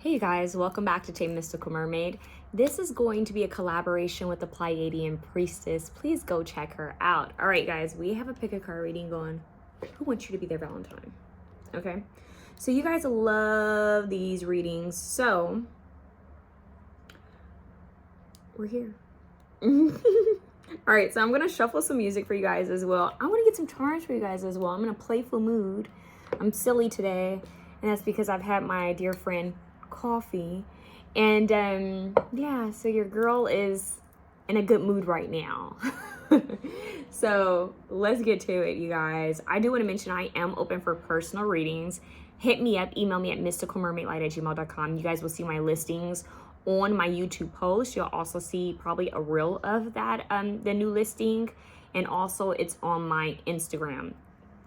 Hey guys, welcome back to 𝘮𝘪𝘱. This is going to be a collaboration with the Pleiadian Priestess. Please go check her out. All right, guys, we have a pick a card reading going. Who wants you to be their Valentine? Okay, so you guys love these readings, so we're here. All right, so I'm gonna shuffle some music for you guys as well. I want to get some charms for you guys as well. I'm in a playful mood. I'm silly today, and that's because I've had my dear friend coffee, and yeah, so your girl is in a good mood right now. So let's get to it, you guys. I do want to mention I am open for personal readings. Hit me up, email me at MysticalMermaidLight@gmail.com. You guys will see my listings on my YouTube post. You'll also see probably a reel of that, the new listing, and also it's on my Instagram.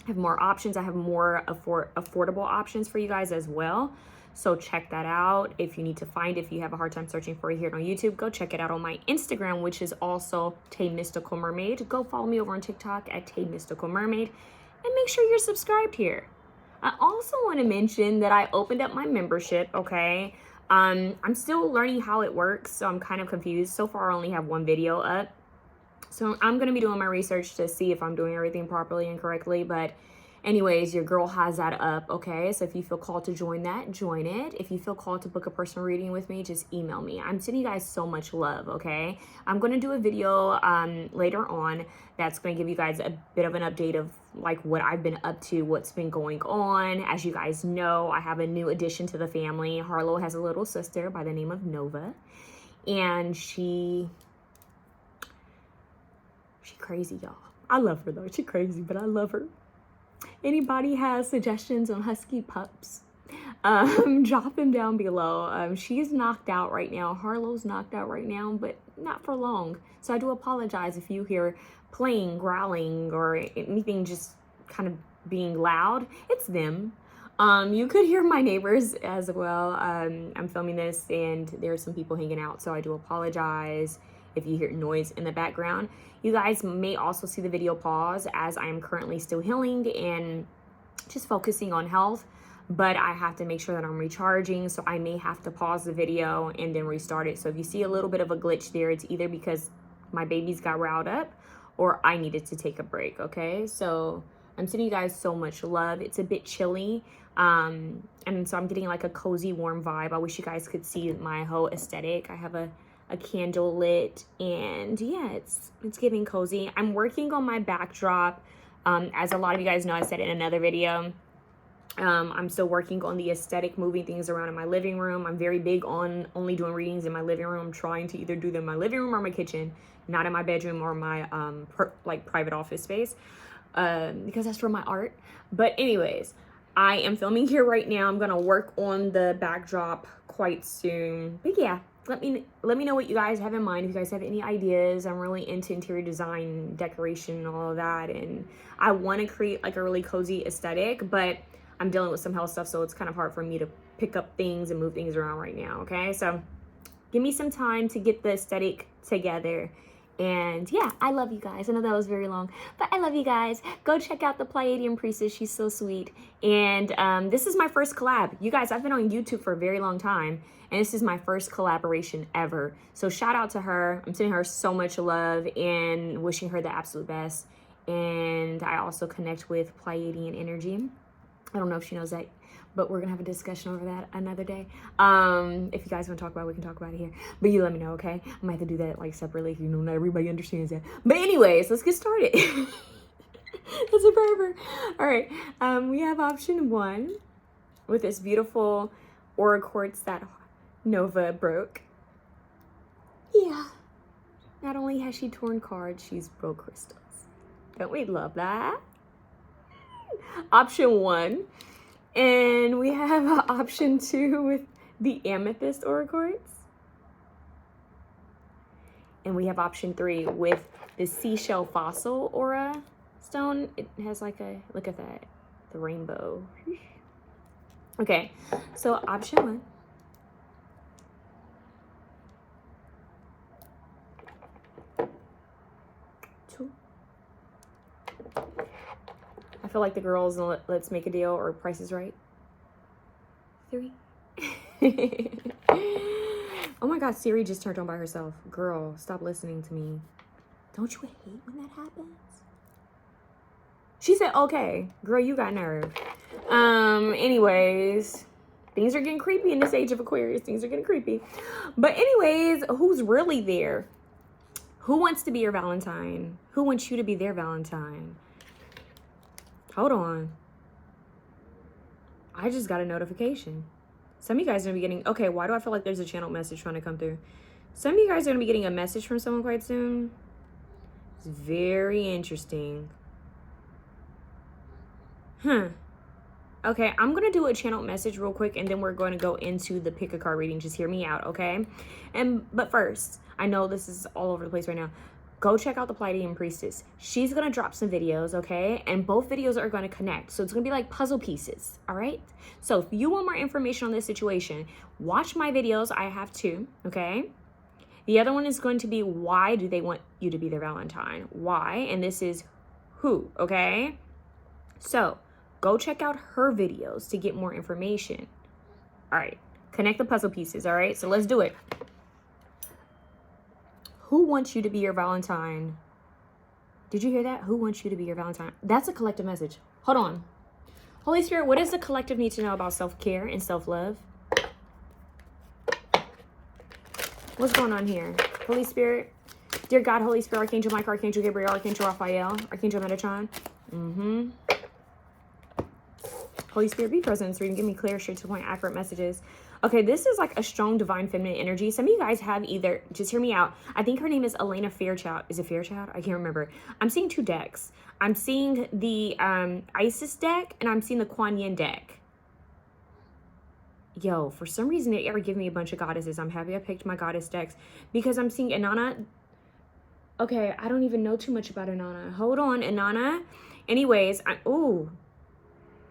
I have more options. I have more affordable options for you guys as well. So check that out. If you need to find, if you have a hard time searching for it here on YouTube, go check it out on my Instagram, which is also 𝘮𝘪𝘱. Go follow me over on TikTok at 𝘮𝘪𝘱, and make sure you're subscribed here. I also want to mention that I opened up my membership, okay? I'm still learning how it works, so I'm kind of confused. So far, I only have one video up. So I'm going to be doing my research to see if I'm doing everything properly and correctly, but anyways, your girl has that up, okay? So if you feel called to join that, join it. If you feel called to book a personal reading with me, just email me. I'm sending you guys so much love, okay? I'm going to do a video later on that's going to give you guys a bit of an update of like what I've been up to, what's been going on. As you guys know, I have a new addition to the family. Harlow has a little sister by the name of Nova, and she crazy, y'all. I love her though. She crazy, but I love her. Anybody has suggestions on husky pups, drop them down below. She's knocked out right now. Harlow's knocked out right now, but not for long. So I do apologize if you hear playing, growling, or anything just kind of being loud. It's them. You could hear my neighbors as well. I'm filming this and there's some people hanging out, so I do apologize if you hear noise in the background. You guys may also see the video pause as I am currently still healing and just focusing on health, but I have to make sure that I'm recharging, so I may have to pause the video and then restart it. So if you see a little bit of a glitch there, it's either because my babies got riled up or I needed to take a break, okay? So I'm sending you guys so much love. It's a bit chilly, and so I'm getting like a cozy, warm vibe. I wish you guys could see my whole aesthetic. I have a candle lit, and yeah, it's giving cozy. I'm working on my backdrop. As a lot of you guys know, I said in another video, I'm still working on the aesthetic, moving things around in my living room. I'm very big on only doing readings in my living room. I'm trying to either do them in my living room or my kitchen, not in my bedroom or my like private office space, because that's for my art. But anyways, I am filming here right now. I'm gonna work on the backdrop quite soon. But yeah, let me know what you guys have in mind. If you guys have any ideas, I'm really into interior design, decoration, all of that, and I want to create like a really cozy aesthetic, but I'm dealing with some health stuff, so it's kind of hard for me to pick up things and move things around right now, okay? So give me some time to get the aesthetic together. And yeah, I love you guys. I know that was very long, but I love you guys. Go check out the Pleiadian Priestess. She's so sweet. And this is my first collab. You guys, I've been on YouTube for a very long time, and this is my first collaboration ever. So shout out to her. I'm sending her so much love and wishing her the absolute best. And I also connect with Pleiadian energy. I don't know if she knows that, but we're gonna have a discussion over that another day. If you guys want to talk about it, we can talk about it here, but you let me know, okay? I might have to do that like separately, if you know not everybody understands that. But anyways, let's get started. That's a forever. All right, we have option 1 with this beautiful aura quartz that Nova broke. Yeah, not only has she torn cards, she's broke crystals. Don't we love that? Option 1. And we have option 2 with the amethyst aura quartz. And we have option 3 with the seashell fossil aura stone. It has like a, look at that, the rainbow. Okay, so option 1. I feel like the girls in Let's Make a Deal or Price is Right. 3. Oh my God, Siri just turned on by herself. Girl, stop listening to me. Don't you hate when that happens? She said, okay. Girl, you got nerve. Anyways, things are getting creepy in this age of Aquarius. Things are getting creepy. But anyways, who's really there? Who wants to be your Valentine? Who wants you to be their Valentine? Hold on. I just got a notification. Some of you guys are going to be getting... Okay, why do I feel like there's a channel message trying to come through? Some of you guys are going to be getting a message from someone quite soon. It's very interesting. Okay, I'm going to do a channel message real quick, and then we're going to go into the pick a card reading. Just hear me out, okay? But first, I know this is all over the place right now. Go check out the Pleiadian Priestess. She's going to drop some videos, okay? And both videos are going to connect. So it's going to be like puzzle pieces, all right? So if you want more information on this situation, watch my videos. I have two, okay? The other one is going to be why do they want you to be their Valentine? Why? And this is who, okay? So go check out her videos to get more information. All right, connect the puzzle pieces, all right? So let's do it. Who wants you to be your Valentine? Did you hear that? Who wants you to be your Valentine? That's a collective message. Hold on. Holy Spirit, what does the collective need to know about self-care and self-love? What's going on here? Holy Spirit, dear God, Holy Spirit, Archangel Michael, Archangel Gabriel, Archangel Raphael, Archangel Metatron. Holy Spirit, be present in this reading. Give me clear, straight to the point, accurate messages. Okay, this is like a strong divine feminine energy. Some of you guys have either, just hear me out. I think her name is Elena Fairchild. Is it Fairchild? I can't remember. I'm seeing two decks. I'm seeing the Isis deck, and I'm seeing the Kuan Yin deck. Yo, for some reason, they ever give me a bunch of goddesses. I'm happy I picked my goddess decks because I'm seeing Inanna. Okay, I don't even know too much about Inanna. Hold on, Inanna. Anyways, ooh.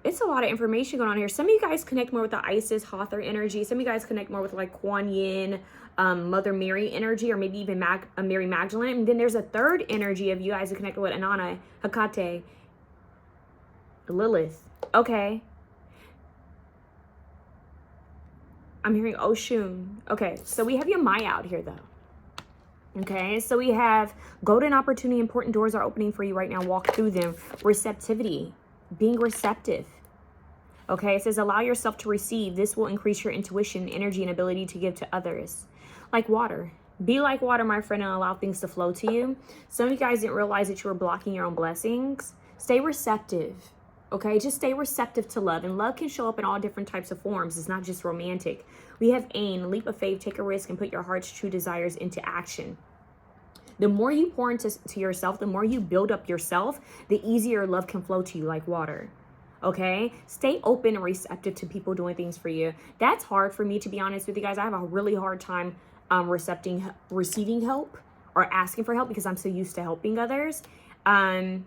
It's a lot of information going on here. Some of you guys connect more with the Isis Hathor energy. Some of you guys connect more with like Kuan Yin, Mother Mary energy, or maybe even Mary Magdalene. And then there's a third energy of you guys who connect with Inanna, Hecate, Lilith. Okay. I'm hearing Oshun. Okay, so we have your Maya out here though. Okay, so we have golden opportunity, important doors are opening for you right now. Walk through them. Receptivity, being receptive. Okay, it says allow yourself to receive. This will increase your intuition, energy, and ability to give to others. Like water. Be like water, my friend, and allow things to flow to you. Some of you guys didn't realize that you were blocking your own blessings. Stay receptive. Okay, just stay receptive to love. And love can show up in all different types of forms. It's not just romantic. We have aim, leap of faith, take a risk, and put your heart's true desires into action. The more you pour into yourself, the more you build up yourself, the easier love can flow to you like water. Okay, stay open and receptive to people doing things for you. That's hard for me, to be honest with you guys. I have a really hard time receiving help or asking for help because I'm so used to helping others. I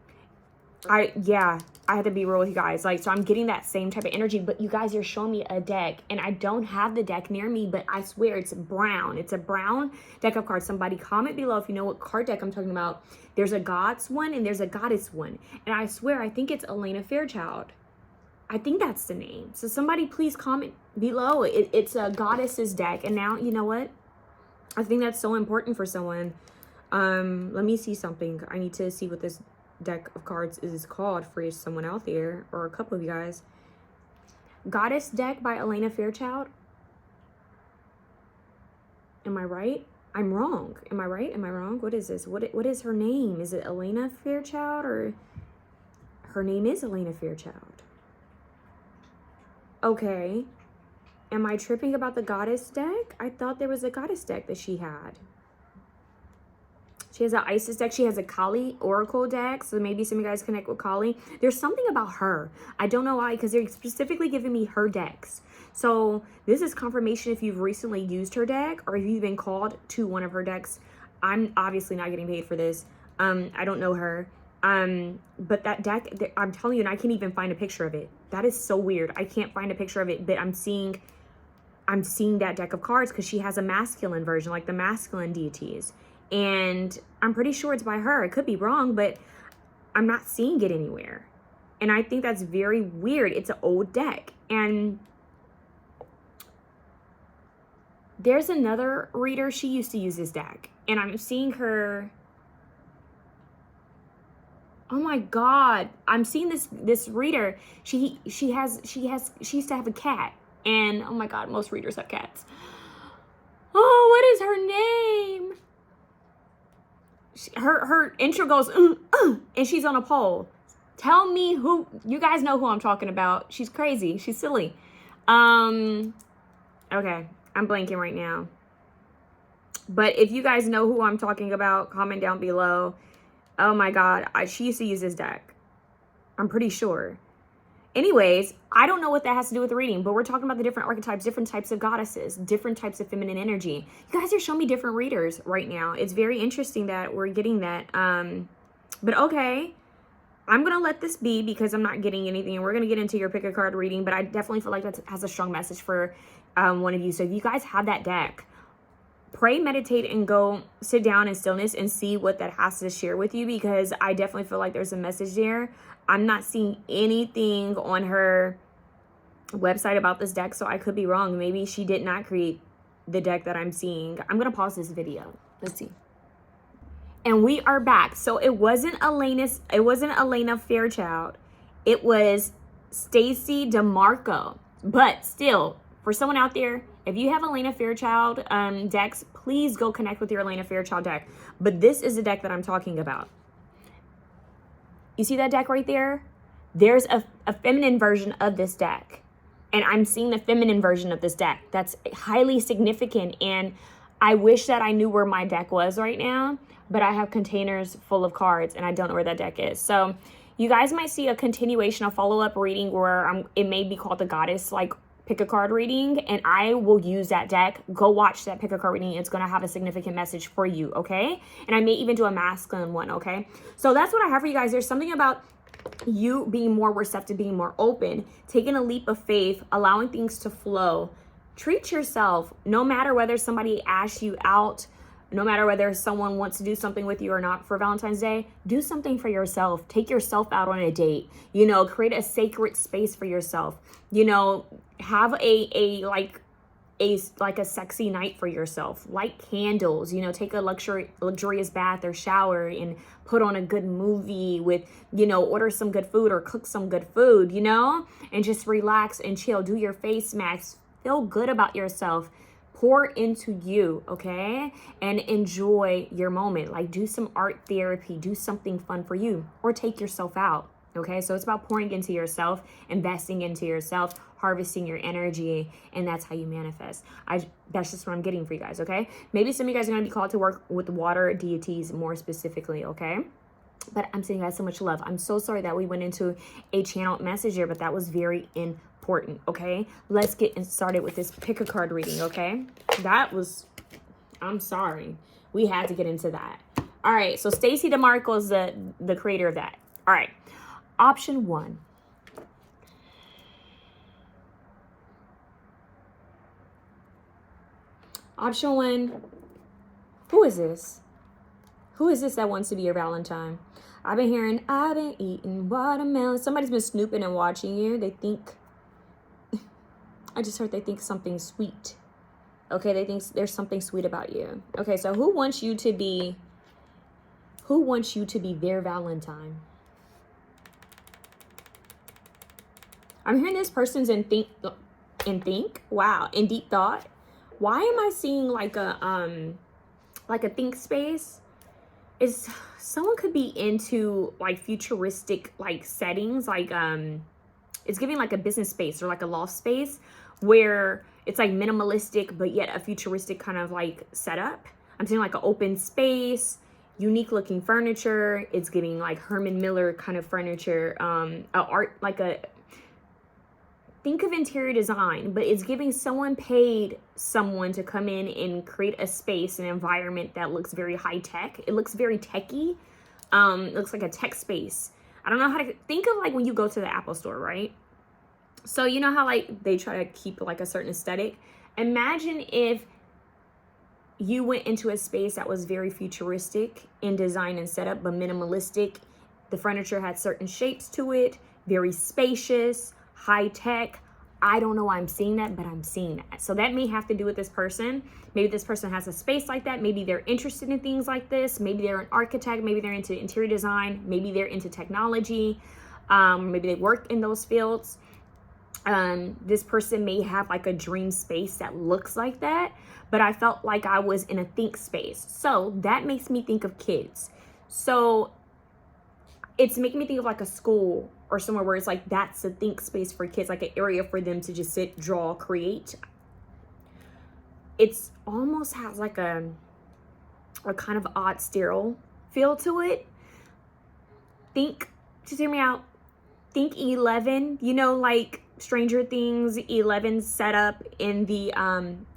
had to be real with you guys. Like, so I'm getting that same type of energy, but you guys are showing me a deck and I don't have the deck near me, but I swear it's brown. It's a brown deck of cards. Somebody comment below if you know what card deck I'm talking about. There's a gods one and there's a goddess one. And I swear, I think it's Elena Fairchild. I think that's the name. So somebody please comment below. It's a goddesses deck. And now, you know what? I think that's so important for someone. Let me see something. I need to see what this deck of cards is called for someone out there or a couple of you guys. Goddess deck by Elena Fairchild. Am I right? I'm wrong. Am I right? Am I wrong? What is this? What is her name? Is it Elena Fairchild, or her name is Elena Fairchild? Okay. Am I tripping about the goddess deck? I thought there was a goddess deck that she had. She has an Isis deck. She has a Kali Oracle deck. So maybe some of you guys connect with Kali. There's something about her. I don't know why, because they're specifically giving me her decks. So this is confirmation if you've recently used her deck or if you've been called to one of her decks. I'm obviously not getting paid for this. I don't know her. But that deck, I'm telling you, and I can't even find a picture of it. That is so weird. I can't find a picture of it, but I'm seeing that deck of cards because she has a masculine version, like the masculine deities. And I'm pretty sure it's by her. It could be wrong, but I'm not seeing it anywhere. And I think that's very weird. It's an old deck. And There's another reader. She used to use this deck, and I'm seeing her. Oh my God, I'm seeing this reader. She used to have a cat, and oh my God, most readers have cats. Oh, what is her name? Her intro goes, and she's on a pole. Tell me who, you guys know who I'm talking about. She's crazy. She's silly. Okay, I'm blanking right now. But if you guys know who I'm talking about, comment down below. Oh my God, she used to use this deck. I'm pretty sure. Anyways, I don't know what that has to do with the reading, but we're talking about the different archetypes, different types of goddesses, different types of feminine energy. You guys are showing me different readers right now. It's very interesting that we're getting that. But okay, I'm going to let this be because I'm not getting anything. And we're going to get into your pick a card reading, but I definitely feel like that has a strong message for one of you. So if you guys have that deck, pray, meditate, and go sit down in stillness and see what that has to share with you, because I definitely feel like there's a message there. I'm not seeing anything on her website about this deck, so I could be wrong. Maybe she did not create the deck that I'm seeing. I'm going to pause this video. Let's see. And we are back. So it wasn't Elena Fairchild. It was Stacey DeMarco. But still, for someone out there, if you have Elena Fairchild decks, please go connect with your Elena Fairchild deck. But this is the deck that I'm talking about. You see that deck right there? There's a feminine version of this deck. And I'm seeing the feminine version of this deck. That's highly significant. And I wish that I knew where my deck was right now. But I have containers full of cards and I don't know where that deck is. So you guys might see a continuation, a follow-up reading where it may be called the Goddess, like, pick a card reading, and I will use that deck. Go watch that pick a card reading. It's going to have a significant message for you, okay? And I may even do a masculine one, okay? So that's what I have for you guys. There's something about you being more receptive, being more open, taking a leap of faith, allowing things to flow. Treat yourself, no matter whether somebody asks you out, no matter whether someone wants to do something with you or not for Valentine's Day. Do something for yourself. Take yourself out on a date. You know, create a sacred space for yourself. You know, have a sexy night for yourself. Light candles, you know, take a luxurious bath or shower and put on a good movie with, you know, order some good food or cook some good food, you know, and just relax and chill. Do your face masks. Feel good about yourself. Pour into you, okay? And enjoy your moment. Like, do some art therapy. Do something fun for you. Or take yourself out, okay? So it's about pouring into yourself, investing into yourself, harvesting your energy, and that's how you manifest. That's just what I'm getting for you guys, okay? Maybe some of you guys are going to be called to work with water deities more specifically, okay? But I'm sending you guys so much love. I'm so sorry that we went into a channeled message here, but that was very important, okay? Let's get started with this pick a card reading, okay? I'm sorry. We had to get into that. All right, so Stacey DeMarco is the creator of that. All right, option 1. Option 1, who is this? Who is this that wants to be your Valentine? I've been eating watermelon. Somebody's been snooping and watching you. They think, I just heard they think something sweet. Okay, they think there's something sweet about you. Okay, so who wants you to be their Valentine? I'm hearing this person's in deep thought. Why am I seeing like a think space? Is someone could be into like futuristic like settings, like it's giving like a business space or like a loft space where it's like minimalistic but yet a futuristic kind of like setup. I'm seeing like an open space, unique looking furniture. It's giving like Herman Miller kind of furniture, think of interior design, but it's giving someone paid someone to come in and create a space, an environment that looks very high tech. It looks very techy. It looks like a tech space. I don't know how to think of like when you go to the Apple store, right? So you know how like they try to keep like a certain aesthetic. Imagine if you went into a space that was very futuristic in design and setup, but minimalistic. The furniture had certain shapes to it, very spacious, high tech, I don't know why I'm seeing that, but I'm seeing that. So that may have to do with this person. Maybe this person has a space like that. Maybe they're interested in things like this. Maybe they're an architect. Maybe they're into interior design. Maybe they're into technology. Maybe they work in those fields. This person may have like a dream space that looks like that, but I felt like I was in a think space. So that makes me think of kids. So it's making me think of like a school or somewhere where it's like, that's a think space for kids, like an area for them to just sit, draw, create. It's almost has like a kind of odd sterile feel to it. Think, just hear me out. Think 11, you know, like Stranger Things, 11 set up in the,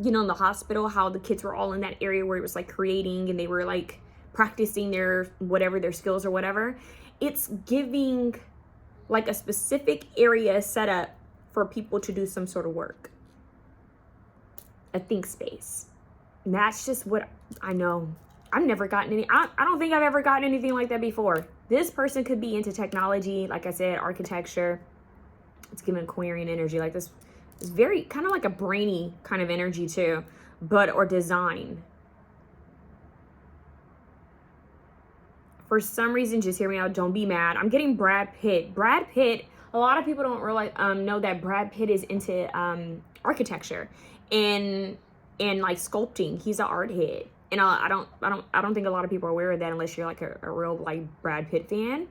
you know, in the hospital, how the kids were all in that area where it was like creating and they were like practicing their, whatever, their skills or whatever. It's giving like a specific area set up for people to do some sort of work. A think space. And that's just what I know. I've never gotten any, I don't think I've ever gotten anything like that before. This person could be into technology, like I said, architecture. It's giving Aquarian energy. Like this is very kind of like a brainy kind of energy too, but, or design. For some reason, just hear me out. Don't be mad. I'm getting Brad Pitt. Brad Pitt, a lot of people don't realize, know that Brad Pitt is into architecture and like sculpting. He's an art head. And I don't think a lot of people are aware of that unless you're like a real like Brad Pitt fan.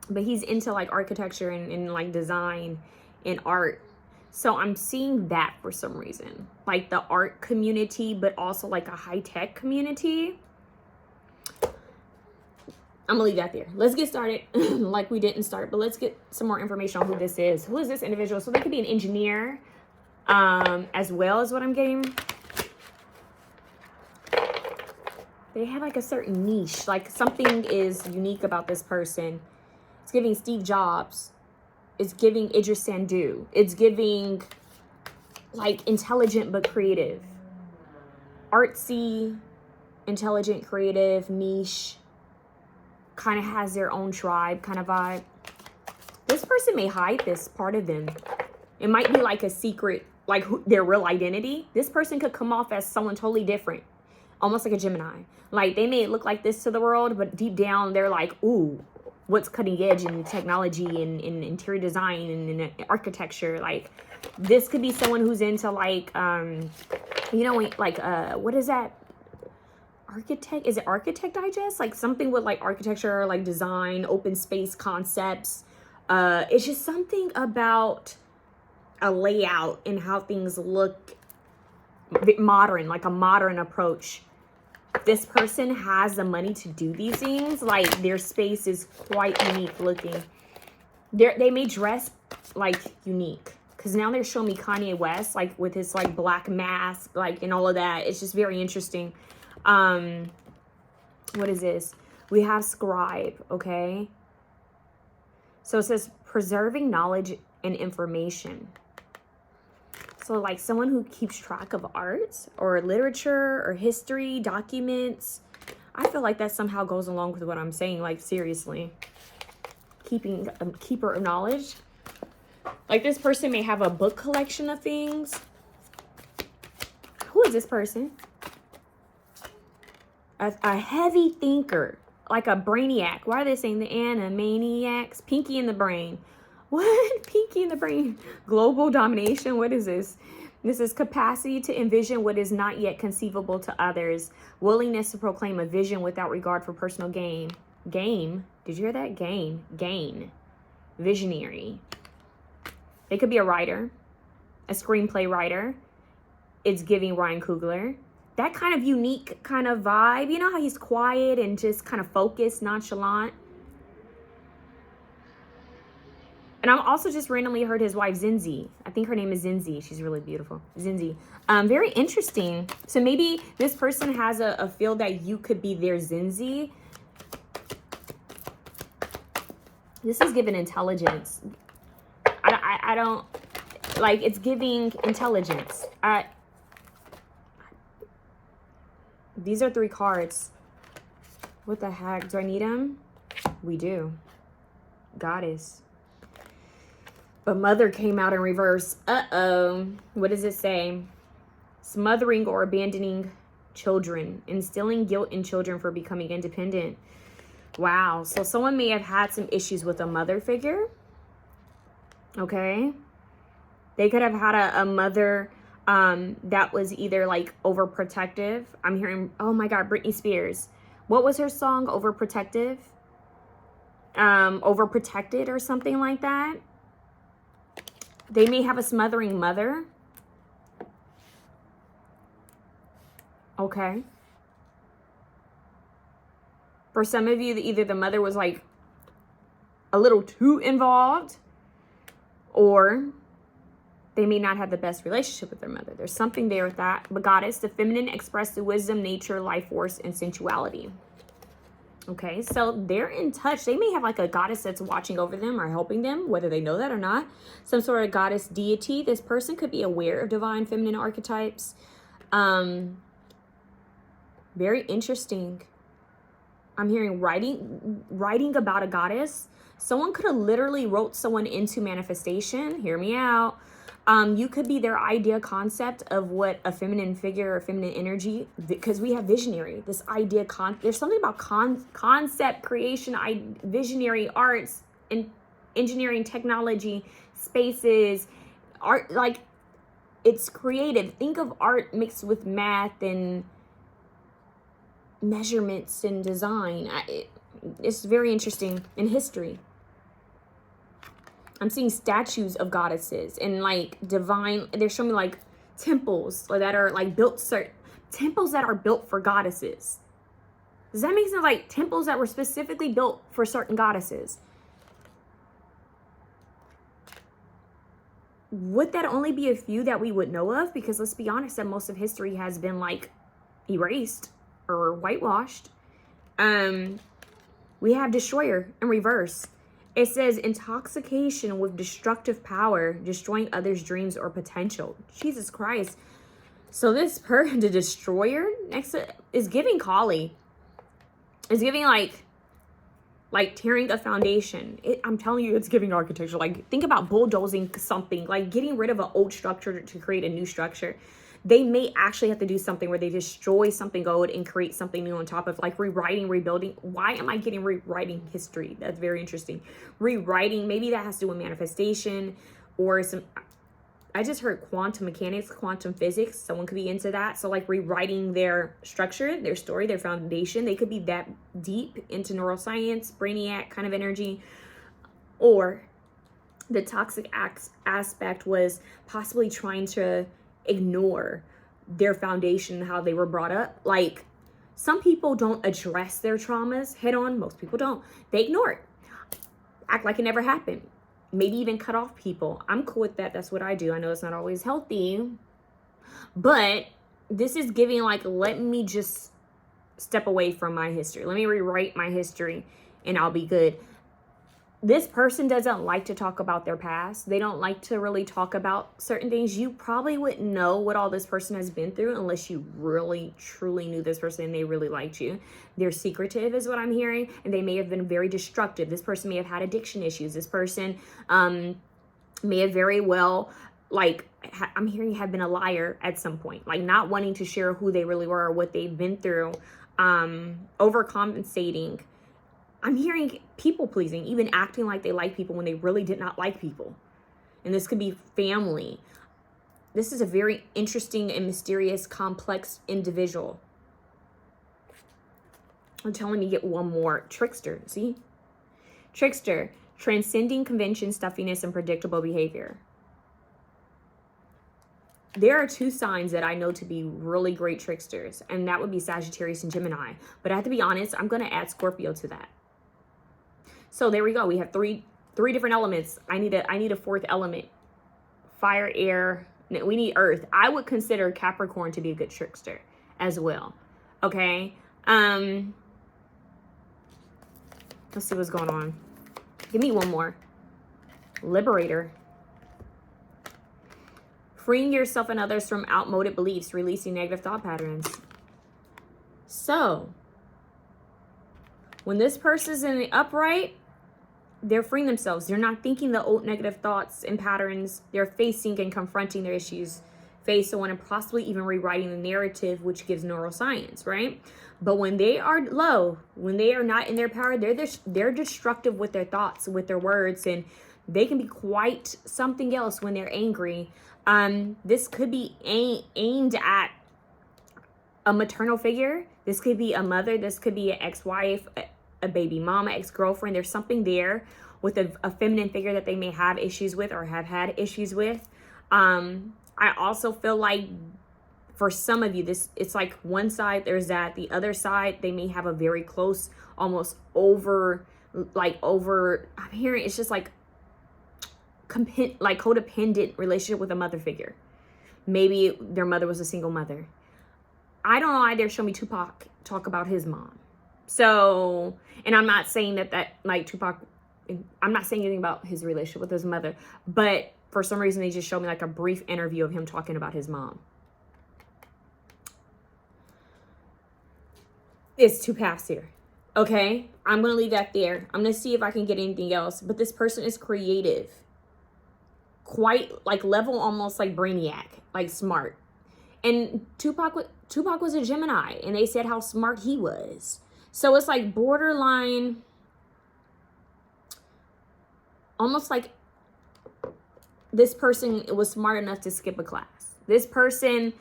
But he's into like architecture and like design and art. So I'm seeing that for some reason. Like the art community, but also like a high-tech community. I'm gonna leave that there. Let's get started like we didn't start, but let's get some more information on who this is. Who is this individual? So they could be an engineer as well as what I'm getting. They have like a certain niche, like something is unique about this person. It's giving Steve Jobs. It's giving Idris Sandu. It's giving like intelligent but creative. Artsy, intelligent, creative, niche. Kind of has their own tribe kind of vibe. This person may hide this part of them. It might be like a secret, like their real identity. This person could come off as someone totally different. Almost like a Gemini. Like they may look like this to the world, but deep down they're like, ooh, what's cutting edge in technology and in interior design and in architecture. Like this could be someone who's into like, you know, like, what is that? Architect, is it Architect Digest? Like something with like architecture, like design, open space concepts. It's just something about a layout and how things look modern, like a modern approach. This person has the money to do these things. Like their space is quite unique looking. They may dress like unique because now they're showing me Kanye West, like with his like black mask, like and all of that. It's just very interesting. What is this? We have scribe, okay? So it says preserving knowledge and information. So like someone who keeps track of art or literature or history, documents. I feel like that somehow goes along with what I'm saying, like seriously. Keeping a keeper of knowledge. Like this person may have a book collection of things. Who is this person? A heavy thinker, like a brainiac. Why are they saying the Animaniacs? Pinky in the brain. What? Pinky in the brain. Global domination. What is this? This is capacity to envision what is not yet conceivable to others. Willingness to proclaim a vision without regard for personal gain. Gain? Did you hear that? Gain. Gain. Visionary. They could be a writer. A screenplay writer. It's giving Ryan Coogler. That kind of unique kind of vibe. You know how he's quiet and just kind of focused, nonchalant. And I'm also just randomly heard his wife, Zinzi. I think her name is Zinzi. She's really beautiful. Zinzi. Very interesting. So maybe this person has a feel that you could be their Zinzi. This is giving intelligence. I don't, like, it's giving intelligence. These are 3 cards. What the heck? Do I need them? We do. Goddess. But mother came out in reverse. Uh-oh. What does it say? Smothering or abandoning children. Instilling guilt in children for becoming independent. Wow. So someone may have had some issues with a mother figure. Okay. They could have had a mother that was either like overprotective. I'm hearing, oh my God, Britney Spears. What was her song? Overprotective? Overprotected or something like that. They may have a smothering mother. Okay. For some of you, either the mother was like a little too involved, or they may not have the best relationship with their mother. There's something there with that. But goddess, the feminine expressed through wisdom, nature, life force, and sensuality. Okay, so they're in touch. They may have like a goddess that's watching over them or helping them, whether they know that or not. Some sort of goddess deity. This person could be aware of divine feminine archetypes. Very interesting. I'm hearing writing about a goddess. Someone could have literally wrote someone into manifestation. Hear me out. You could be their idea concept of what a feminine figure or feminine energy, because we have visionary, this idea, there's something about concept creation, visionary arts and engineering, technology, spaces, art, like it's creative. Think of art mixed with math and measurements and design. It's very interesting in history. I'm seeing statues of goddesses and like divine, they're showing me like temples that are like built, temples that are built for goddesses. Does that make sense? Like temples that were specifically built for certain goddesses. Would that only be a few that we would know of? Because let's be honest, that most of history has been like erased or whitewashed. We have destroyer in reverse. It says intoxication with destructive power, destroying others' dreams or potential. Jesus Christ. So this person, the destroyer, next to, is giving Kali. It's giving like tearing a foundation. I'm telling you, it's giving architecture. Like think about bulldozing something, like getting rid of an old structure to create a new structure. They may actually have to do something where they destroy something old and create something new on top of, like rewriting, rebuilding. Why am I getting rewriting history? That's very interesting. Rewriting, maybe that has to do with manifestation or some, I just heard quantum mechanics, quantum physics. Someone could be into that. So like rewriting their structure, their story, their foundation. They could be that deep into neuroscience, brainiac kind of energy. Or the toxic aspect was possibly trying to ignore their foundation, how they were brought up. Like some people don't address their traumas head on. Most people don't. They ignore it, act like it never happened, maybe even cut off people. I'm cool with that. That's what I do. I know it's not always healthy, but this is giving like, let me just step away from my history. Let me rewrite my history and I'll be good. This person doesn't like to talk about their past. They don't like to really talk about certain things. You probably wouldn't know what all this person has been through unless you really, truly knew this person and they really liked you. They're secretive is what I'm hearing. And they may have been very destructive. This person may have had addiction issues. This person may have very well, like, I'm hearing have been a liar at some point. Like not wanting to share who they really were or what they've been through. Overcompensating. I'm hearing people pleasing, even acting like they like people when they really did not like people. And this could be family. This is a very interesting and mysterious, complex individual. I'm telling me, get one more. Trickster, see? Trickster, transcending convention, stuffiness, and predictable behavior. There are two signs that I know to be really great tricksters, and that would be Sagittarius and Gemini. But I have to be honest, I'm going to add Scorpio to that. So there we go. We have three different elements. I need a fourth element. Fire, air. No, we need earth. I would consider Capricorn to be a good trickster as well. Okay. Let's see what's going on. Give me one more. Liberator. Freeing yourself and others from outmoded beliefs, releasing negative thought patterns. So when this person's in the upright, they're freeing themselves. They're not thinking the old negative thoughts and patterns. They're facing and confronting their issues face on, and possibly even rewriting the narrative, which gives neuroscience, right? But when they are low, when they are not in their power, they're destructive with their thoughts, with their words, and they can be quite something else when they're angry. This could be aimed at a maternal figure. This could be a mother. This could be an ex-wife, a baby mama, ex-girlfriend. There's something there with a feminine figure that they may have issues with or have had issues with. I also feel like for some of you, it's like one side, there's that. The other side, they may have a very close, almost I'm hearing it's just like codependent relationship with a mother figure. Maybe their mother was a single mother. I don't know why they're showing me Tupac talk about his mom. So, and I'm not saying that like Tupac, I'm not saying anything about his relationship with his mother, but for some reason they just showed me like a brief interview of him talking about his mom. It's two paths here. Okay, I'm going to leave that there. I'm going to see if I can get anything else. But this person is creative. Quite like level almost like brainiac, like smart. And Tupac was a Gemini, and they said how smart he was. So it's like borderline, almost like this person was smart enough to skip a class. This person,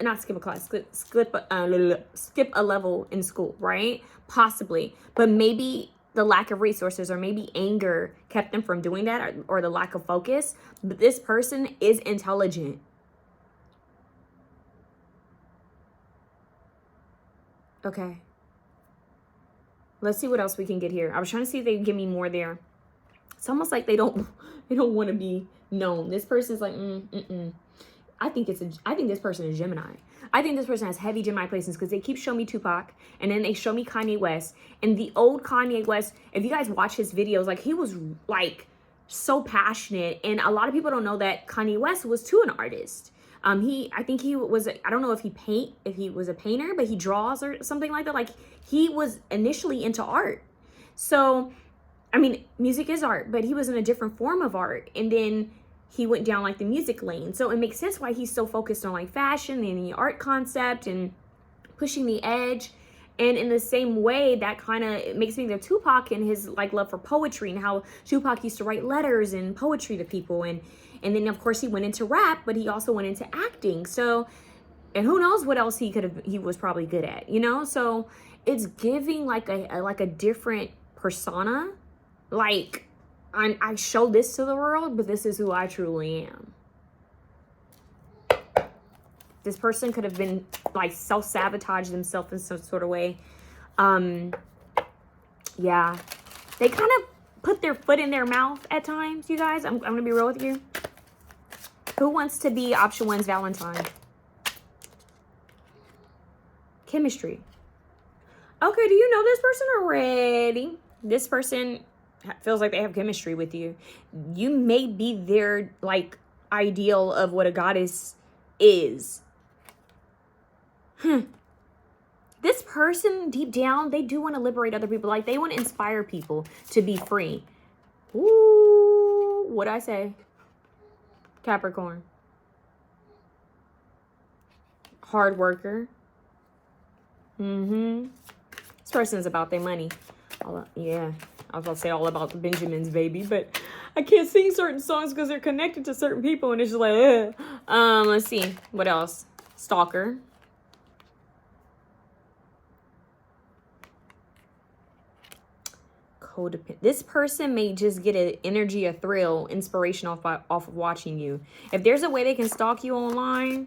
not skip a class, skip a level in school, right? Possibly. But maybe the lack of resources or maybe anger kept them from doing that, or the lack of focus. But this person is intelligent. Okay. Let's see what else we can get here. I was trying to see if they can give me more there. It's almost like they don't want to be known. This person's like, I think this person is Gemini. I think this person has heavy Gemini placements because they keep showing me Tupac, and then they show me Kanye West. And the old Kanye West, if you guys watch his videos, like he was like so passionate. And a lot of people don't know that Kanye West was too an artist. I think he was, I don't know if he was a painter, but he draws or something like that. Like he was initially into art. So, I mean, music is art, but he was in a different form of art. And then he went down like the music lane. So it makes sense why he's so focused on like fashion and the art concept and pushing the edge. And in the same way, that kind of makes me think of Tupac and his like love for poetry, and how Tupac used to write letters and poetry to people. And then of course he went into rap, but he also went into acting. So, and who knows what else he was probably good at, you know? So it's giving like a different persona. Like I show this to the world, but this is who I truly am. This person could have been like self-sabotage themselves in some sort of way. Yeah, they kind of put their foot in their mouth at times, you guys. I'm gonna be real with you. Who wants to be option one's Valentine? Chemistry. Okay, do you know this person already? This person feels like they have chemistry with you. You may be their like ideal of what a goddess is. This person deep down, they do want to liberate other people. Like they want to inspire people to be free. Ooh, what'd I say? Capricorn. Hard worker. This person is about their money. Yeah, I was about to say all about the Benjamins, baby, but I can't sing certain songs because they're connected to certain people, and it's just like, let's see. What else? Stalker. Codependent. This person may just get an energy, a thrill, inspiration off of watching you. If there's a way they can stalk you online,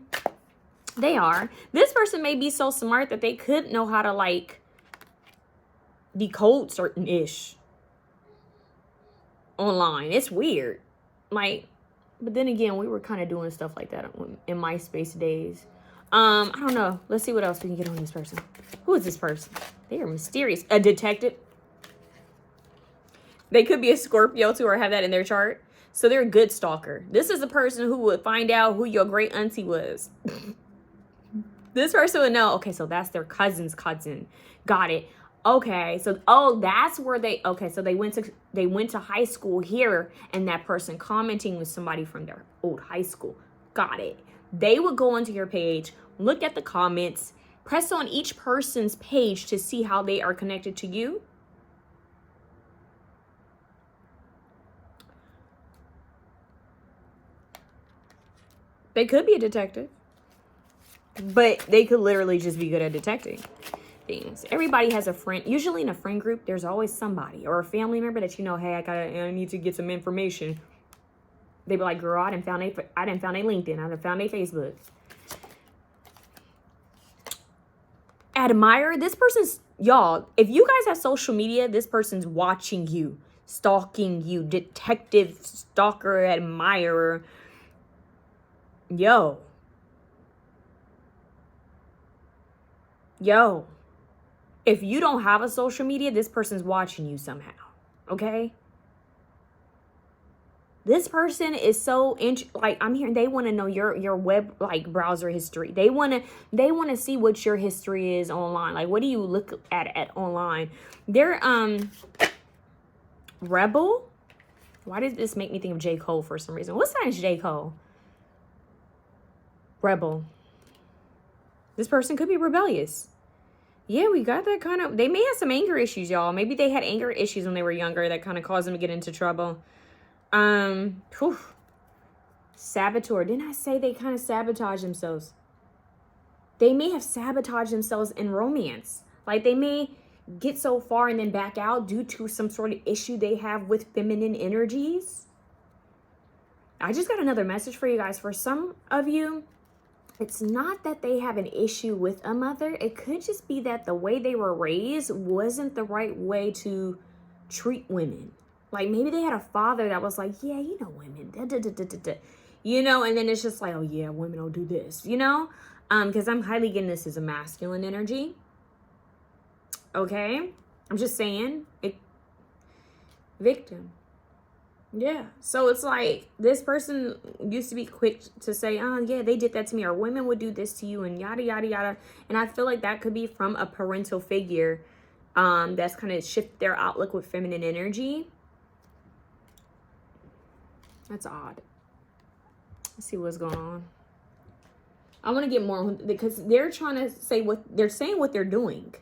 they are. This person may be so smart that they could know how to like decode certain ish online. It's weird. Like, but then again, we were kind of doing stuff like that in MySpace days. I don't know. Let's see what else we can get on this person. Who is this person? They are mysterious. A detective. They could be a Scorpio too, or have that in their chart. So they're a good stalker. This is the person who would find out who your great auntie was. This person would know, okay, so that's their cousin's cousin. Got it. Okay, so oh, that's where they okay, so they went to high school here, and that person commenting was somebody from their old high school. Got it. They would go onto your page, look at the comments, press on each person's page to see how they are connected to you. They could be a detective, but they could literally just be good at detecting things. Everybody has a friend. Usually in a friend group, there's always somebody or a family member that you know, hey, I need to get some information. They be like, girl, I done found a LinkedIn. I done found a Facebook. Admire. This person's, y'all, if you guys have social media, this person's watching you, stalking you, detective, stalker, admirer. Yo. If you don't have a social media, this person's watching you somehow, okay? This person is so like, I'm hearing they want to know your web like browser history. They want to see what your history is online. Like, what do you look at online? They're rebel. Why did this make me think of J. Cole for some reason? What sign is J. Cole? Rebel. This person could be rebellious. Yeah, we got that kind of, they may have some anger issues, y'all. Maybe they had anger issues when they were younger that kind of caused them to get into trouble. Saboteur. Didn't I say they kind of sabotage themselves? They may have sabotaged themselves in romance. Like, they may get so far and then back out due to some sort of issue they have with feminine energies. I just got another message for you guys. For some of you, it's not that they have an issue with a mother. It could just be that the way they were raised wasn't the right way to treat women. Like, maybe they had a father that was like, yeah, you know, women, you know, and then it's just like, oh yeah, women don't do this, you know? Because I'm highly getting this as a masculine energy. Okay? I'm just saying, victim. Yeah. So it's like, this person used to be quick to say, oh yeah, they did that to me, or women would do this to you, and yada, yada, yada. And I feel like that could be from a parental figure that's kind of shift their outlook with feminine energy. That's odd. Let's see what's going on. I want to get more, because they're trying to say what they're saying, what they're doing.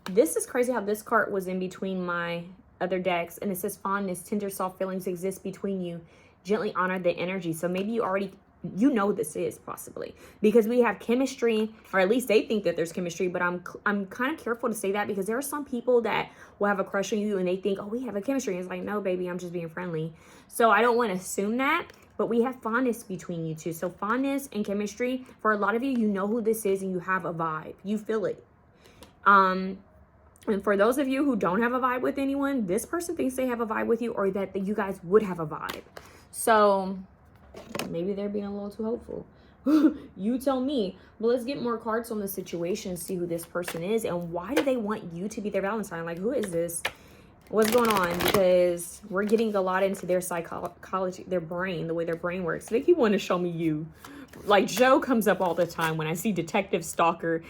This is crazy how this card was in between my other decks, and it says fondness, tender, soft feelings exist between you. Gently honor the energy. So maybe you already, you know, this is possibly because we have chemistry, or at least they think that there's chemistry. But I'm kind of careful to say that, because there are some people that will have a crush on you and they think, oh, we have a chemistry. And it's like, no, baby, I'm just being friendly. So I don't want to assume that. But we have fondness between you two. So fondness and chemistry, for a lot of you, you know who this is and you have a vibe. You feel it. And for those of you who don't have a vibe with anyone, this person thinks they have a vibe with you, or that you guys would have a vibe. So maybe they're being a little too hopeful. You tell me. Well, let's get more cards on the situation, see who this person is, and why do they want you to be their Valentine? Like, who is this? What's going on? Because we're getting a lot into their psychology, their brain, the way their brain works. They keep wanting to show me you. Like, Joe comes up all the time when I see detective, stalker,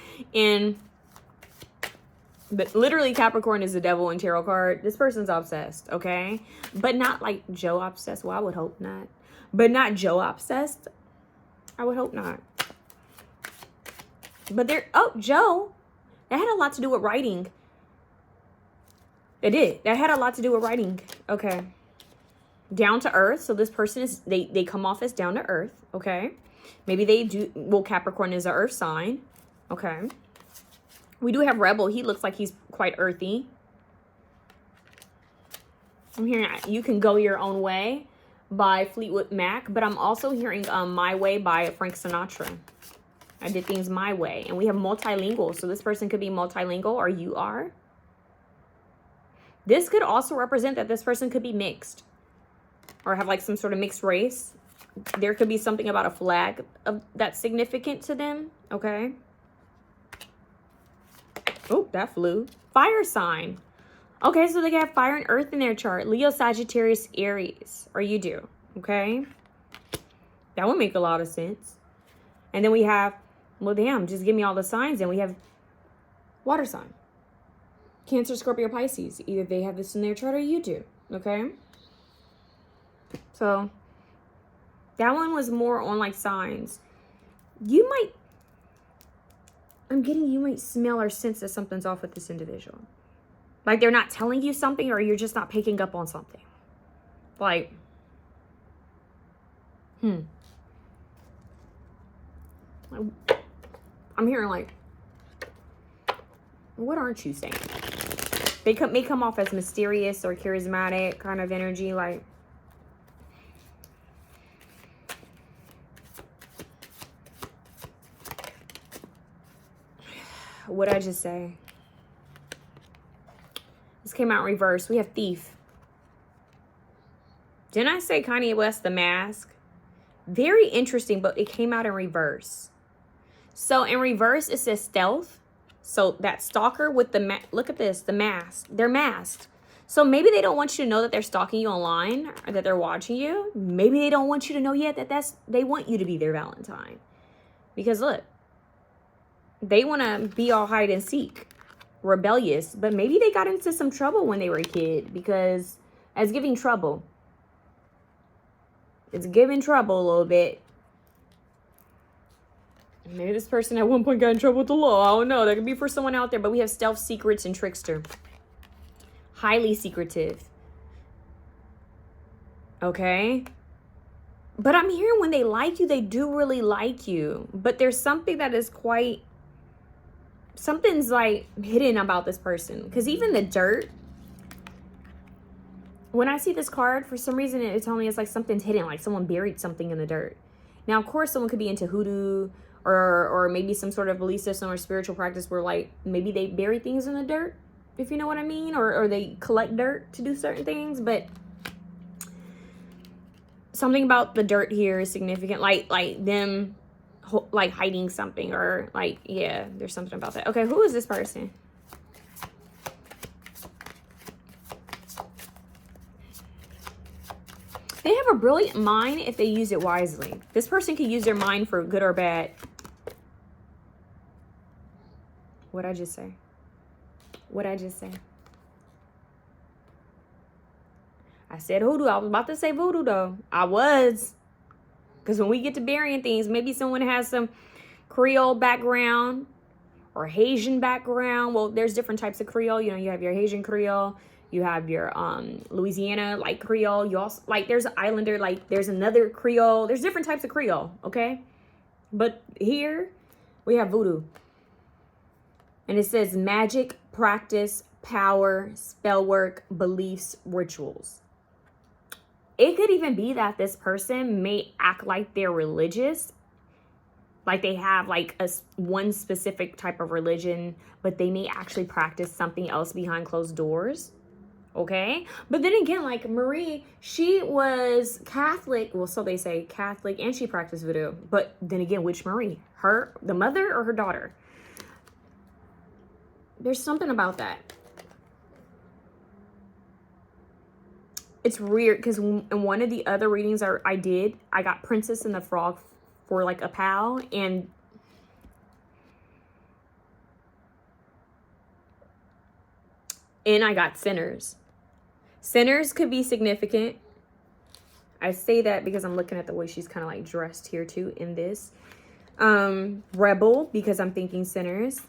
but literally Capricorn is the devil in tarot card. This person's obsessed, okay? But not like Joe obsessed. Well, I would hope not. But not Joe obsessed. I would hope not. But they're, oh, Joe. That had a lot to do with writing. It did. That had a lot to do with writing. Okay. Down to earth. So this person is, they come off as down to earth, okay? Maybe they do, well, Capricorn is an earth sign, okay? We do have Rebel. He looks like he's quite earthy. I'm hearing You Can Go Your Own Way by Fleetwood Mac. But I'm also hearing My Way by Frank Sinatra. I did things my way. And we have multilingual. So this person could be multilingual, or you are. This could also represent that this person could be mixed. Or have like some sort of mixed race. There could be something about a flag that's significant to them. Okay. Oh, that flew. Fire sign. Okay, so they got fire and earth in their chart. Leo, Sagittarius, Aries. Or you do. Okay. That would make a lot of sense. And then we have, well, damn, just give me all the signs. And we have water sign. Cancer, Scorpio, Pisces. Either they have this in their chart or you do. Okay? So, that one was more on like signs. You might, I'm getting, you might smell or sense that something's off with this individual. Like they're not telling you something, or you're just not picking up on something. Like, I'm hearing like, what aren't you saying? They may come off as mysterious or charismatic kind of energy, like, what'd I just say? This came out in reverse. We have thief. Didn't I say Kanye West, The Mask? Very interesting, but it came out in reverse. So in reverse, it says stealth. So that stalker with the, look at this, the mask. They're masked. So maybe they don't want you to know that they're stalking you online or that they're watching you. Maybe they don't want you to know yet that they want you to be their Valentine. Because look, they want to be all hide and seek, rebellious. But maybe they got into some trouble when they were a kid, because it's giving trouble. It's giving trouble a little bit. Maybe this person at one point got in trouble with the law. I don't know. That could be for someone out there. But we have stealth, secrets, and trickster. Highly secretive. Okay? But I'm hearing when they like you, they do really like you. But there's something that is quite... something's like hidden about this person. Because even the dirt... when I see this card, for some reason, it tells me it's like something's hidden. Like someone buried something in the dirt. Now, of course, someone could be into hoodoo... or maybe some sort of belief system or spiritual practice where like maybe they bury things in the dirt, if you know what I mean, or they collect dirt to do certain things. But something about the dirt here is significant, like them like hiding something, or like, yeah, there's something about that. Okay, who is this person? They have a brilliant mind if they use it wisely. This person can use their mind for good or bad. What'd I just say? What'd I just say? I said hoodoo. I was about to say voodoo though. I was. Because when we get to burying things, maybe someone has some Creole background or Haitian background. Well, there's different types of Creole. You know, you have your Haitian Creole. You have your Louisiana, like, Creole. You also, like, there's an Islander, like, there's another Creole. There's different types of Creole, okay? But here, we have voodoo. And it says magic, practice, power, spell work, beliefs, rituals. It could even be that this person may act like they're religious. Like they have, like, one specific type of religion, but they may actually practice something else behind closed doors. Okay, but then again, like Marie, she was Catholic. Well, so they say, Catholic, and she practiced voodoo. But then again, which Marie? Her, the mother, or her daughter? There's something about that. It's weird because in one of the other readings I did, I got Princess and the Frog for like a pal, and I got Sinners. Sinners could be significant. I say that because I'm looking at the way she's kind of like dressed here too in this. Rebel, because I'm thinking Sinners.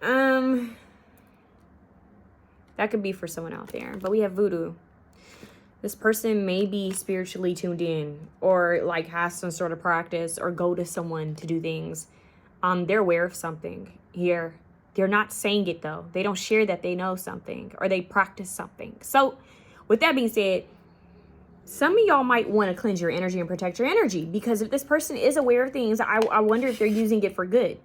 That could be for someone out there. But we have voodoo. This person may be spiritually tuned in, or like has some sort of practice, or go to someone to do things. They're aware of something here. They're not saying it though. They don't share that they know something or they practice something. So with that being said, some of y'all might want to cleanse your energy and protect your energy, because if this person is aware of things, I wonder if they're using it for good.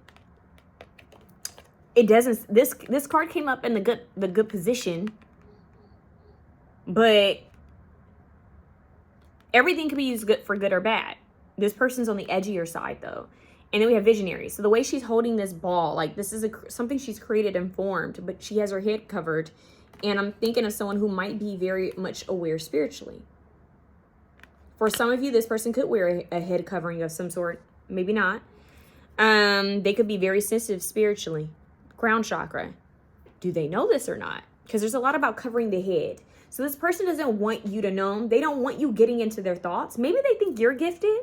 It doesn't, this card came up in the good position, but everything can be used for good or bad. This person's on the edgier side though. And then we have visionary. So the way she's holding this ball, like this is something she's created and formed, but she has her head covered. And I'm thinking of someone who might be very much aware spiritually. For some of you, this person could wear a head covering of some sort. Maybe not. They could be very sensitive spiritually. Crown chakra. Do they know this or not? Because there's a lot about covering the head. So this person doesn't want you to know. They don't want you getting into their thoughts. Maybe they think you're gifted.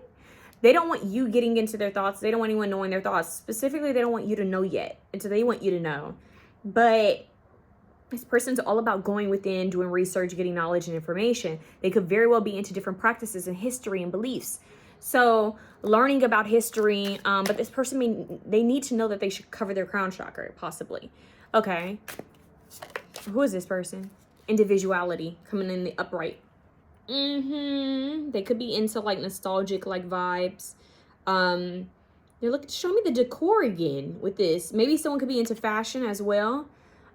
They don't want you getting into their thoughts. They don't want anyone knowing their thoughts. Specifically, they don't want you to know yet. And so they want you to know. But this person's all about going within, doing research, getting knowledge and information. They could very well be into different practices and history and beliefs. So learning about history, but this person, they need to know that they should cover their crown chakra, possibly. Okay. Who is this person? Individuality coming in the upright. They could be into like nostalgic like vibes. They're looking, show me the decor again with this. Maybe someone could be into fashion as well.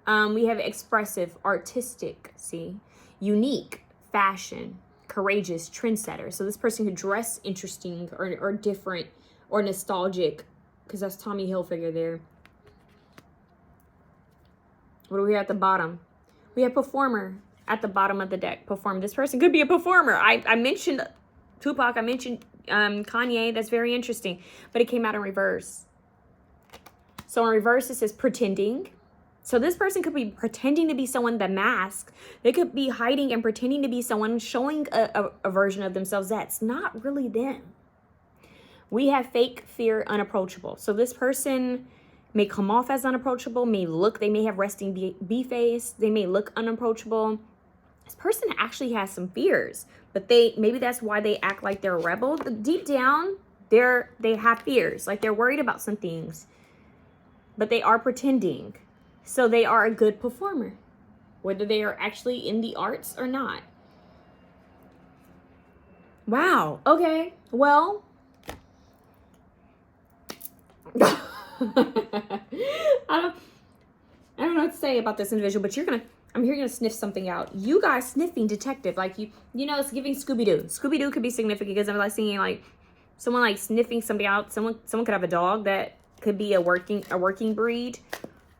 We have expressive, artistic, see, unique, fashion, courageous, trendsetter. So this person could dress interesting or different or nostalgic, because that's Tommy Hilfiger there. What do we have at the bottom? We have performer at the bottom of the deck. Perform. This person could be a performer. I mentioned Tupac. I mentioned Kanye. That's very interesting. But it came out in reverse. So in reverse, it says pretending. So this person could be pretending to be someone, the mask. They could be hiding and pretending to be someone, showing a version of themselves that's not really them. We have fake, fear, unapproachable. So this person may come off as unapproachable, they may have resting bee face. They may look unapproachable. This person actually has some fears, but maybe that's why they act like they're a rebel. Deep down, they have fears, like they're worried about some things, but they are pretending. So they are a good performer, whether they are actually in the arts or not. Wow. Okay. Well, I don't know what to say about this individual, but I'm here gonna sniff something out. You guys sniffing detective, like you know, it's giving Scooby-Doo. Scooby-Doo could be significant because I'm like seeing like someone like sniffing something out. Someone could have a dog that could be a working breed,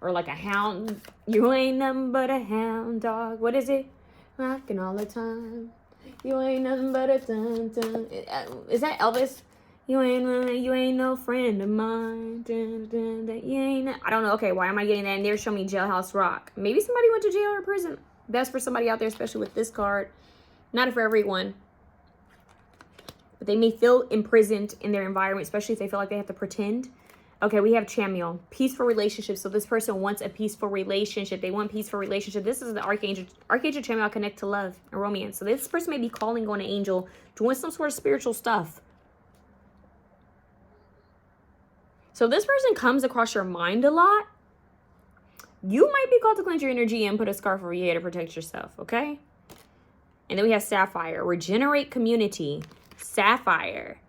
or like a hound. You ain't nothing but a hound dog. What is it? Rocking all the time. You ain't nothing but a dun dun. Is that Elvis? You ain't no friend of mine. Dun, dun, dun. You ain't. I don't know. Okay, why am I getting that in there? Show me Jailhouse Rock. Maybe somebody went to jail or prison. That's for somebody out there, especially with this card. Not for everyone. But they may feel imprisoned in their environment, especially if they feel like they have to pretend. Okay, we have Chamuel. Peaceful relationship. So this person wants a peaceful relationship. They want peaceful relationship. This is the Archangel. Archangel Chamuel connect to love and romance. So this person may be calling on an angel, doing some sort of spiritual stuff. So this person comes across your mind a lot. You might be called to cleanse your energy and put a scarf over your head to protect yourself, okay? And then we have Sapphire. Regenerate community. Sapphire.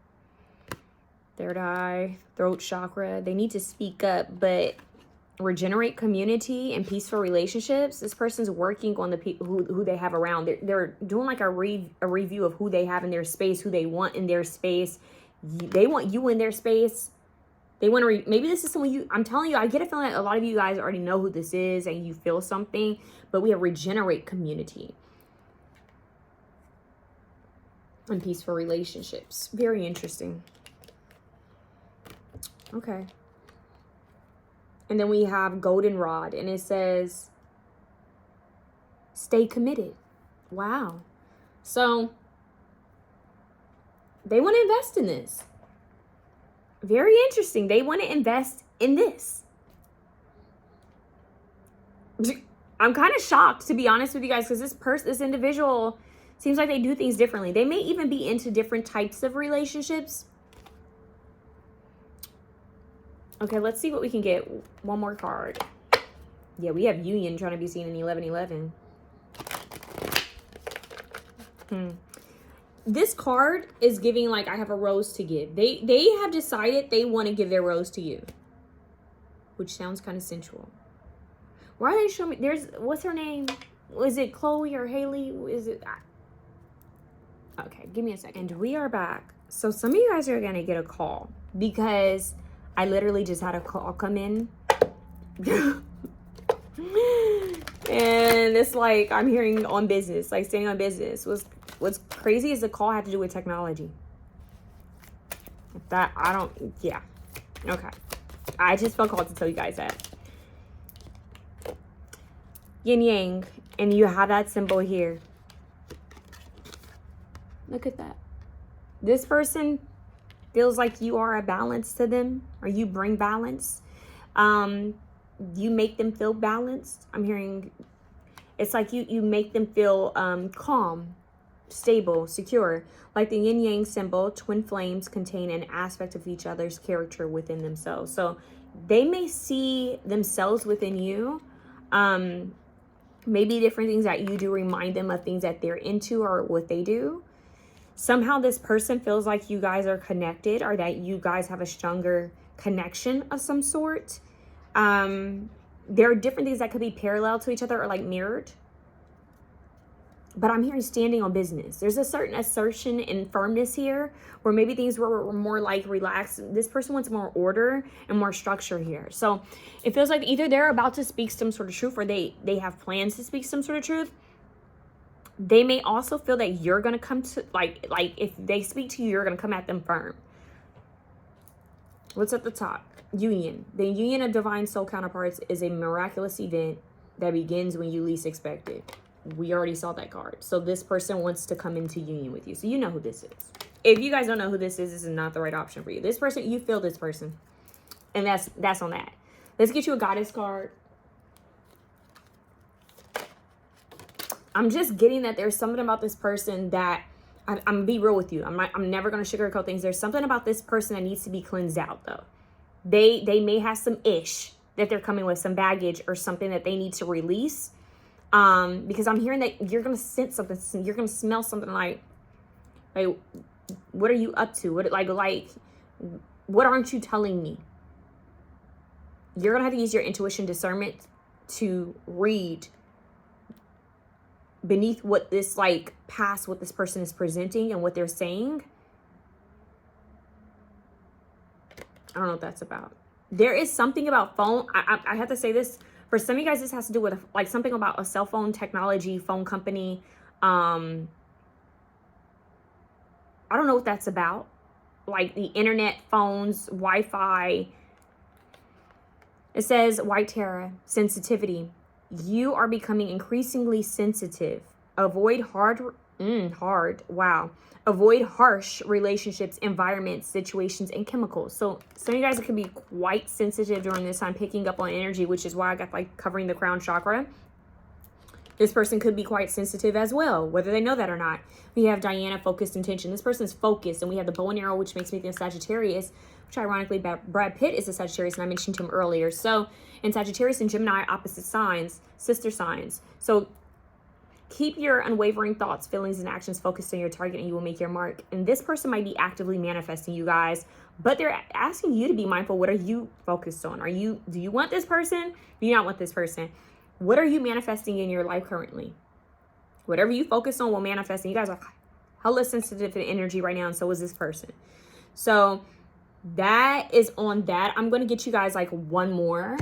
Third eye, throat chakra. They need to speak up, but regenerate community and peaceful relationships. This person's working on the people who they have around. They're doing like a review of who they have in their space, who they want in their space. They want you in their space. They want to, maybe this is someone I'm telling you, I get a feeling that a lot of you guys already know who this is and you feel something, but we have regenerate community and peaceful relationships. Very interesting. Okay. And then we have goldenrod, and it says, stay committed. Wow. So they want to invest in this. Very interesting. They want to invest in this. I'm kind of shocked, to be honest with you guys, because this individual seems like they do things differently. They may even be into different types of relationships. Okay, let's see what we can get. One more card. Yeah, we have union trying to be seen in 1111. This card is giving like I have a rose to give. They have decided they want to give their rose to you, which sounds kind of sensual. Why are they showing me? What's her name? Is it Chloe or Haley? Is it? Okay, give me a second. And we are back. So some of you guys are gonna get a call because I literally just had a call come in. And it's like I'm hearing on business, like standing on business. What's crazy is the call had to do with technology. Yeah. Okay. I just felt called to tell you guys that. yin yang, and you have that symbol here. Look at that. This person feels like you are a balance to them, or you bring balance. You make them feel balanced. I'm hearing it's like you make them feel calm, stable, secure. Like the yin yang symbol, twin flames contain an aspect of each other's character within themselves. So they may see themselves within you. Maybe different things that you do remind them of things that they're into or what they do. Somehow this person feels like you guys are connected, or that you guys have a stronger connection of some sort. There are different things that could be parallel to each other or like mirrored. But I'm hearing standing on business. There's a certain assertion and firmness here where maybe things were more like relaxed. This person wants more order and more structure here. So it feels like either they're about to speak some sort of truth, or they have plans to speak some sort of truth. They may also feel that you're going to come to, like if they speak to you, you're going to come at them firm. What's at the top? Union. The union of divine soul counterparts is a miraculous event that begins when you least expect it. We already saw that card. So this person wants to come into union with you. So you know who this is. If you guys don't know who this is not the right option for you. This person, you feel this person. And that's on that. Let's get you a goddess card. I'm just getting that there's something about this person that I'm gonna be real with you. I'm never gonna sugarcoat things. There's something about this person that needs to be cleansed out though. They may have some ish that they're coming with, some baggage or something that they need to release. Because I'm hearing that you're gonna sense something, you're gonna smell something like what are you up to? Like what aren't you telling me? You're gonna have to use your intuition discernment to read beneath what this past what this person is presenting and what they're saying. I don't know what that's about. There is something about phone. I have to say this. For some of you guys, this has to do with something about a cell phone technology, phone company. I don't know what that's about. Like the internet, phones, Wi-Fi. It says white Terra, sensitivity. You are becoming increasingly sensitive. Avoid Avoid harsh relationships, environments, situations, and chemicals. So some of you guys can be quite sensitive during this time, picking up on energy, which is why I got covering the crown chakra. This person could be quite sensitive as well, whether they know that or not. We have Diana, focused intention. This person's focused, and we have the bow and arrow, which makes me think Sagittarius, which ironically Brad Pitt is a Sagittarius, and I mentioned him earlier. So in Sagittarius and Gemini, opposite signs, sister signs. So keep your unwavering thoughts, feelings, and actions focused on your target, and you will make your mark. And this person might be actively manifesting, you guys, but they're asking you to be mindful. What are you focused on? Do you want this person? Do you not want this person? What are you manifesting in your life currently? Whatever you focus on will manifest. And you guys are hella sensitive to energy right now, and so is this person. So that is on that. I'm going to get you guys one more,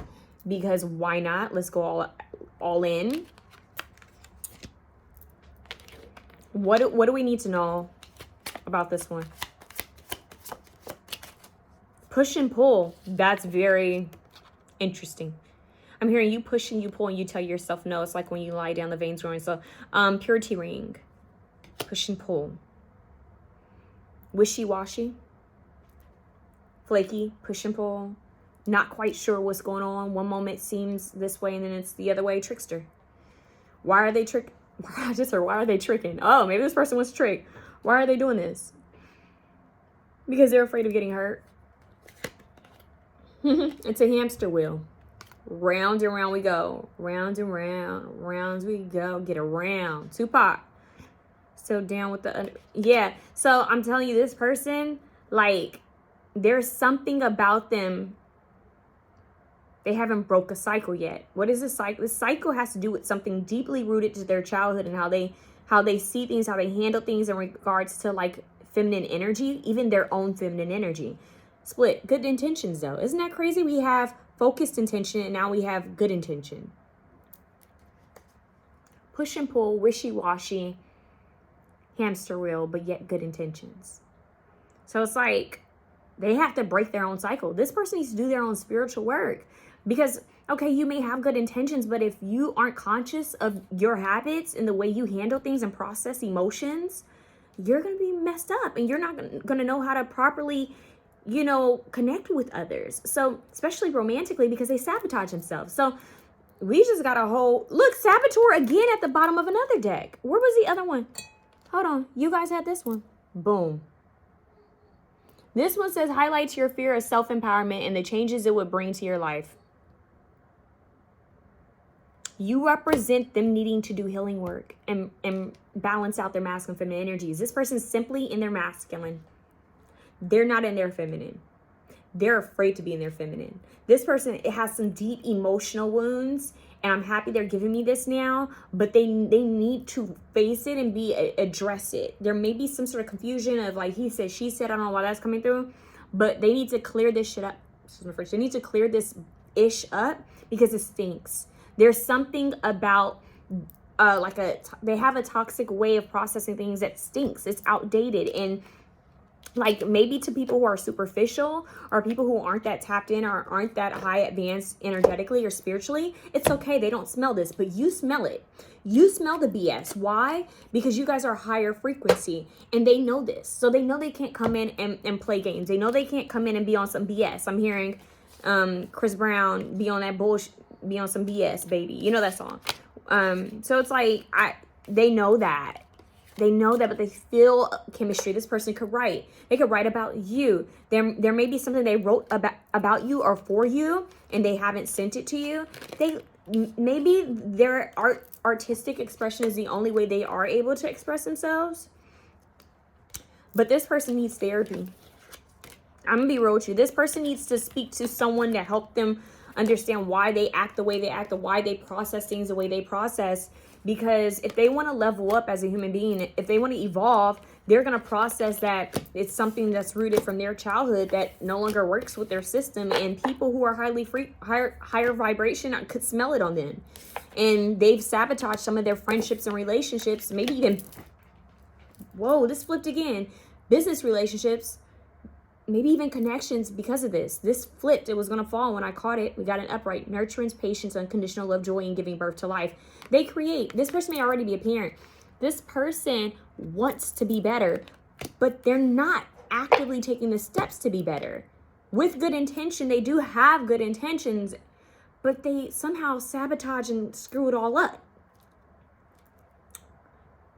because why not? Let's go all in. What do we need to know about this one? Push and pull. That's very interesting. I'm hearing you push and you pull and you tell yourself no. It's like when you lie down, the veins growing. So purity ring. Push and pull. Wishy-washy. Flaky. Push and pull. Not quite sure what's going on. One moment seems this way and then it's the other way. Trickster. Why are they tricking? I just heard, why are they tricking? Oh, maybe this person was tricked. Why are they doing this? Because they're afraid of getting hurt. It's a hamster wheel. Round and round we go. Round and round. Rounds we go. Get around. Tupac. So down with the... Yeah. So I'm telling you, this person, there's something about them. They haven't broke a cycle yet. What is a cycle? This cycle has to do with something deeply rooted to their childhood and how they see things, how they handle things in regards to feminine energy, even their own feminine energy. Split. Good intentions though. Isn't that crazy? We have focused intention and now we have good intention. Push and pull, wishy-washy, hamster wheel, but yet good intentions. So it's They have to break their own cycle. This person needs to do their own spiritual work because, okay, you may have good intentions, but if you aren't conscious of your habits and the way you handle things and process emotions, you're going to be messed up and you're not going to know how to properly, you know, connect with others. So especially romantically, because they sabotage themselves. So we just got a whole, look, Saboteur again at the bottom of another deck. Where was the other one? Hold on. You guys had this one. Boom. This one says highlights your fear of self-empowerment and the changes it would bring to your life. You represent them needing to do healing work and balance out their masculine and feminine energies. This person's simply in their masculine. They're not in their feminine. They're afraid to be in their feminine. This person, it has some deep emotional wounds, and I'm happy they're giving me this now, but they need to face it and address it. There may be some sort of confusion of like he said, she said, I don't know why that's coming through, but they need to clear this shit up. They need to clear this ish up because it stinks. There's something about they have a toxic way of processing things that stinks. It's outdated. And like maybe to people who are superficial or people who aren't that tapped in or aren't that high advanced energetically or spiritually, it's okay. They don't smell this, but you smell it. You smell the BS. Why? Because you guys are higher frequency and they know this. So they know they can't come in and play games. They know they can't come in and be on some BS. I'm hearing Chris Brown be on that bullshit. Be on some BS, baby. You know that song. So it's like they know that. They know that, but they feel chemistry. This person could write. They could write about you. There may be something they wrote about you or for you, and they haven't sent it to you. Maybe their artistic expression is the only way they are able to express themselves. But this person needs therapy. I'm gonna be real with you. This person needs to speak to someone to help them understand why they act the way they act, or why they process things the way they process. Because if they want to level up as a human being, if they want to evolve, they're going to process that it's something that's rooted from their childhood that no longer works with their system. And people who are higher vibration could smell it on them. And they've sabotaged some of their friendships and relationships, maybe even, whoa, this flipped again, business relationships, maybe even connections because of this. This flipped. It was going to fall when I caught it. We got an upright. Nurturance, patience, unconditional love, joy, and giving birth to life. They create. This person may already be a parent. This person wants to be better, but they're not actively taking the steps to be better. With good intention, they do have good intentions, but they somehow sabotage and screw it all up.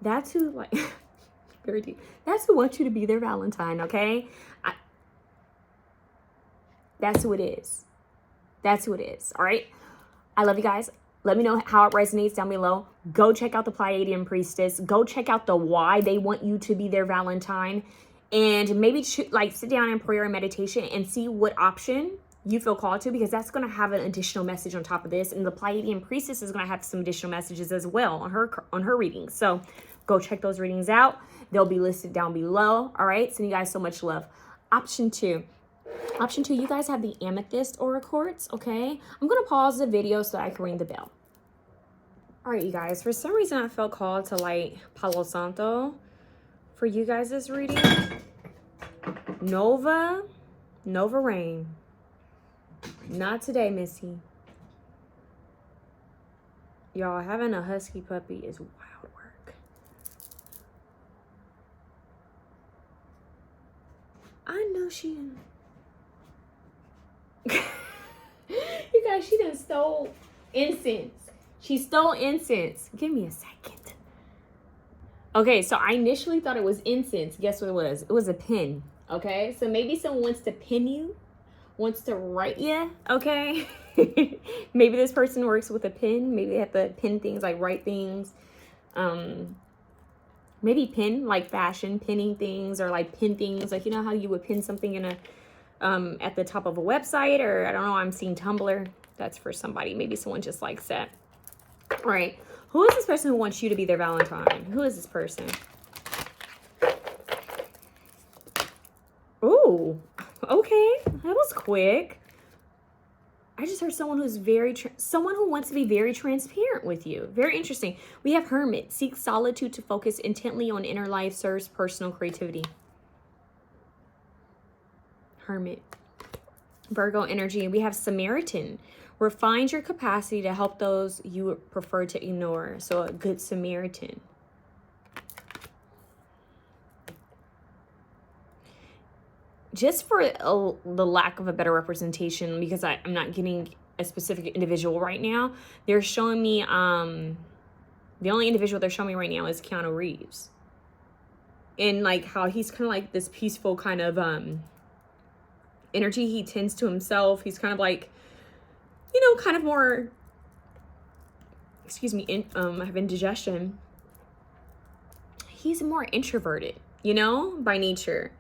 That's who, like, very deep. That's who wants you to be their Valentine, okay? That's who it is. That's who it is. All right. I love you guys. Let me know how it resonates down below. Go check out the Pleiadian Priestess. Go check out the why they want you to be their Valentine. And maybe like sit down in prayer and meditation and see what option you feel called to, because that's going to have an additional message on top of this. And the Pleiadian Priestess is going to have some additional messages as well on her readings. So go check those readings out. They'll be listed down below. All right. Sending you guys so much love. Option 2. Option 2, you guys have the Amethyst Aura Quartz, okay? I'm going to pause the video so I can ring the bell. All right, you guys. For some reason, I felt called to light Palo Santo for you guys this reading. Nova Rain. Not today, Missy. Y'all, having a husky puppy is wild work. I know she... You guys, she done stole incense. She stole incense. Give me a second. Okay, so I initially thought it was incense. Guess what it was? It was a pen. Okay, so maybe someone wants to pin you, wants to write you. Okay, maybe this person works with a pen. Maybe they have to pin things, like write things. Maybe pin, like fashion, pinning things, or like pin things, like, you know how you would pin something in a at the top of a website, or I don't know, I'm seeing Tumblr. That's for somebody. Maybe someone just likes that. All right. Who is this person who wants you to be their Valentine? Who is this person? Oh, okay. That was quick. I just heard someone who's someone who wants to be very transparent with you. Very interesting. We have Hermit. Seeks solitude to focus intently on inner life, serves personal creativity. Hermit. Virgo energy. We have Samaritan. Refine your capacity to help those you would prefer to ignore. So a good Samaritan. Just for the lack of a better representation, because I'm not getting a specific individual right now, they're showing me, the only individual they're showing me right now is Keanu Reeves. And like how he's kind of like this peaceful kind of energy. He tends to himself. He's kind of like, you know, kind of more, excuse me, I have indigestion. He's more introverted, you know, by nature.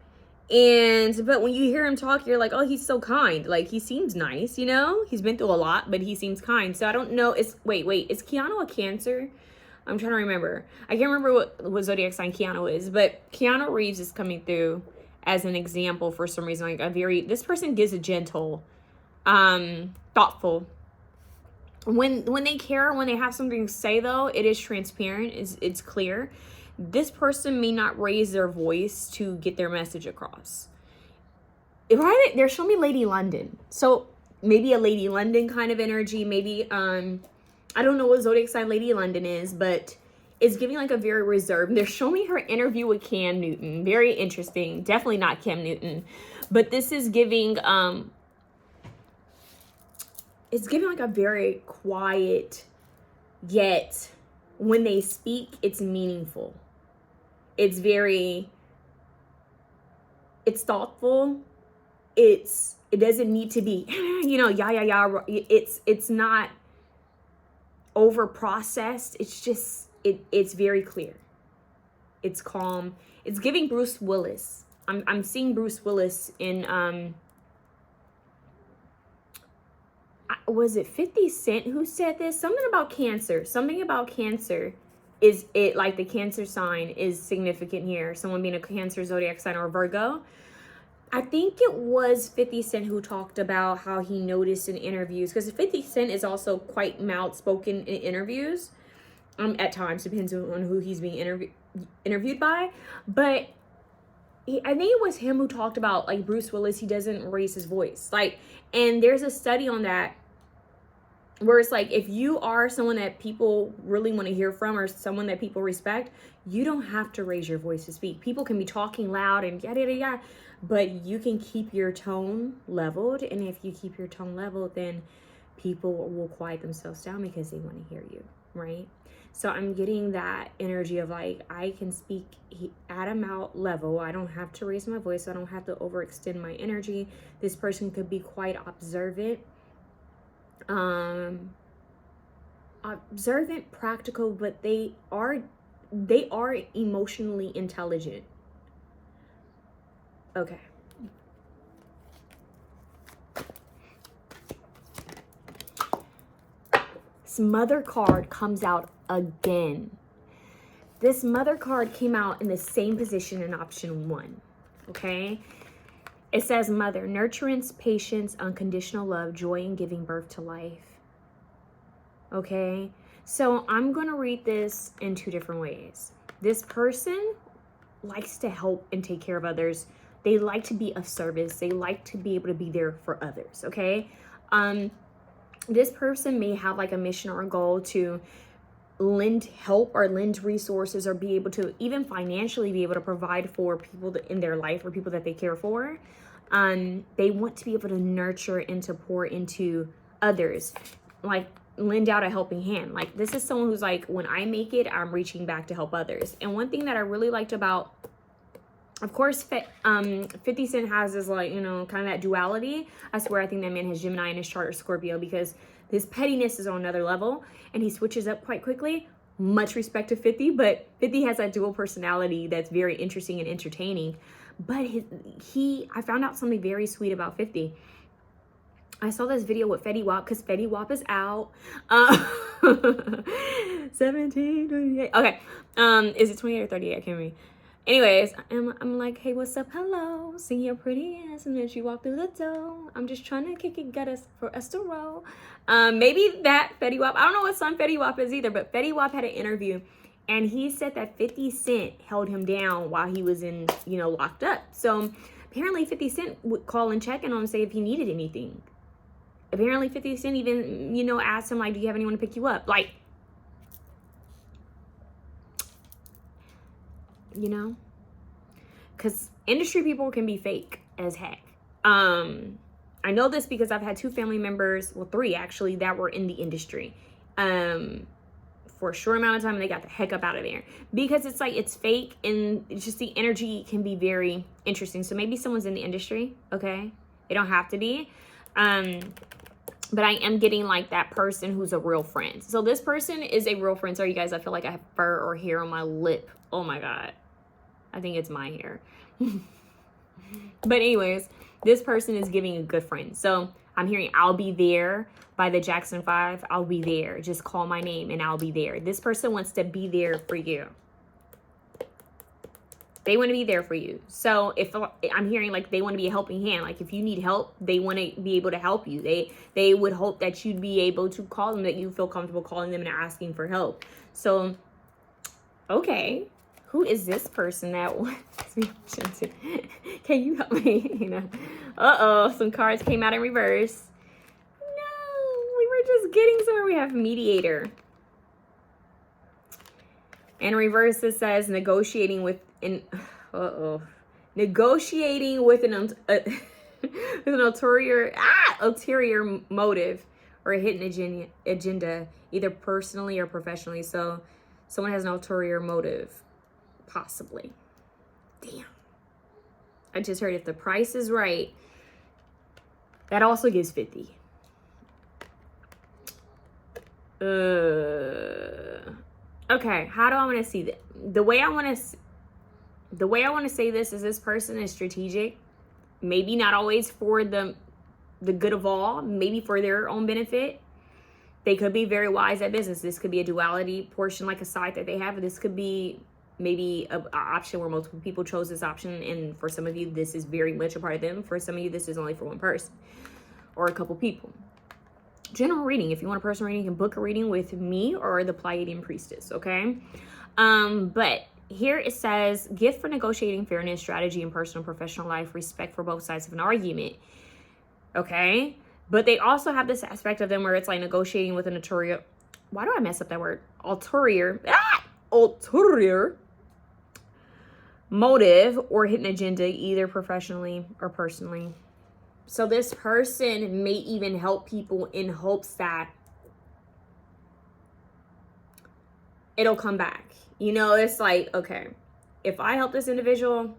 But when you hear him talk, you're like, oh, he's so kind. Like, he seems nice, you know? He's been through a lot, but he seems kind. So I don't know. Wait, is Keanu a Cancer? I'm trying to remember. I can't remember what zodiac sign Keanu is, but Keanu Reeves is coming through as an example for some reason. Like this person gives a gentle, thoughtful. When they care, when they have something to say though, it is transparent, it's clear. This person may not raise their voice to get their message across. Right? They're showing me Lady London. So maybe a Lady London kind of energy. Maybe, I don't know what zodiac sign Lady London is, but it's giving like a very reserved. They're showing me her interview with Cam Newton. Very interesting. Definitely not Cam Newton. But this is giving, it's giving like a very quiet, yet when they speak, it's meaningful. It's thoughtful. It doesn't need to be, you know, yeah. It's not over processed. It's just, it's very clear. It's calm. It's giving Bruce Willis. I'm seeing Bruce Willis in, was it 50 Cent who said this? Something about Cancer. Something about Cancer. Is it like the Cancer sign is significant here? Someone being a Cancer zodiac sign or Virgo. I think it was 50 Cent who talked about how he noticed in interviews, because 50 Cent is also quite outspoken in interviews. At times, depends on who he's being interviewed by. But I think it was him who talked about like Bruce Willis. He doesn't raise his voice. Like, and there's a study on that, where it's like, if you are someone that people really want to hear from or someone that people respect, you don't have to raise your voice to speak. People can be talking loud and yada, yada, yada, but you can keep your tone leveled. And if you keep your tone leveled, then people will quiet themselves down because they want to hear you, right? So I'm getting that energy of like, I can speak at a mouth level. I don't have to raise my voice. I don't have to overextend my energy. This person could be quite observant. Observant, practical, but they are emotionally intelligent. Okay. This Mother card comes out again. This Mother card came out in the same position in option 1. Okay. It says Mother, nurturance, patience, unconditional love, joy in giving birth to life. Okay, so I'm going to read this in 2 different ways. This person likes to help and take care of others. They like to be of service. They like to be able to be there for others, okay? This person may have like a mission or a goal to lend help or lend resources or be able to even financially be able to provide for people in their life or people that they care for. They want to be able to nurture and to pour into others, like lend out a helping hand. Like this is someone who's like, when I make it, I'm reaching back to help others. And one thing that I really liked about, of course, 50 Cent has this like, you know, kind of that duality. I swear I think that man has Gemini in his chart or Scorpio, because his pettiness is on another level and he switches up quite quickly. Much respect to 50, but 50 has that dual personality that's very interesting and entertaining. But I found out something very sweet about 50. I saw this video with Fetty Wap, because Fetty Wap is out. 17, 28. Okay. Is it 28 or 38? I can't remember. Anyways, I'm like, hey, what's up? Hello. Sing your pretty ass. And then she walked through the door. I'm just trying to kick it, get us for us to roll. Maybe that Fetty Wap. I don't know what song Fetty Wap is either, but Fetty Wap had an interview. And he said that 50 Cent held him down while he was in, you know, locked up. So Apparently 50 Cent would call and check in on him, say if he needed anything. Apparently 50 Cent even, you know, asked him, like, do you have anyone to pick you up? Like, you know, because industry people can be fake as heck. I know this because I've had 2 family members, well, 3 actually, that were in the industry for a short amount of time, and they got the heck up out of there because it's like, it's fake, and it's just the energy can be very interesting. So maybe someone's in the industry, okay? They don't have to be. But I am getting like that person who's a real friend. So this person is a real friend. Sorry, you guys, I feel like I have fur or hair on my lip. Oh my God. I think it's my hair. But anyways, this person is giving a good friend. So I'm hearing I'll be there by the Jackson 5. I'll be there. Just call my name and I'll be there. This person wants to be there for you. They want to be there for you. So if I'm hearing like they want to be a helping hand, like if you need help, they want to be able to help you. They would hope that you'd be able to call them, that you feel comfortable calling them and asking for help. So, okay, who is this person that wants me? Can you help me? You know, some cards came out in reverse. No, we were just getting somewhere. We have mediator. And reverse, it says negotiating with negotiating with an ulterior motive or a hidden agenda, either personally or professionally. So someone has an ulterior motive, possibly. Damn. I just heard if the price is right, that also gives 50. Okay, how do I want to see that? The way I want to say this is this person is strategic. Maybe not always for the good of all, maybe for their own benefit. They could be very wise at business. This could be a duality portion, like a side that they have. This could be maybe an option where multiple people chose this option, and for some of you, this is very much a part of them. For some of you, this is only for one person or a couple people. General reading. If you want a personal reading, you can book a reading with me or the Pleiadian Priestess, okay? But here it says, gift for negotiating fairness, strategy in personal and professional life, respect for both sides of an argument, okay? But they also have this aspect of them where it's like negotiating with an ulterior, why do I mess up that word? Ulterior motive or hidden agenda, either professionally or personally. So this person may even help people in hopes that it'll come back. You know, it's like, okay, if I help this individual,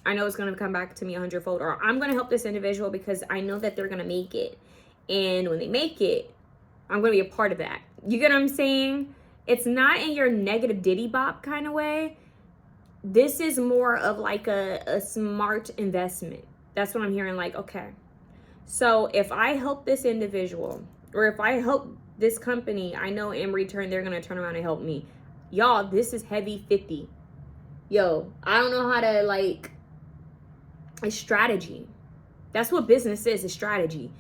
I know it's going to come back to me 100-fold. Or I'm going to help this individual because I know that they're going to make it. And when they make it, I'm going to be a part of that. You get what I'm saying? It's not in your negative diddy bop kind of way. This is more of like a smart investment. That's what I'm hearing. Like, okay, so if I help this individual or if I help this company, I know in return they're going to turn around and help me. Y'all, this is heavy 50. Yo, I don't know how to, like, a strategy. That's what business is, a strategy.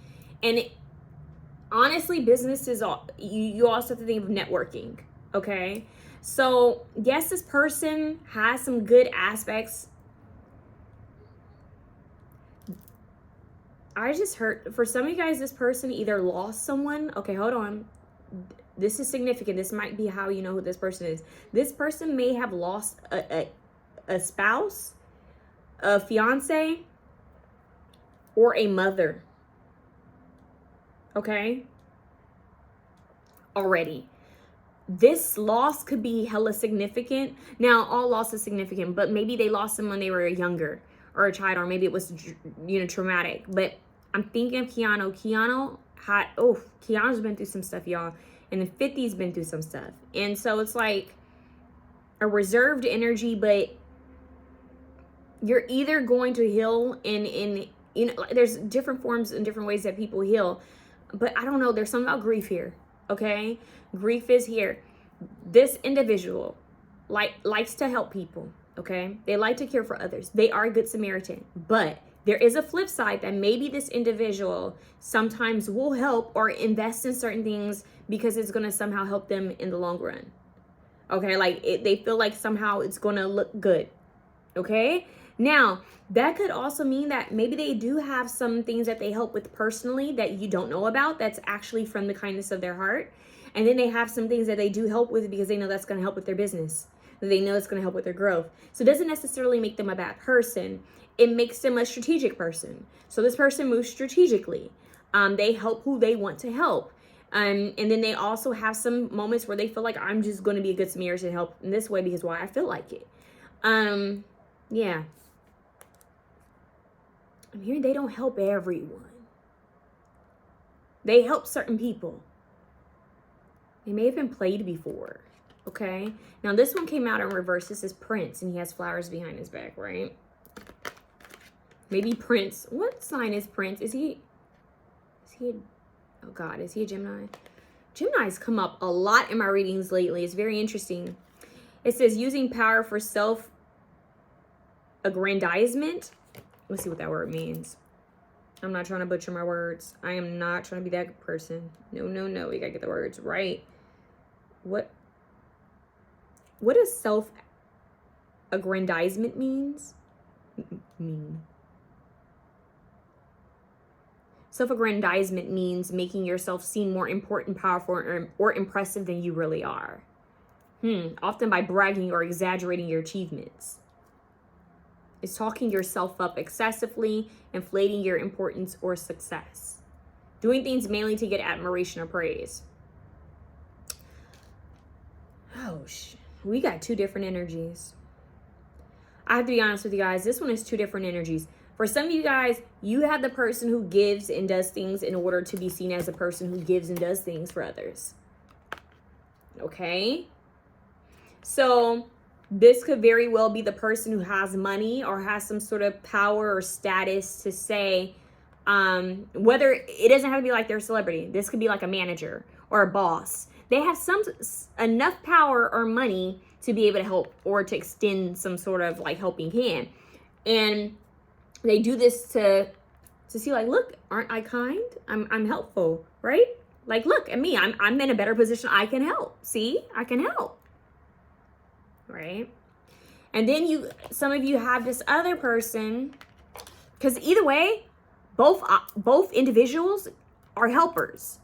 And honestly, business is all, you also have to think of networking, okay? So yes, this person has some good aspects. I just heard, for some of you guys, this person either lost someone. Okay, hold on. This is significant. This might be how you know who this person is. This person may have lost a spouse, a fiance, or a mother. Okay? Already. This loss could be hella significant. Now, all loss is significant, but maybe they lost them when they were younger or a child, or maybe it was, you know, traumatic. But I'm thinking of Keanu. Keanu's been through some stuff, y'all. And the 50's been through some stuff. And so it's like a reserved energy, but you're either going to heal in you know, there's different forms and different ways that people heal. But I don't know, there's something about grief here, okay? Grief is here. This individual likes to help people, okay? They like to care for others. They are a good Samaritan. But there is a flip side that maybe this individual sometimes will help or invest in certain things because it's going to somehow help them in the long run. Okay, like they feel like somehow it's going to look good. Okay, Now, that could also mean that maybe they do have some things that they help with personally that you don't know about, that's actually from the kindness of their heart. And then they have some things that they do help with because they know that's going to help with their business. They know it's going to help with their growth. So it doesn't necessarily make them a bad person. It makes them a strategic person. So this person moves strategically. They help who they want to help. And then they also have some moments where they feel like, I'm just going to be a good Samaritan, help in this way because why I feel like it. Yeah. I'm hearing they don't help everyone. They help certain people. They may have been played before. Okay. Now this one came out in reverse. This is Prince, and he has flowers behind his back, right? Maybe Prince. What sign is Prince? Is he oh God, is he a Gemini? Gemini's come up a lot in my readings lately. It's very interesting. It says using power for self-aggrandizement. Let's see what that word means. I'm not trying to butcher my words. I am not trying to be that person. No, no, no. We gotta get the words right. What does self-aggrandizement mean? Self-aggrandizement means making yourself seem more important, powerful, or impressive than you really are. Often by bragging or exaggerating your achievements. It's talking yourself up excessively, inflating your importance or success. Doing things mainly to get admiration or praise. Oh, we got two different energies. I have to be honest with you guys. This one is two different energies. For some of you guys, you have the person who gives and does things in order to be seen as a person who gives and does things for others. Okay? So this could very well be the person who has money or has some sort of power or status to say, whether it doesn't have to be like they're a celebrity. This could be like a manager or a boss. They have enough power or money to be able to help or to extend some sort of like helping hand. And they do this to see like, look, aren't I kind? I'm helpful, right? Like, look at me. I'm in a better position. I can help. See, I can help. Right? And then some of you have this other person, because either way, both individuals are helpers.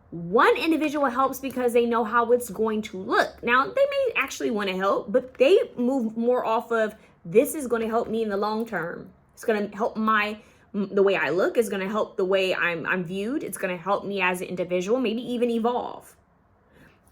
One individual helps because they know how it's going to look. Now, they may actually want to help, but they move more off of, this is going to help me in the long term. It's going to help the way I look. It's going to help the way I'm viewed. It's going to help me as an individual, maybe even evolve.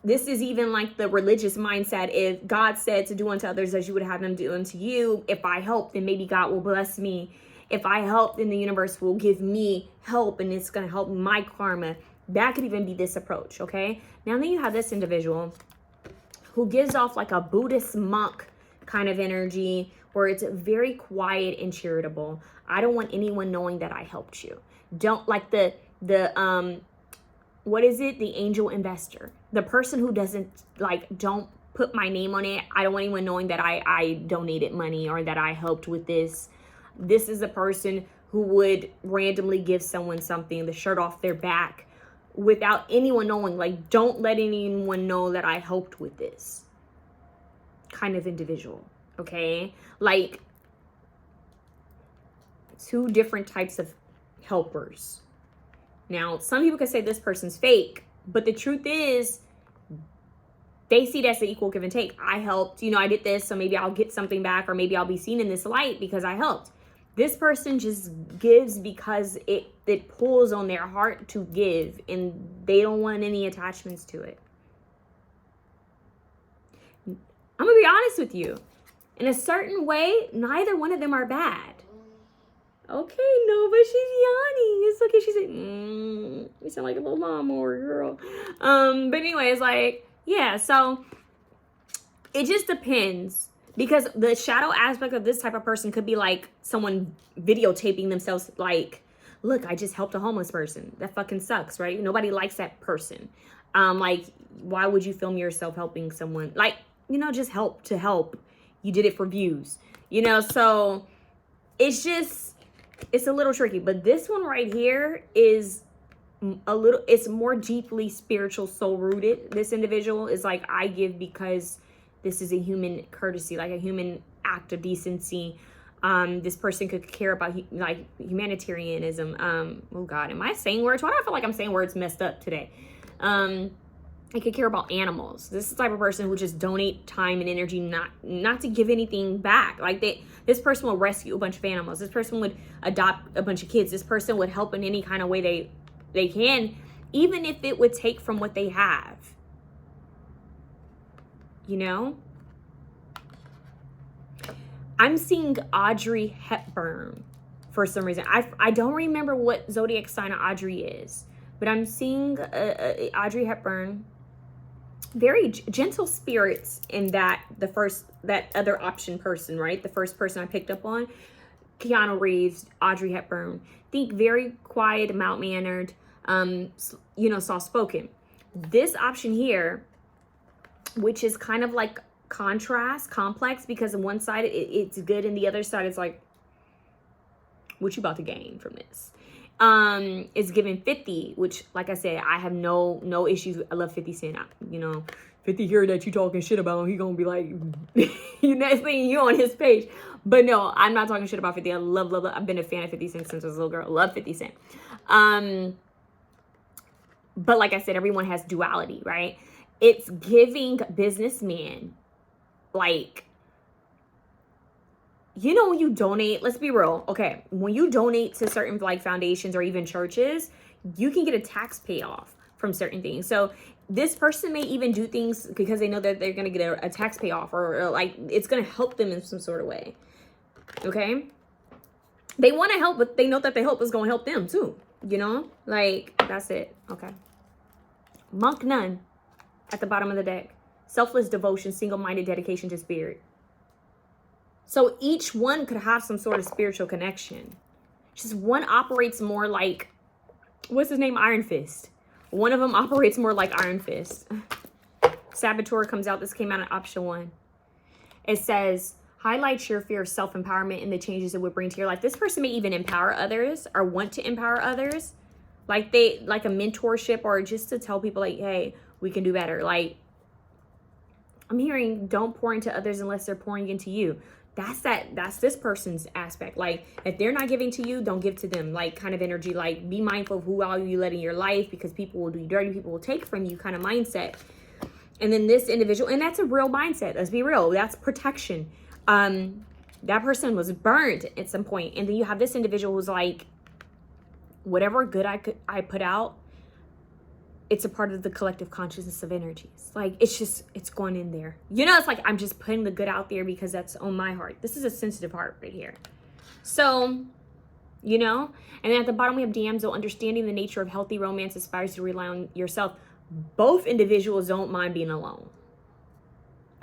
This is even like the religious mindset. If God said to do unto others as you would have them do unto you, if I help, then maybe God will bless me. If I help, then the universe will give me help, and it's going to help my karma. That could even be this approach, okay? Now then you have this individual who gives off like a Buddhist monk kind of energy, where it's very quiet and charitable. I don't want anyone knowing that I helped you. Don't like what is it? The angel investor. The person who doesn't don't put my name on it. I don't want anyone knowing that I donated money or that I helped with this. This is a person who would randomly give someone something, the shirt off their back, without anyone knowing. Like, don't let anyone know that I helped with this kind of individual. Okay? Like, two different types of helpers. Now, some people could say this person's fake, but the truth is, they see it as an equal give and take. I helped, I did this, so maybe I'll get something back, or maybe I'll be seen in this light because I helped. This person just gives because it pulls on their heart to give, and they don't want any attachments to it. I'm going to be honest with you. In a certain way, neither one of them are bad. Okay, no, but she's yawning. It's okay. She's like, you sound like a little lawnmower girl. But anyway, it's like, yeah, so it just depends. Because the shadow aspect of this type of person could be like someone videotaping themselves like, look, I just helped a homeless person. That fucking sucks, right? Nobody likes that person. Like, why would you film yourself helping someone? Like, just help to help. You did it for views. So it's a little tricky. But this one right here is it's more deeply spiritual, soul rooted. This individual is like, I give because this is a human courtesy, like a human act of decency. This person could care about like humanitarianism. Oh God, am I saying words? Why do I feel like I'm saying words messed up today? They could care about animals. This is the type of person who just donate time and energy, not to give anything back. Like this person will rescue a bunch of animals. This person would adopt a bunch of kids. This person would help in any kind of way they can, even if it would take from what they have. You know? I'm seeing Audrey Hepburn for some reason. I don't remember what zodiac sign Audrey is, but I'm seeing Audrey Hepburn. Very gentle spirits in that other option person, right? The first person I picked up on, Keanu Reeves, Audrey Hepburn. Think very quiet, mild-mannered, soft-spoken. This option here, which is kind of like complex, because on one side it's good and the other side is like, what you about to gain from this? It's given 50, which, like I said, I have no issues with. I love 50 Cent. 50 here that you talking shit about him, he gonna be like, next thing you on his page. But no, I'm not talking shit about 50. I love. I've been a fan of 50 Cent since I was a little girl. I love 50 Cent. But like I said, everyone has duality, right? It's giving businessmen, like, when you donate, let's be real. Okay. When you donate to certain like foundations or even churches, you can get a tax payoff from certain things. So this person may even do things because they know that they're going to get a tax payoff, or like it's going to help them in some sort of way. Okay. They want to help, but they know that the help is going to help them too. Like that's it. Okay. Monk Nun at the bottom of the deck. Selfless devotion, single-minded dedication to spirit. So each one could have some sort of spiritual connection. Just one operates more like, what's his name? Iron Fist. One of them operates more like Iron Fist. Saboteur comes out. This came out in option 1. It says, highlight your fear of self-empowerment and the changes it would bring to your life. This person may even empower others or want to empower others. Like a mentorship, or just to tell people like, hey, we can do better. Like, I'm hearing, don't pour into others unless they're pouring into you. That's this person's aspect. Like, if they're not giving to you, don't give to them, like, kind of energy. Like, be mindful of who all you let in your life, because people will do you dirty, people will take from you, kind of mindset. And then this individual, and that's a real mindset, let's be real, that's protection. That person was burned at some point, and then you have this individual who's like, whatever good I put out, it's a part of the collective consciousness of energies. Like, it's going in there. It's like, I'm just putting the good out there because that's on my heart. This is a sensitive heart right here. So, and then at the bottom we have damsel, understanding the nature of healthy romance aspires to rely on yourself. Both individuals don't mind being alone.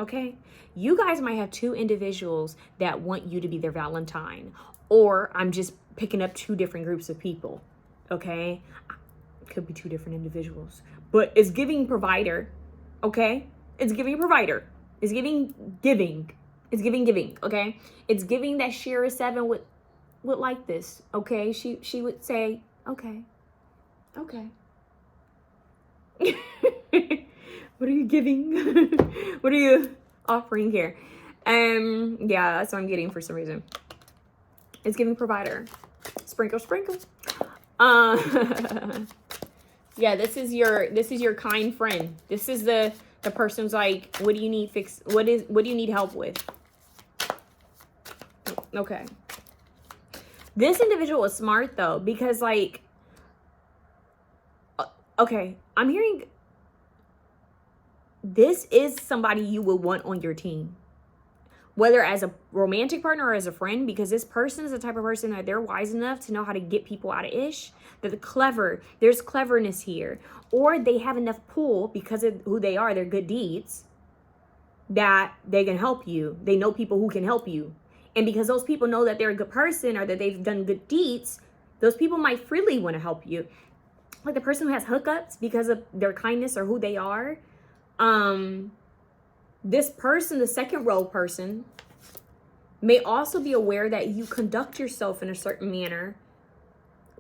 Okay? You guys might have 2 individuals that want you to be their Valentine, or I'm just picking up 2 different groups of people. Okay? Could be 2 different individuals, but it's giving provider. Okay, it's giving provider. It's giving giving. It's giving. Okay, it's giving that Shira 7 would like this. Okay, she would say, okay. What are you giving? What are you offering here? Yeah, that's what I'm getting for some reason. It's giving provider. Sprinkle. Yeah, this is your kind friend. This is the person's like, what do you need what do you need help with? Okay. This individual is smart though, because like, okay, I'm hearing this is somebody you would want on your team, whether as a romantic partner or as a friend, because this person is the type of person that they're wise enough to know how to get people out of ish. They're clever. There's cleverness here. Or they have enough pull because of who they are, their good deeds, that they can help you. They know people who can help you. And because those people know that they're a good person or that they've done good deeds, those people might freely want to help you. Like the person who has hookups because of their kindness or who they are. This person, the second row person, may also be aware that you conduct yourself in a certain manner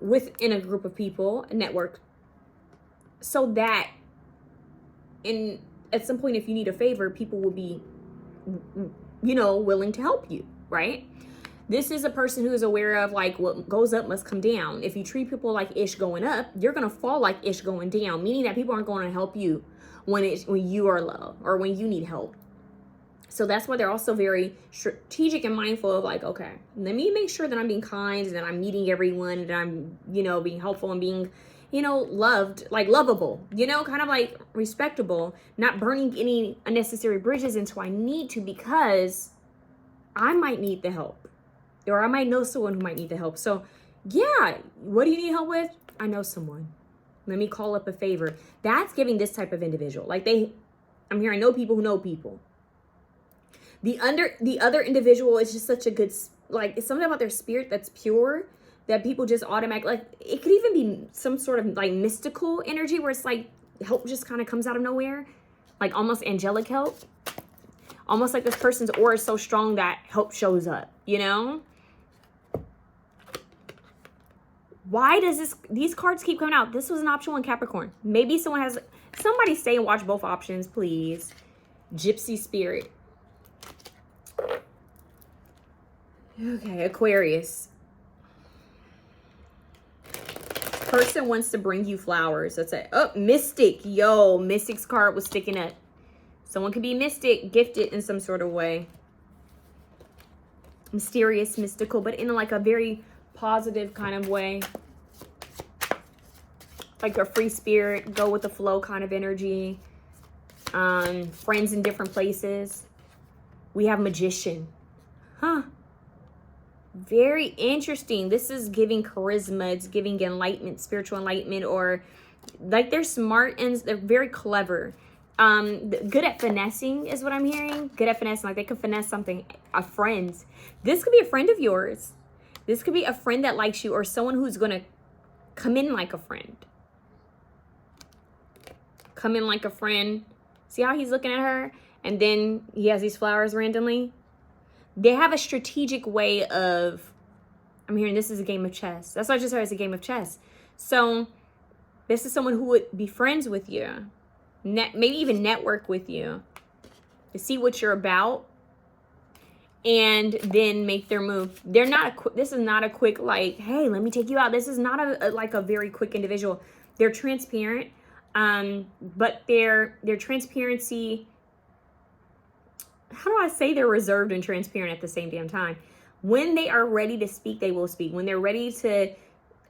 within a group of people, a network, so that at some point, if you need a favor, people will be, willing to help you, right? This is a person who is aware of like what goes up must come down. If you treat people like ish going up, you're gonna fall like ish going down, meaning that people aren't going to help you when you are low or when you need help. So that's why they're also very strategic and mindful of like, okay, let me make sure that I'm being kind and that I'm meeting everyone and that I'm, you know, being helpful and being, you know, loved, like lovable, you know, kind of like respectable, not burning any unnecessary bridges until I need to, because I might need the help or I might know someone who might need the help. So yeah, what do you need help with? I know someone. Let me call up a favor. That's giving this type of individual. Like I'm hearing know people who know people. The other individual is just such a good, like, it's something about their spirit that's pure that people just automatically, like, it could even be some sort of like mystical energy where it's like help just kind of comes out of nowhere, like almost angelic help, almost like this person's aura is so strong that help shows up, you know? Why does these cards keep coming out? This was an option 1 Capricorn. Maybe somebody stay and watch both options, please. Gypsy spirit. Okay, Aquarius. Person wants to bring you flowers. That's it. Oh, Mystic. Yo, Mystic's card was sticking up. Someone could be mystic, gifted in some sort of way. Mysterious, mystical, but in like a very positive kind of way. Like a free spirit, go with the flow kind of energy. Friends in different places. We have Magician. Huh. Very interesting. This is giving charisma. It's giving enlightenment, spiritual enlightenment, or like they're smart and they're very clever. Good at finessing is what I'm hearing. Good at finessing. Like they could finesse something. A friend. This could be a friend of yours. This could be a friend that likes you or someone who's going to come in like a friend. Come in like a friend. See how he's looking at her? And then he has these flowers randomly. They have a strategic way of, I'm hearing this is a game of chess. That's what I just heard, it's a game of chess. So this is someone who would be friends with you. Maybe even network with you. To see what you're about. And then make their move. They're not, this is not a quick like, hey, let me take you out. This is not like a very quick individual. They're transparent. But their transparency, how do I say they're reserved and transparent at the same damn time? When they are ready to speak, they will speak. When they're ready to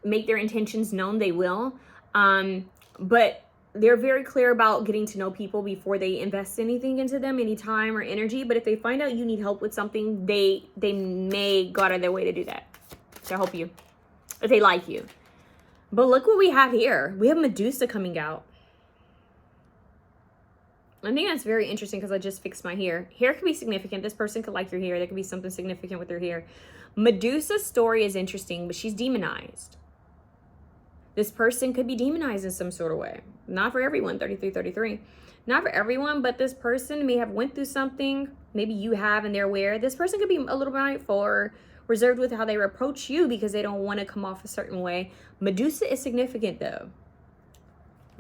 make their intentions known, they will. But they're very clear about getting to know people before they invest anything into them, any time or energy. But if they find out you need help with something, they may go out of their way to do that, to help you, if they like you. But look what we have here. We have Medusa coming out. I think that's very interesting because I just fixed my hair. Hair could be significant. This person could like your hair. There could be something significant with their hair. Medusa's story is interesting, but she's demonized. This person could be demonized in some sort of way. Not for everyone, 3333. Not for everyone, but this person may have went through something. Maybe you have and they're aware. This person could be a little mindful or reserved with how they approach you because they don't want to come off a certain way. Medusa is significant though.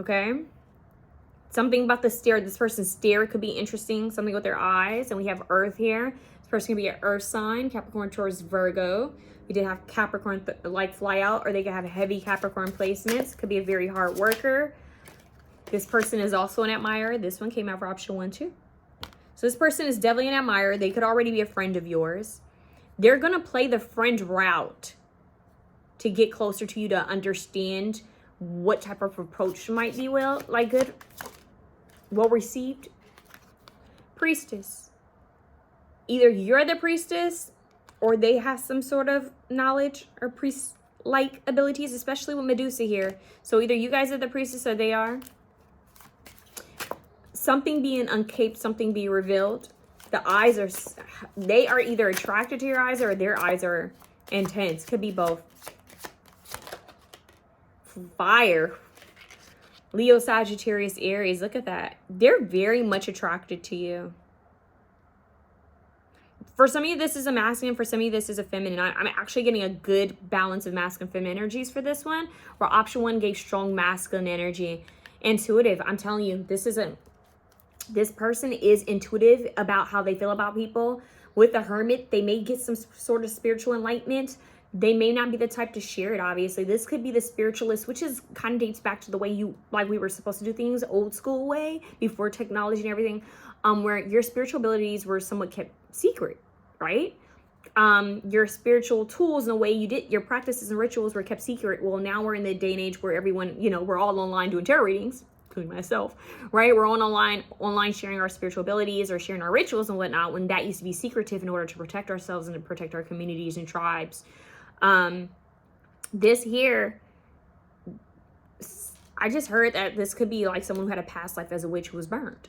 Okay? Something about the stare. This person's stare could be interesting. Something with their eyes. And we have Earth here. This person can be an Earth sign. Capricorn, Taurus, Virgo. We did have Capricorn like fly out. Or they could have heavy Capricorn placements. Could be a very hard worker. This person is also an admirer. This one came out for option 1 too. So this person is definitely an admirer. They could already be a friend of yours. They're going to play the friend route to get closer to you, to understand what type of approach might be well received. Priestess. Either you're the priestess or they have some sort of knowledge or priest-like abilities, especially with Medusa here. So either you guys are the priestess or they are. Something being uncaped, something being revealed. The eyes are, they are either attracted to your eyes or their eyes are intense. Could be both. Fire. Leo, Sagittarius, Aries. Look at that. They're very much attracted to you. For some of you, this is a masculine. For some of you, this is a feminine. I'm actually getting a good balance of masculine and feminine energies for this one. Where option 1 gave strong masculine energy. Intuitive. I'm telling you, this person is intuitive about how they feel about people. With the Hermit, they may get some sort of spiritual enlightenment. They may not be the type to share it, obviously. This could be the spiritualist, which is kind of dates back to the way you, like we were supposed to do things, old school way, before technology and everything, where your spiritual abilities were somewhat kept secret, right? Your spiritual tools and the way you did your practices and rituals were kept secret. Well, now we're in the day and age where everyone, you know, we're all online doing tarot readings, including myself, right? We're all online sharing our spiritual abilities or sharing our rituals and whatnot, when that used to be secretive in order to protect ourselves and to protect our communities and tribes. This here, I just heard that this could be like someone who had a past life as a witch who was burned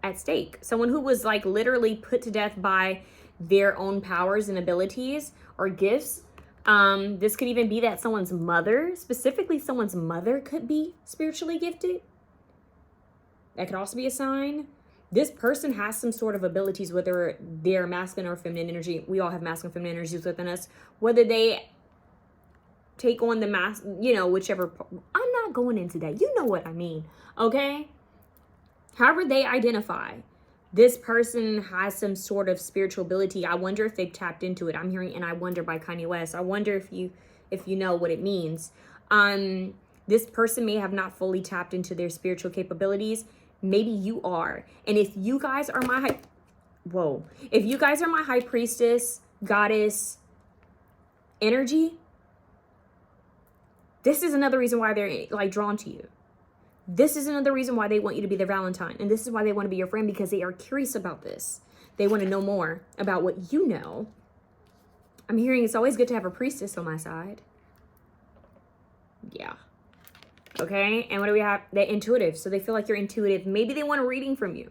at stake. Someone who was like literally put to death by their own powers and abilities or gifts. This could even be that someone's mother, specifically someone's mother, could be spiritually gifted. That could also be a sign. This person has some sort of abilities, whether they're masculine or feminine energy. We all have masculine and feminine energies within us. Whether they take on the mask, you know, whichever. I'm not going into that. You know what I mean, okay? However they identify, this person has some sort of spiritual ability. I wonder if they've tapped into it. I'm hearing "And I Wonder" by Kanye West. I wonder if you know what it means. This person may have not fully tapped into their spiritual capabilities. Maybe you are. And if you guys are my high priestess, goddess energy, this is another reason why they're like drawn to you. This is another reason why they want you to be their Valentine. And this is why they want to be your friend, because they are curious about this. They want to know more about what you know. I'm hearing it's always good to have a priestess on my side. Yeah. Okay. And what do we have? They're intuitive. So they feel like you're intuitive. Maybe they want a reading from you.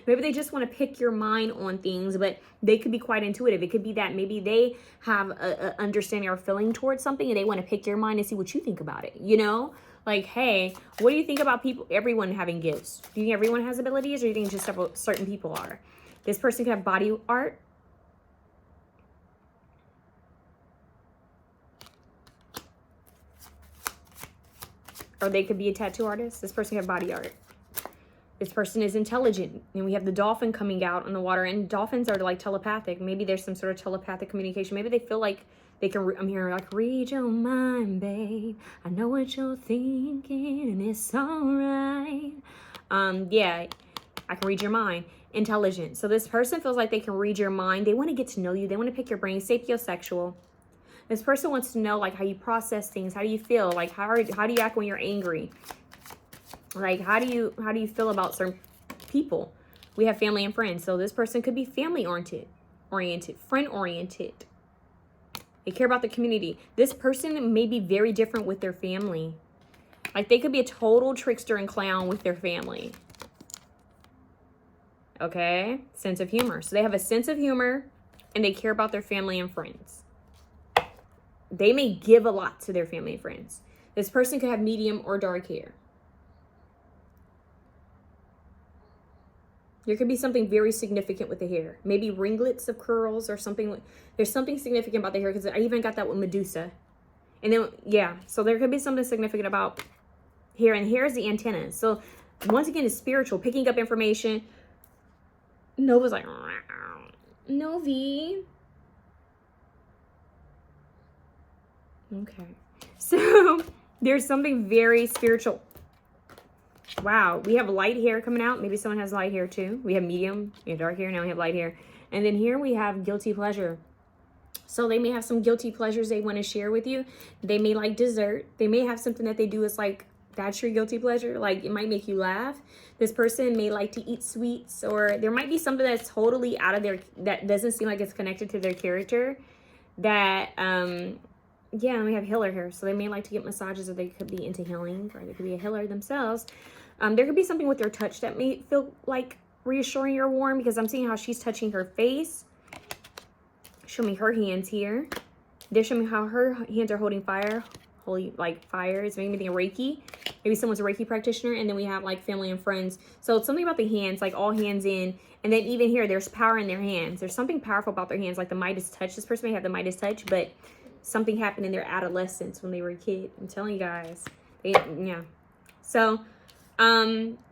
Maybe they just want to pick your mind on things, but they could be quite intuitive. It could be that maybe they have a understanding or feeling towards something and they want to pick your mind and see what you think about it. You know? Like, hey, what do you think about everyone having gifts? Do you think everyone has abilities, or do you think just certain people are? This person could have body art. Or they could be a tattoo artist. This person could have body art. This person is intelligent. And we have the dolphin coming out on the water. And dolphins are like telepathic. Maybe there's some sort of telepathic communication. Maybe they feel like they can, I'm hearing like, read your mind, babe. I know what you're thinking and it's all right. Yeah, I can read your mind. Intelligent. So this person feels like they can read your mind. They want to get to know you. They want to pick your brain. Sapiosexual. This person wants to know like how you process things. How do you feel? Like how do you act when you're angry? Like how do you feel about certain people? We have family and friends. So this person could be family oriented, friend oriented. They care about the community. This person may be very different with their family. Like they could be a total trickster and clown with their family. Okay? Sense of humor. So they have a sense of humor and they care about their family and friends. They may give a lot to their family and friends. This person could have medium or dark hair. There could be something very significant with the hair. Maybe ringlets of curls or something. There's something significant about the hair, because I even got that with Medusa. And then, yeah, so there could be something significant about hair. And hair is the antenna. So once again, it's spiritual, picking up information. Nova's like, Novi. Okay. So there's something very spiritual. Wow, we have light hair coming out. Maybe someone has light hair too. We have medium, we have dark hair, now we have light hair. And then here we have guilty pleasure. So they may have some guilty pleasures they want to share with you. They may like dessert. They may have something that they do is like, that's your guilty pleasure. Like it might make you laugh. This person may like to eat sweets, or there might be something that's totally out of their, that doesn't seem like it's connected to their character. That, yeah, and we have healer here. So they may like to get massages, or they could be into healing, or they could be a healer themselves. There could be something with their touch that may feel like reassuring or warm, because I'm seeing how she's touching her face. Show me her hands here. They're showing me how her hands are holding fire. Holy, like fire. It's making me think of Reiki. Maybe someone's a Reiki practitioner. And then we have like family and friends. So it's something about the hands, like all hands in. And then even here, there's power in their hands. There's something powerful about their hands, like the Midas touch. This person may have the Midas touch, but something happened in their adolescence when they were a kid. I'm telling you guys. Yeah. So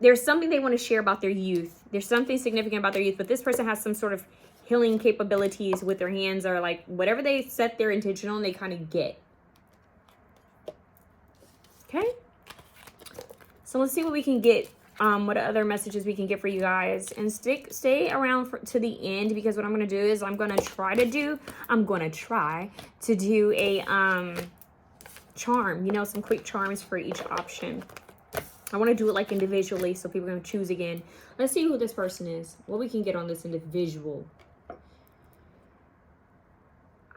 there's something they want to share about their youth. There's something significant about their youth, but this person has some sort of healing capabilities with their hands, or like whatever they set their intention on, they kind of get. Okay. So let's see what we can get. What other messages we can get for you guys, and stay around to the end, because what I'm going to do is I'm going to try to do a charm, you know, some quick charms for each option. I want to do it like individually, so people are going to choose again. Let's see who this person is, what we can get on this individual.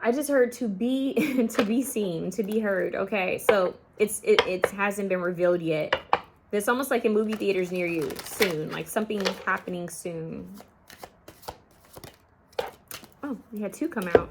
I just heard to be to be seen, to be heard. Okay, so it hasn't been revealed yet. It's almost like in movie theaters near you soon, like something happening soon. Oh, we had two come out.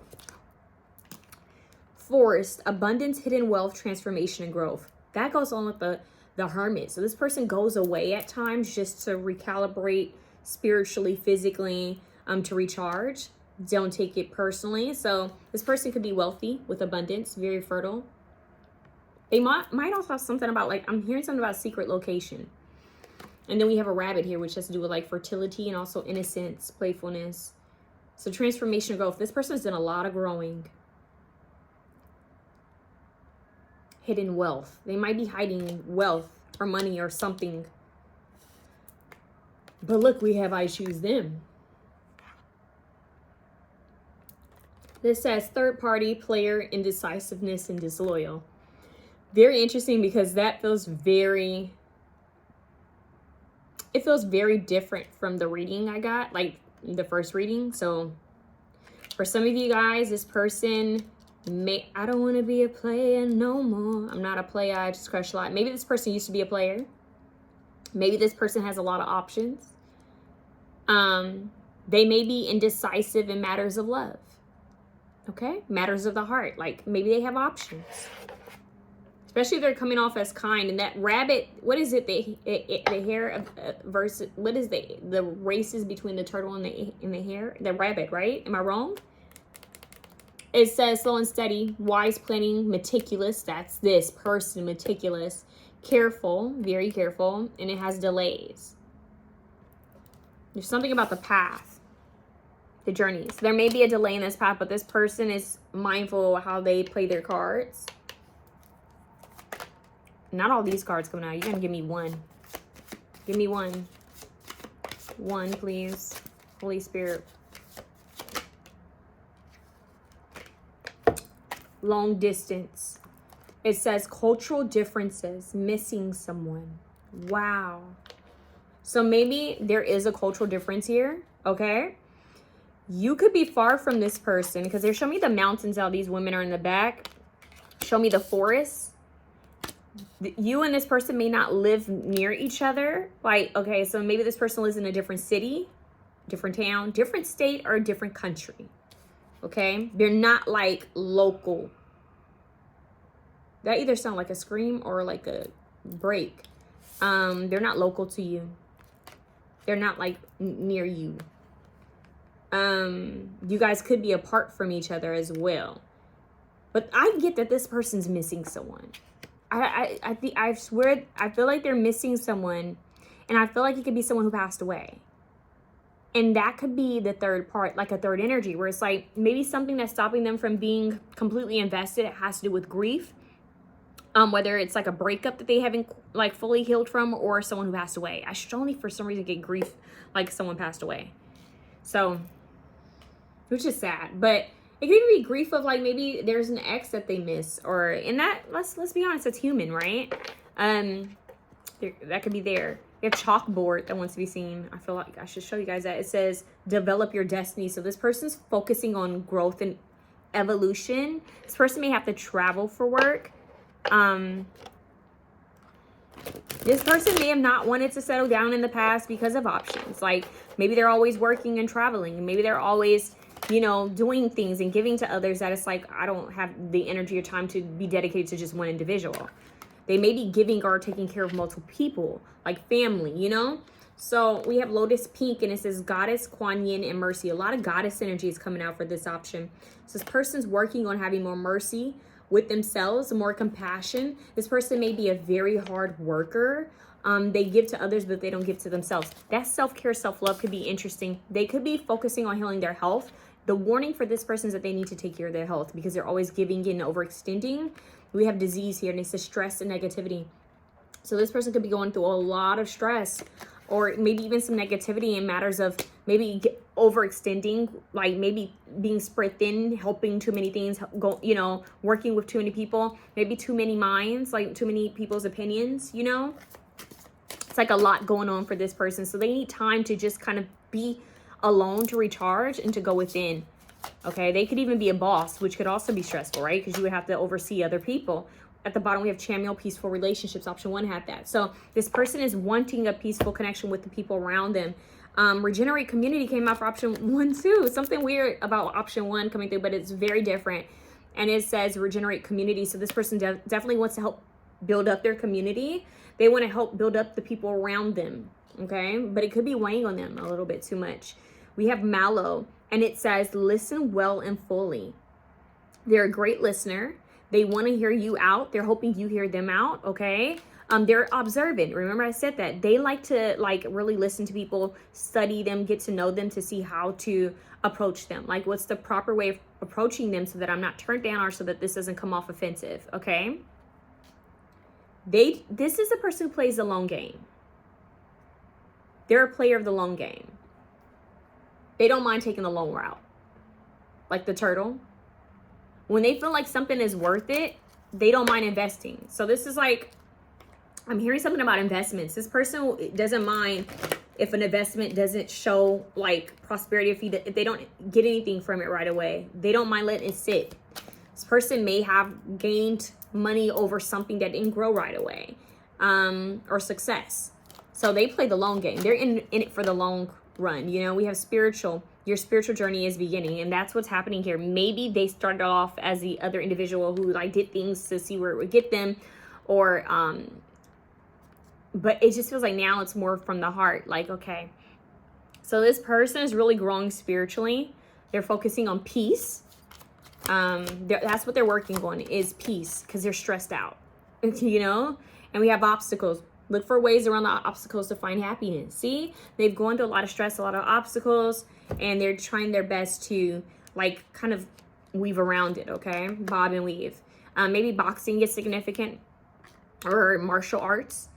Forest, abundance, hidden wealth, transformation, and growth. That goes on with the hermit. So this person goes away at times just to recalibrate spiritually, physically, to recharge. Don't take it personally. So this person could be wealthy with abundance, very fertile. They might also have something about, like, I'm hearing something about secret location. And then we have a rabbit here, which has to do with like fertility and also innocence, playfulness. So transformation, growth. This person's done a lot of growing. Hidden wealth. They might be hiding wealth or money or something. But look, we have I choose them. This says third party, player, indecisiveness, and disloyal. Very interesting, because that feels very, it feels very different from the reading I got, like the first reading. So for some of you guys, this person may, I don't want to be a player no more. I'm not a player, I just crush a lot. Maybe this person used to be a player. Maybe this person has a lot of options. They may be indecisive in matters of love. Okay, matters of the heart. Like maybe they have options. Especially if they're coming off as kind. And that rabbit, what is it? The hare versus, what is the races between the turtle and the hare? The rabbit, right? Am I wrong? It says slow and steady, wise, planning, meticulous. That's this person, meticulous, careful, very careful, and it has delays. There's something about the path, the journeys. There may be a delay in this path, but this person is mindful of how they play their cards. Not all these cards coming out. You're going to give me one. Give me one. One, please. Holy Spirit. Long distance. It says cultural differences. Missing someone. Wow. So maybe there is a cultural difference here. Okay. You could be far from this person, because they're showing me the mountains. How these women are in the back. Show me the forest. You and this person may not live near each other. Like, okay, so maybe this person lives in a different city, different town, different state, or a different country. Okay, they're not like local. That either sound like a scream or like a break. They're not local to you. They're not like near you. You guys could be apart from each other as well. But I get that this person's missing someone. I swear, I feel like they're missing someone, and I feel like it could be someone who passed away. And that could be the third part, like a third energy, where it's like maybe something that's stopping them from being completely invested. It has to do with grief. Whether it's like a breakup that they haven't like fully healed from, or someone who passed away. I strongly, for some reason, get grief like someone passed away. So, which is sad, but it could even be grief of like maybe there's an ex that they miss, or in that, let's be honest, it's human, right? That could be there. We have chalkboard that wants to be seen. I feel like I should show you guys that. It says develop your destiny. So this person's focusing on growth and evolution. This person may have to travel for work. This person may have not wanted to settle down in the past because of options. Like maybe they're always working and traveling. Maybe they're always, you know, doing things and giving to others that it's like, I don't have the energy or time to be dedicated to just one individual. They may be giving or taking care of multiple people, like family, you know? So we have Lotus Pink, and it says Goddess, Kuan Yin, and Mercy. A lot of goddess energy is coming out for this option. So this person's working on having more mercy with themselves, more compassion. This person may be a very hard worker. They give to others, but they don't give to themselves. That self-care, self-love could be interesting. They could be focusing on healing their health. The warning for this person is that they need to take care of their health because they're always giving in, overextending. We have disease here, and it says stress and negativity. So this person could be going through a lot of stress, or maybe even some negativity in matters of maybe overextending, like maybe being spread thin, helping too many things, working with too many people, maybe too many minds, like too many people's opinions, It's like a lot going on for this person. So they need time to just kind of be alone, to recharge and to go within. Okay, they could even be a boss, which could also be stressful, right? Because you would have to oversee other people. At the bottom, we have channel peaceful relationships. Option 1 had that. So this person is wanting a peaceful connection with the people around them. Regenerate community came out for option 1 too. Something weird about option 1 coming through, but it's very different. And it says regenerate community. So this person definitely wants to help build up their community. They want to help build up the people around them. Okay, but it could be weighing on them a little bit too much. We have mallow, and it says listen well and fully. They're a great listener. They want to hear you out. They're hoping you hear them out, okay? They're observant. Remember I said that. They like to really listen to people, study them, get to know them to see how to approach them. Like what's the proper way of approaching them so that I'm not turned down or so that this doesn't come off offensive, okay? This is a person who plays the long game. They're a player of the long game. They don't mind taking the long route. Like the turtle. When they feel like something is worth it, they don't mind investing. So this is like, I'm hearing something about investments. This person doesn't mind if an investment doesn't show like prosperity, if they don't get anything from it right away. They don't mind letting it sit. This person may have gained money over something that didn't grow right away, or success. So they play the long game. They're in it for the long run. We have spiritual. Your spiritual journey is beginning, and that's what's happening here. Maybe they started off as the other individual who did things to see where it would get them, or but it just feels like now it's more from the heart. Like, okay, so this person is really growing spiritually. They're focusing on peace. That's what they're working on, is peace, because they're stressed out, and we have obstacles. Look for ways around the obstacles to find happiness. See, they've gone through a lot of stress, a lot of obstacles, and they're trying their best to kind of weave around it, okay? Bob and weave. Maybe boxing is significant, or martial arts.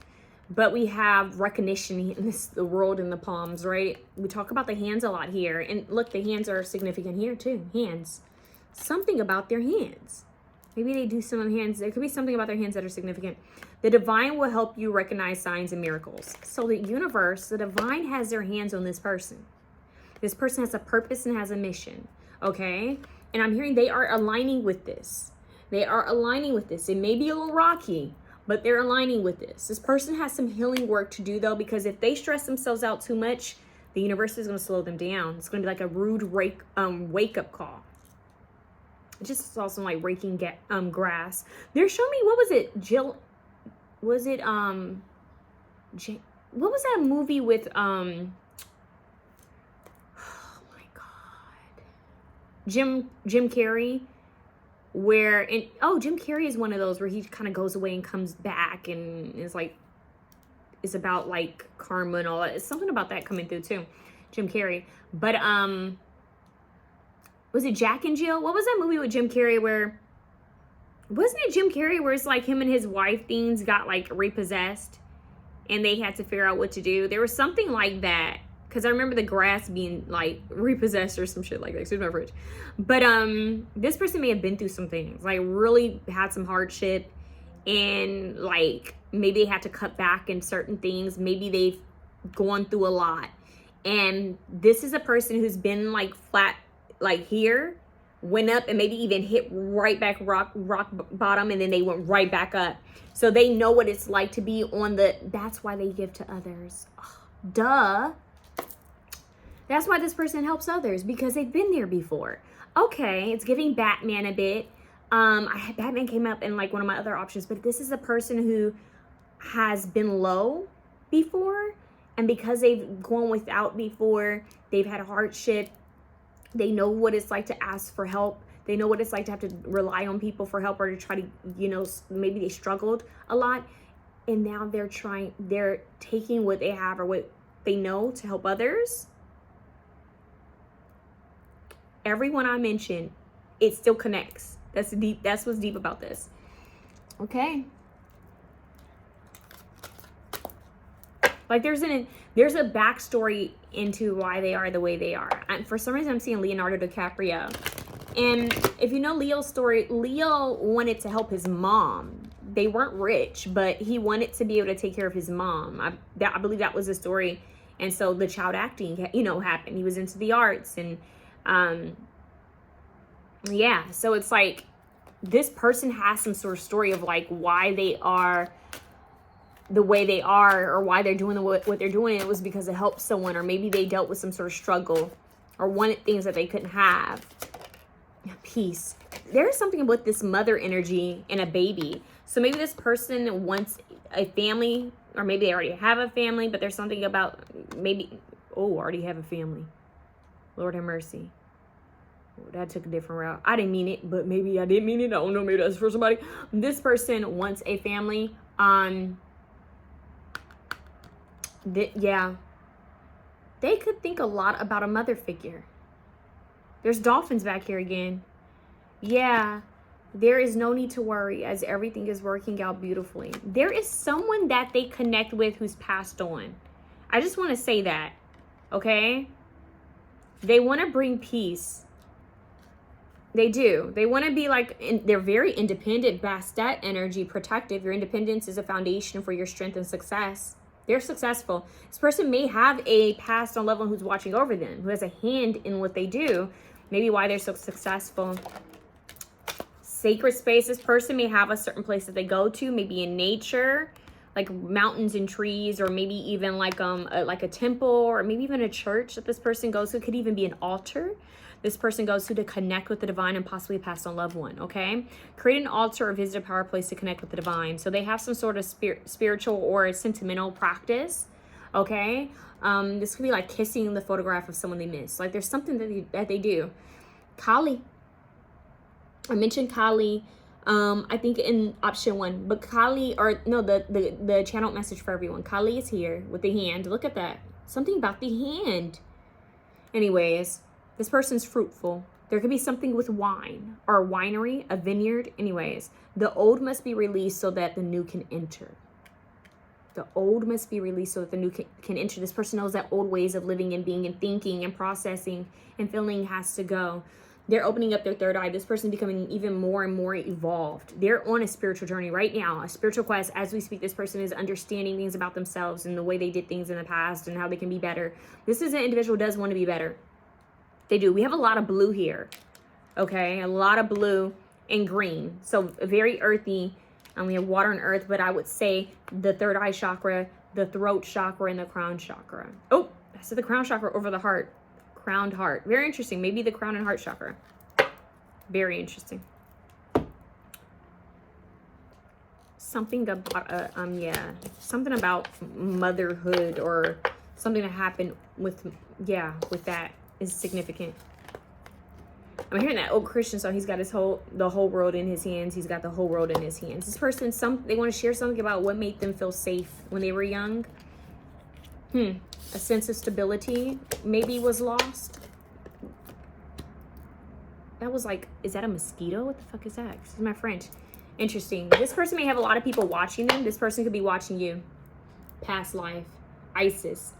But we have recognition in the world in the palms, right? We talk about the hands a lot here. And look, the hands are significant here too. Hands. Something about their hands. Maybe they do some of hands. There could be something about their hands that are significant. The divine will help you recognize signs and miracles. So the universe, the divine has their hands on this person. This person has a purpose and has a mission, okay? And I'm hearing they are aligning with this. They are aligning with this. It may be a little rocky, but they're aligning with this. This person has some healing work to do, though, because if they stress themselves out too much, the universe is going to slow them down. It's going to be like a rude wake-up call. I just saw some raking grass. They're showing me, what was it? Jill, was it what was that movie with oh my god, Jim Carrey, where Jim Carrey is one of those where he kind of goes away and comes back and is it's about karma and all that. It's something about that coming through too, Jim Carrey. But was it Jack and Jill? What was that movie with Jim Carrey where, wasn't it Jim Carrey where it's him and his wife things got repossessed and they had to figure out what to do? There was something like that, because I remember the grass being repossessed or some shit like that. Excuse my fridge. But this person may have been through some things, really had some hardship, and maybe they had to cut back in certain things. Maybe they've gone through a lot, and this is a person who's been flat here, went up, and maybe even hit right back rock bottom, and then they went right back up. So they know what it's like to be on that's why they give to others. Oh, duh. That's why this person helps others, because they've been there before. Okay, it's giving Batman a bit. Batman came up in one of my other options, but this is a person who has been low before, and because they've gone without before, they've had hardship. They know what it's like to ask for help. They know what it's like to have to rely on people for help, or to try to, maybe they struggled a lot. And now they're taking what they have or what they know to help others. Everyone I mentioned, it still connects. That's deep. That's what's deep about this. Okay. Like there's a backstory into why they are the way they are. And for some reason, I'm seeing Leonardo DiCaprio. And if you know Leo's story, Leo wanted to help his mom. They weren't rich, but he wanted to be able to take care of his mom. I believe that was the story. And so the child acting, you know, happened. He was into the arts. And yeah, so it's like this person has some sort of story of like why they are the way they are, or why they're doing what they're doing. It was because it helped someone, or maybe they dealt with some sort of struggle or wanted things that they couldn't have. Peace. There's something with this mother energy and a baby. So maybe this person wants a family, or maybe they already have a family, but there's something about maybe, oh, already have a family. Lord have mercy. Oh, that took a different route. I didn't mean it, but maybe I did mean it. I don't know. Maybe that's for somebody. This person wants a family. Yeah. They could think a lot about a mother figure. There's dolphins back here again. Yeah. There is no need to worry as everything is working out beautifully. There is someone that they connect with who's passed on. I just want to say that. Okay? They want to bring peace. They do. They want to be like, they're very independent, Bastet energy, protective. Your independence is a foundation for your strength and success. They're successful. This person may have a passed on loved one who's watching over them, who has a hand in what they do. Maybe why they're so successful. Sacred space. This person may have a certain place that they go to, maybe in nature, like mountains and trees, or maybe even like a temple, or maybe even a church that this person goes to. It could even be an altar this person goes to connect with the divine and possibly pass on loved one. Okay, create an altar or visit a power place to connect with the divine. So they have some sort of spiritual or sentimental practice. Okay, this could be like kissing the photograph of someone they miss. Like there's something that they do. Kali. I mentioned Kali, I think in option 1, but Kali, or no, the channel message for everyone. Kali is here with the hand. Look at that. Something about the hand. Anyways, this person's fruitful. There could be something with wine or a winery, a vineyard. Anyways, the old must be released so that the new can enter. The old must be released so that the new can enter. This person knows that old ways of living and being and thinking and processing and feeling has to go. They're opening up their third eye. This person becoming even more and more evolved. They're on a spiritual journey right now, a spiritual quest. As we speak, this person is understanding things about themselves and the way they did things in the past and how they can be better. This is an individual who does want to be better. They do. We have a lot of blue here. Okay, a lot of blue and green. So very earthy. And we have water and earth, but I would say the third eye chakra, the throat chakra, and the crown chakra. Oh, I said the crown chakra over the heart. Crowned heart. Very interesting. Maybe the crown and heart chakra. Very interesting. Something about something about motherhood or something that happened with that is significant. I'm hearing that old Christian song. He's got the whole world in his hands. He's got the whole world in his hands. This person, they want to share something about what made them feel safe when they were young. A sense of stability maybe was lost. That was like, is that a mosquito? What the fuck is that? This is my French. Interesting. This person may have a lot of people watching them. This person could be watching you. Past life. Isis.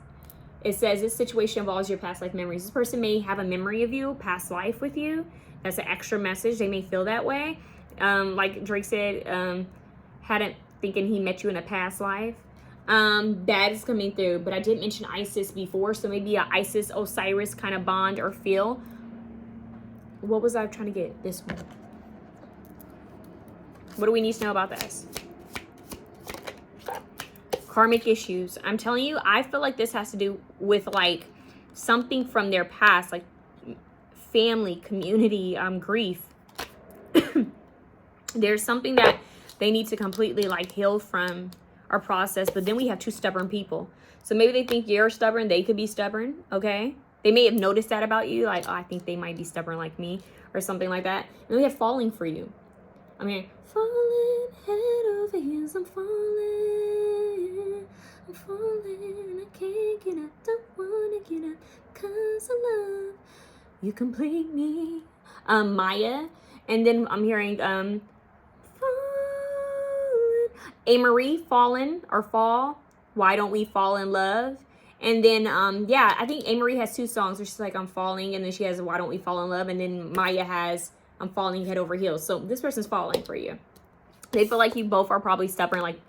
It says this situation involves your past life memories. This person may have a memory of you, past life with you. That's an extra message. They may feel that way. Like Drake said, hadn't thinking he met you in a past life. That is coming through, but I did mention Isis before, so maybe a Isis Osiris kind of bond or feel. What was I trying to get? This one. What do we need to know about this? Karmic issues. I'm telling you, I feel like this has to do with like something from their past, like family, community, grief. There's something that they need to completely like heal from or process, but then we have two stubborn people. So maybe they think you're stubborn, they could be stubborn, okay? They may have noticed that about you, like, oh, I think they might be stubborn like me or something like that. And we have falling for you. I'm hearing falling head over heels. I'm falling. I'm falling. I can't get up. Don't wanna get up. 'Cause I love you complete me. Maya. And then I'm hearing falling. 𝐰𝐻𝐺, fallen or fall. Why don't we fall in love? And then yeah, I think 𝐰𝐻𝐺 has 2 songs where she's like, I'm falling, and then she has Why Don't We Fall in Love, and then Maya has I'm falling head over heels. So this person's falling for you. They feel like you both are probably stubborn, like,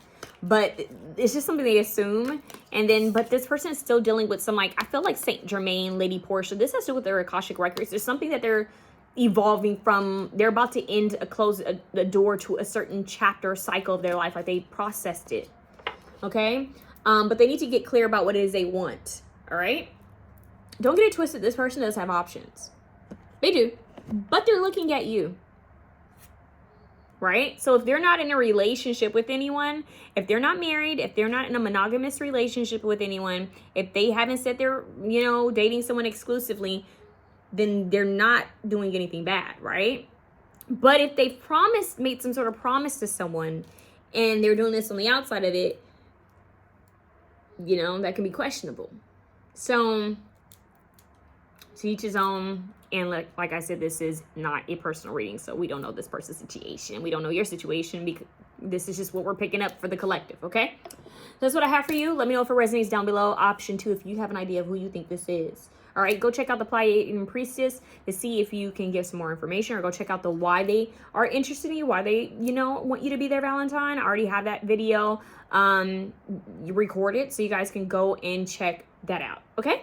but it's just something they assume. And then, but this person is still dealing with some, like, I feel like Saint Germain, Lady Portia. This has to do with their Akashic records. There's something that they're evolving from. They're about to end close the door to a certain chapter cycle of their life, like they processed it. Okay, but they need to get clear about what it is they want. All right, don't get it twisted. This person does have options. They do, but they're looking at you. Right? So if they're not in a relationship with anyone, if they're not married, if they're not in a monogamous relationship with anyone, if they haven't said they're, you know, dating someone exclusively, then they're not doing anything bad, right? But if they've made some sort of promise to someone and they're doing this on the outside of it, you know, that can be questionable. So to each his own. And like I said, this is not a personal reading, so we don't know this person's situation. We don't know your situation, because this is just what we're picking up for the collective, okay? That's what I have for you. Let me know if it resonates down below. Option 2, if you have an idea of who you think this is. All right, go check out the Pleiadian Priestess to see if you can get some more information, or go check out the why they are interested in you, why they, you know, want you to be their Valentine. I already have that video recorded, so you guys can go and check that out, okay?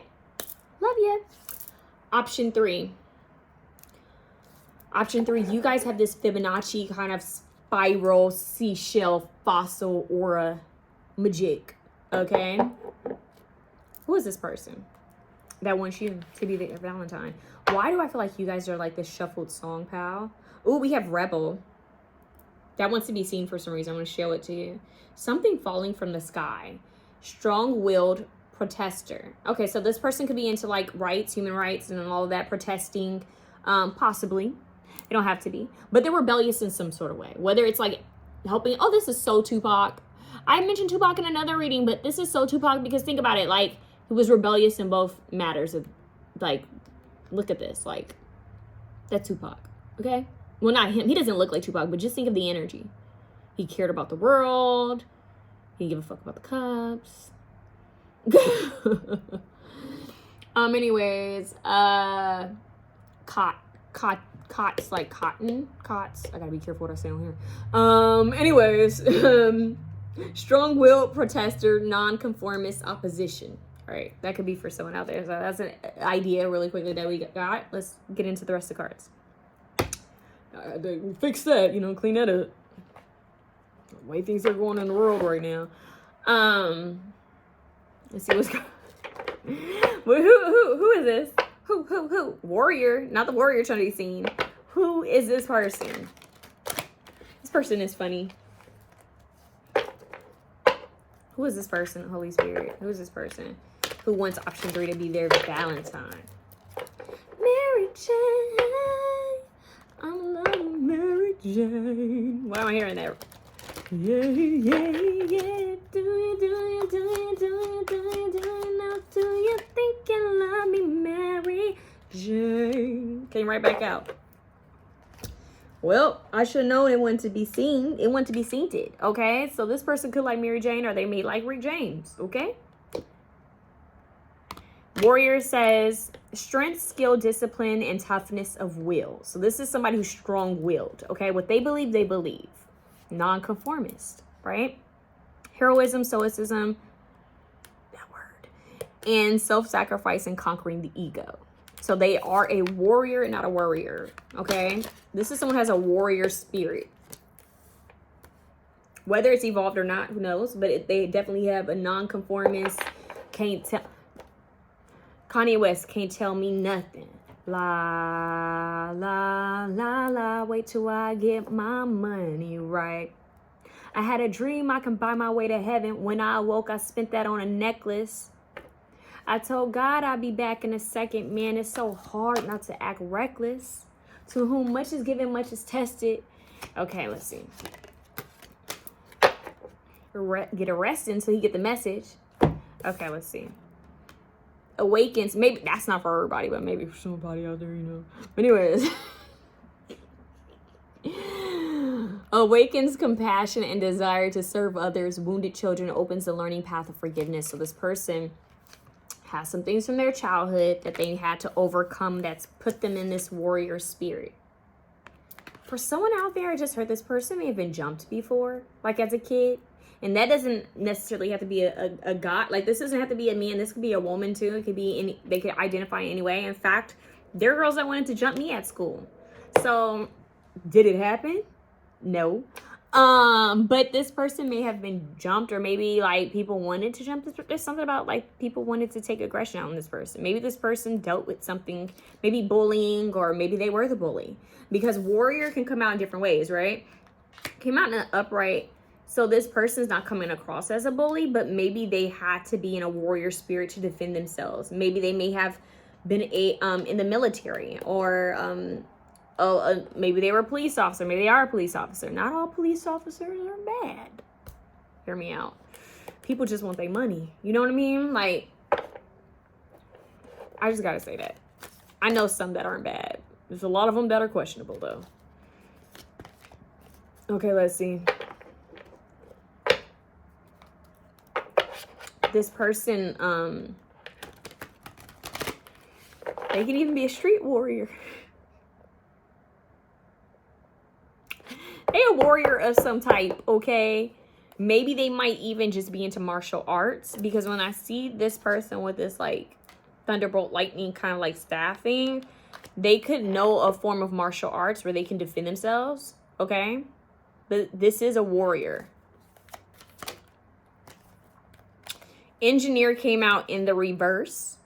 Love you. Option 3. Option 3, you guys have this Fibonacci kind of spiral seashell fossil aura magic, okay? Who is this person that wants you to be their Valentine? Why do I feel like you guys are like this shuffled song pal? Oh, we have Rebel. That wants to be seen for some reason. I'm going to show it to you. Something falling from the sky. Strong-willed protester. Okay, so this person could be into like rights, human rights, and all of that, protesting, possibly. They don't have to be, but they're rebellious in some sort of way, whether it's like helping. Oh, this is so Tupac. I mentioned Tupac in another reading, but this is so Tupac because think about it, like he was rebellious in both matters of, like, look at this, like that's Tupac. Okay, well, not him, he doesn't look like Tupac, but just think of the energy. He cared about the world. He didn't give a fuck about the cops. Anyways, cots, like cotton, cots. I gotta be careful what I say on here. Anyways, strong-willed protester, non-conformist opposition. All right, that could be for someone out there. So that's an idea really quickly that we got. Let's get into the rest of the cards. Fix that, you know, clean that up. The way things are going in the world right now. Let's see what's going on. Who is this? Who? Warrior, not the warrior trying to be seen. Who is this person? This person is funny. Who is this person? Holy Spirit. Who is this person who wants option 3 to be their Valentine? Mary Jane. I'm loving Mary Jane. Why am I hearing that? Yeah. Do you think you love me, Mary Jane? Came right back out. Well, I should know it wanted to be seen. It wanted to be sainted, okay? So this person could like Mary Jane, or they may like Rick James, okay? Warrior says strength, skill, discipline, and toughness of will. So this is somebody who's strong-willed, okay? What they believe, they believe. Non-conformist, right? Heroism, stoicism, that word, and self-sacrifice and conquering the ego. So they are a warrior, not a worrier, okay? This is someone who has a warrior spirit. Whether it's evolved or not, who knows? But they definitely have a non-conformist. Can't tell. Kanye West, can't tell me nothing. La, la, la, la, wait till I get my money right. I had a dream I can buy my way to heaven. When I awoke, I spent that on a necklace. I told God I'd be back in a second. Man, it's so hard not to act reckless. To whom much is given, much is tested. Okay, let's see. Get arrested until you get the message. Okay, let's see. Awakens. Maybe that's not for everybody, but maybe for somebody out there, you know. But anyways. Awakens compassion and desire to serve others. Wounded children opens the learning path of forgiveness. So this person has some things from their childhood that they had to overcome that's put them in this warrior spirit. For someone out there, I just heard this person may have been jumped before, like as a kid. And that doesn't necessarily have to be a guy. Like, this doesn't have to be a man. This could be a woman, too. It could be any, they could identify anyway. In fact, there are girls that wanted to jump me at school. So, did it happen? No. But this person may have been jumped, or maybe, like, people wanted to jump. There's something about, like, people wanted to take aggression out on this person. Maybe this person dealt with something, maybe bullying, or maybe they were the bully. Because warrior can come out in different ways, right? Came out in an upright. So this person's not coming across as a bully, but maybe they had to be in a warrior spirit to defend themselves. Maybe they may have been in the military, or maybe they were a police officer. Maybe they are a police officer. Not all police officers are bad. Hear me out. People just want their money. You know what I mean? Like, I just gotta say that. I know some that aren't bad. There's a lot of them that are questionable, though. Okay, let's see. This person, they can even be a street warrior. They a warrior of some type, okay? Maybe they might even just be into martial arts, because when I see this person with this, like, thunderbolt lightning kind of like staff thing, they could know a form of martial arts where they can defend themselves, okay? But this is a warrior. Engineer came out in the reverse.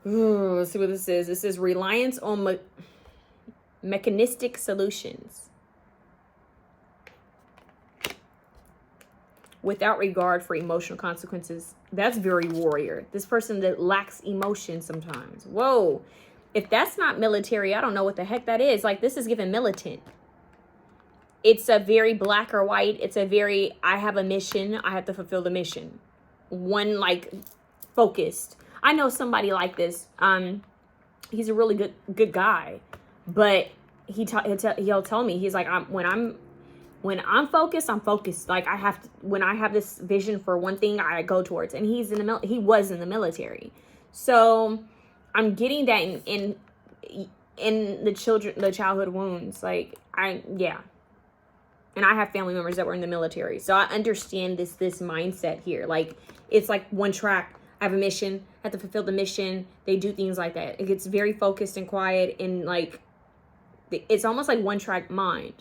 Ooh, let's see what this is. This is reliance on mechanistic solutions without regard for emotional consequences. That's very warrior. This person that lacks emotion sometimes. Whoa. If that's not military, I don't know what the heck that is. Like, this is given militant. It's a very black or white. It's a very, I have a mission. I have to fulfill the mission. One, like, focused. I know somebody like this. He's a really good guy, but he'll tell me, he's like, when I'm focused, I'm focused. Like, I have to, when I have this vision for one thing, I go towards. And he was in the military, so I'm getting that in the childhood wounds. Like, yeah. And I have family members that were in the military. So I understand this mindset here. Like, it's like one track. I have a mission. I have to fulfill the mission. They do things like that. It gets very focused and quiet. And, like, it's almost like one track mind.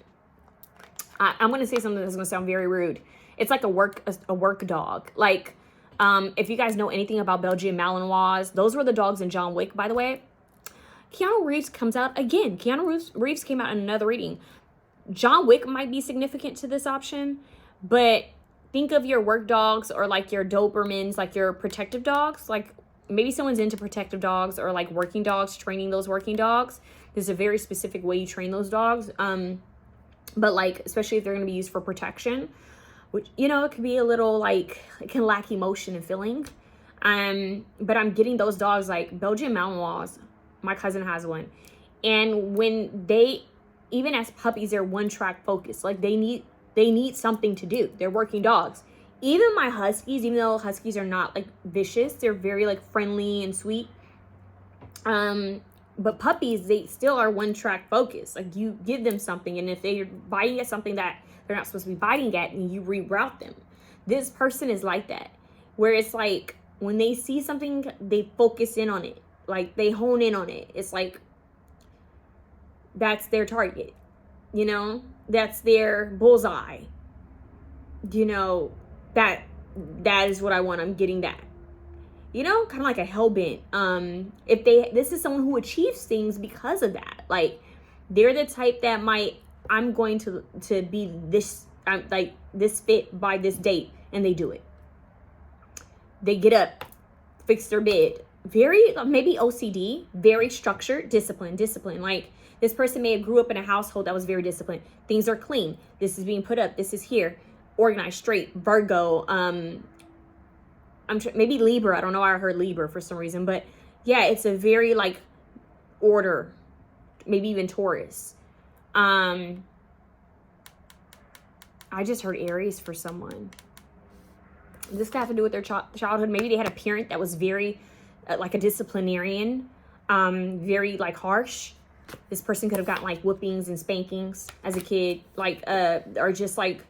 I'm going to say something that's going to sound very rude. It's like a work dog. Like, if you guys know anything about Belgian Malinois, those were the dogs in John Wick, by the way. Keanu Reeves comes out again. Keanu Reeves came out in another reading. John Wick might be significant to this option, but think of your work dogs, or like your Dobermans, like your protective dogs. Like, maybe someone's into protective dogs, or like working dogs, training those working dogs. There's a very specific way you train those dogs. But, like, especially if they're going to be used for protection, which, you know, it could be a little, like, it can lack emotion and feeling. But I'm getting those dogs, like Belgian Malinois. My cousin has one. And when even as puppies, they're one track focused. Like, they need something to do. They're working dogs. Even my huskies, even though huskies are not, like, vicious, they're very, like, friendly and sweet. But puppies, they still are one track focused. Like, you give them something, and if they're biting at something that they're not supposed to be biting at, and you reroute them. This person is like that, where it's like, when they see something, they focus in on it. Like, they hone in on it. It's like, that's their target, you know? That's their bullseye. You know, that is what I want. I'm getting that. You know, kind of like a hellbent. This is someone who achieves things because of that. Like, they're the type that I'm going to be this, like, this fit by this date, and they do it. They get up, fix their bed, very, maybe OCD, very structured, discipline. Like this person may have grew up in a household that was very disciplined. Things are clean. This is being put up. This is here. Organized, straight. Virgo. Maybe Libra. I don't know why I heard Libra for some reason, but yeah, it's a very like order. Maybe even Taurus. I just heard Aries for someone. This could have to do with their childhood. Maybe they had a parent that was very like a disciplinarian, very like harsh. This person could have gotten like whoopings and spankings as a kid, like or just like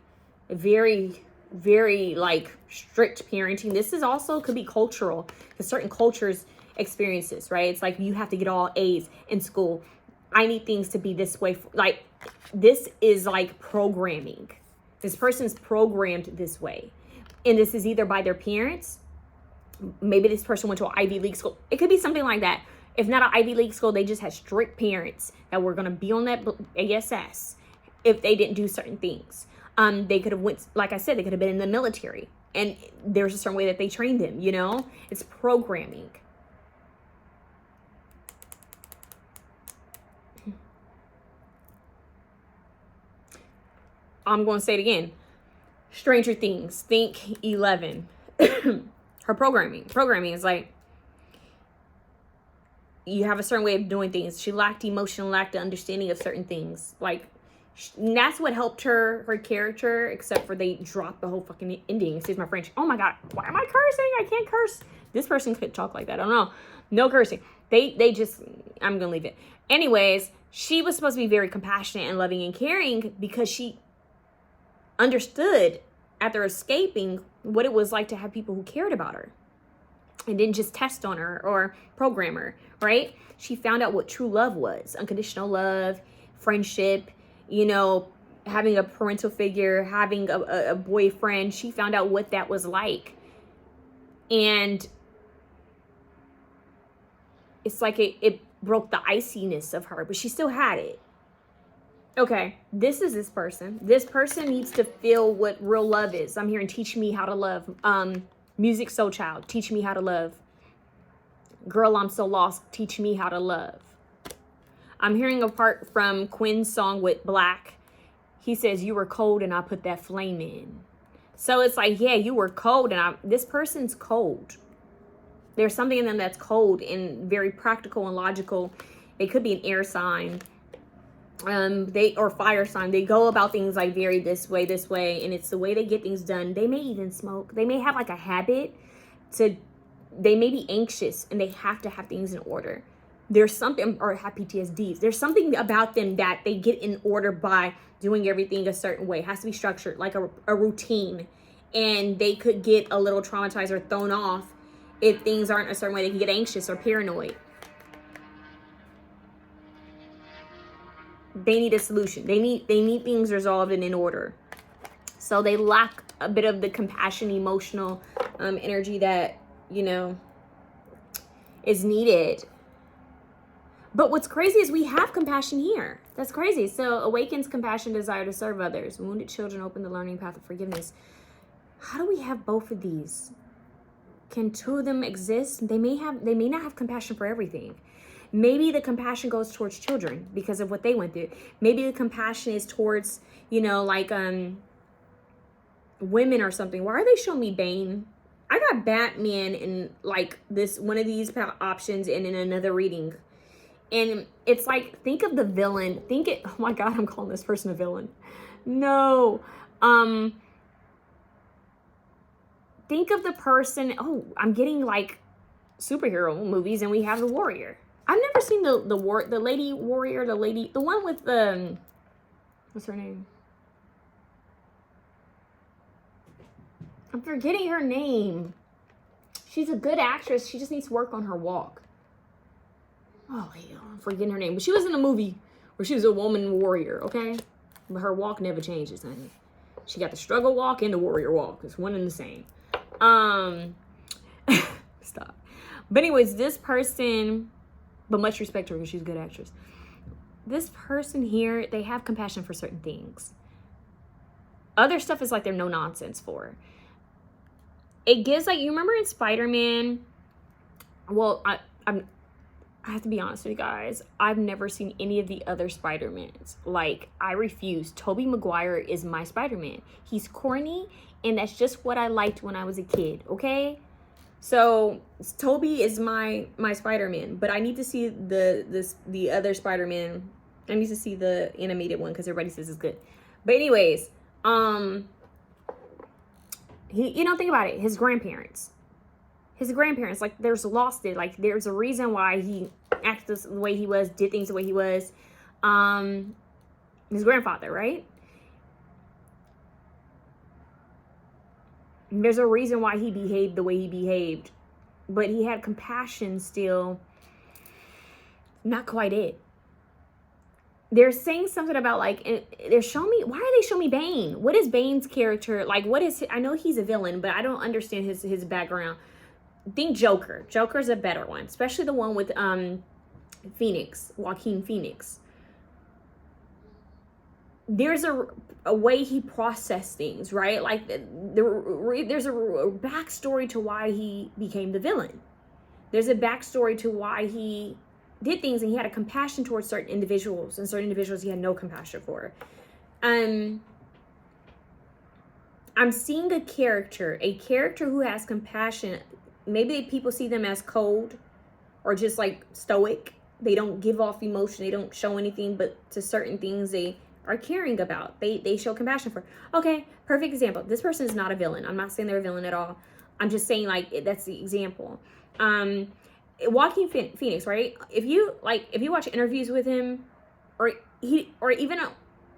very, very like strict parenting. This is also could be cultural, because certain cultures experience this, right? It's like you have to get all A's in school. I need things to be this way. Like this is like programming. This person's programmed this way. And this is either by their parents. Maybe this person went to an Ivy League school. It could be something like that. If not an Ivy League school, they just had strict parents that were going to be on that ASS if they didn't do certain things. They could have went, like I said, they could have been in the military. And there's a certain way that they trained them, you know? It's programming. I'm going to say it again. Stranger Things. Think 11. Her programming. Programming is like, you have a certain way of doing things. She lacked emotion, lacked the understanding of certain things. Like, that's what helped her character, except for they dropped the whole fucking ending. Excuse my French. Oh my God. Why am I cursing? I can't curse. This person could talk like that. I don't know. No cursing. They just, I'm going to leave it. Anyways, she was supposed to be very compassionate and loving and caring because she understood after escaping what it was like to have people who cared about her and didn't just test on her or program her, right? She found out what true love was, unconditional love, friendship, you know, having a parental figure, having a boyfriend. She found out what that was like. And it's like it broke the iciness of her, but she still had it. Okay, this is this person. This person needs to feel what real love is. I'm hearing teach me how to love. Music Soul Child, teach me how to love. Girl, I'm so lost, teach me how to love. I'm hearing a part from Quinn's song with Black. He says, you were cold and I put that flame in. So it's like, yeah, you were cold and this person's cold. There's something in them that's cold and very practical and logical. They could be an air sign. Or fire sign. They go about things like very this way, and it's the way they get things done. They may even smoke. They may have like a habit they may be anxious and they have to have things in order. There's something, or have PTSDs. There's something about them that they get in order by doing everything a certain way. It has to be structured, like a routine. And they could get a little traumatized or thrown off if things aren't a certain way. They can get anxious or paranoid. They need a solution. They need things resolved and in order. So they lack a bit of the compassion, emotional energy that, you know, is needed. But what's crazy is we have compassion here. That's crazy. So awakens compassion, desire to serve others. Wounded children open the learning path of forgiveness. How do we have both of these? Can two of them exist? They may not have compassion for everything. Maybe the compassion goes towards children because of what they went through. Maybe the compassion is towards, you know, like women or something. Why are they showing me Bane? I got Batman in like this one of these options and in another reading. And it's like, think of the villain. Oh my God, I'm calling this person a villain. No. Think of the person. Oh, I'm getting like superhero movies and we have the warrior. I've never seen the lady warrior, the one with the, what's her name? I'm forgetting her name. She's a good actress. She just needs to work on her walk. Oh, hell, I'm forgetting her name. But she was in a movie where she was a woman warrior, okay? But her walk never changes, honey. She got the struggle walk and the warrior walk. It's one and the same. Stop. But anyways, this person, but much respect to her because she's a good actress. This person here, they have compassion for certain things. Other stuff is like they're no nonsense for. It gives like, you remember in Spider-Man well, I have to be honest with you guys. I've never seen any of the other Spider-Mans. Like, I refuse. Tobey Maguire is my Spider-Man. He's corny, and that's just what I liked when I was a kid, okay? So, Tobey is my Spider-Man, but I need to see the other Spider-Man. I need to see the animated one because everybody says it's good. But anyways, think about it. His grandparents, like, there's lost it. Like, there's a reason why he acted the way he was, did things the way he was. His grandfather, right? There's a reason why he behaved the way he behaved, but he had compassion still. Not quite it. They're saying something about, like, why are they showing me Bane? What is Bane's character? Like, I know he's a villain, but I don't understand his background. Think Joker. Joker's a better one, especially the one with Joaquin Phoenix. There's a way he processed things, right? Like, there's a backstory to why he became the villain. There's a backstory to why he did things, and he had a compassion towards certain individuals, and certain individuals he had no compassion for. I'm seeing a character who has compassion. Maybe people see them as cold or just like stoic. They don't give off emotion. They don't show anything, but to certain things they are caring about. They show compassion for. Okay, perfect example. This person is not a villain. I'm not saying they're a villain at all. I'm just saying, like, that's the example. Joaquin Phoenix, right? If you watch interviews with him, or even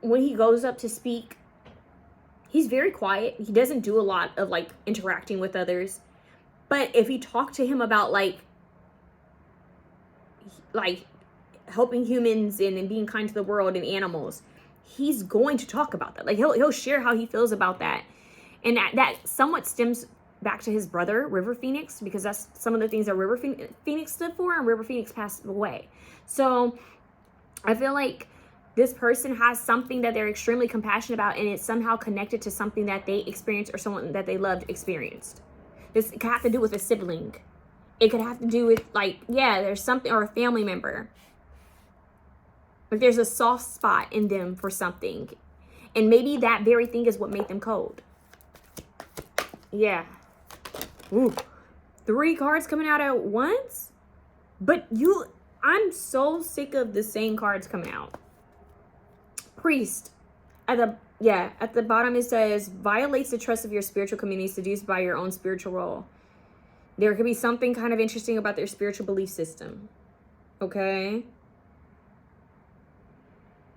when he goes up to speak, he's very quiet. He doesn't do a lot of, like, interacting with others. But if you talk to him about like helping humans and being kind to the world and animals, he's going to talk about that. Like, he'll share how he feels about that. And that somewhat stems back to his brother, River Phoenix, because that's some of the things that River Phoenix stood for, and River Phoenix passed away. So I feel like this person has something that they're extremely compassionate about, and it's somehow connected to something that they experienced or someone that they loved experienced. This could have to do with a sibling. It could have to do with, like, yeah, there's something, or a family member. Like, there's a soft spot in them for something. And maybe that very thing is what made them cold. Yeah. Ooh. 3 cards coming out at once? But I'm so sick of the same cards coming out. Priest. At the bottom it says, violates the trust of your spiritual community, seduced by your own spiritual role. There could be something kind of interesting about their spiritual belief system. Okay?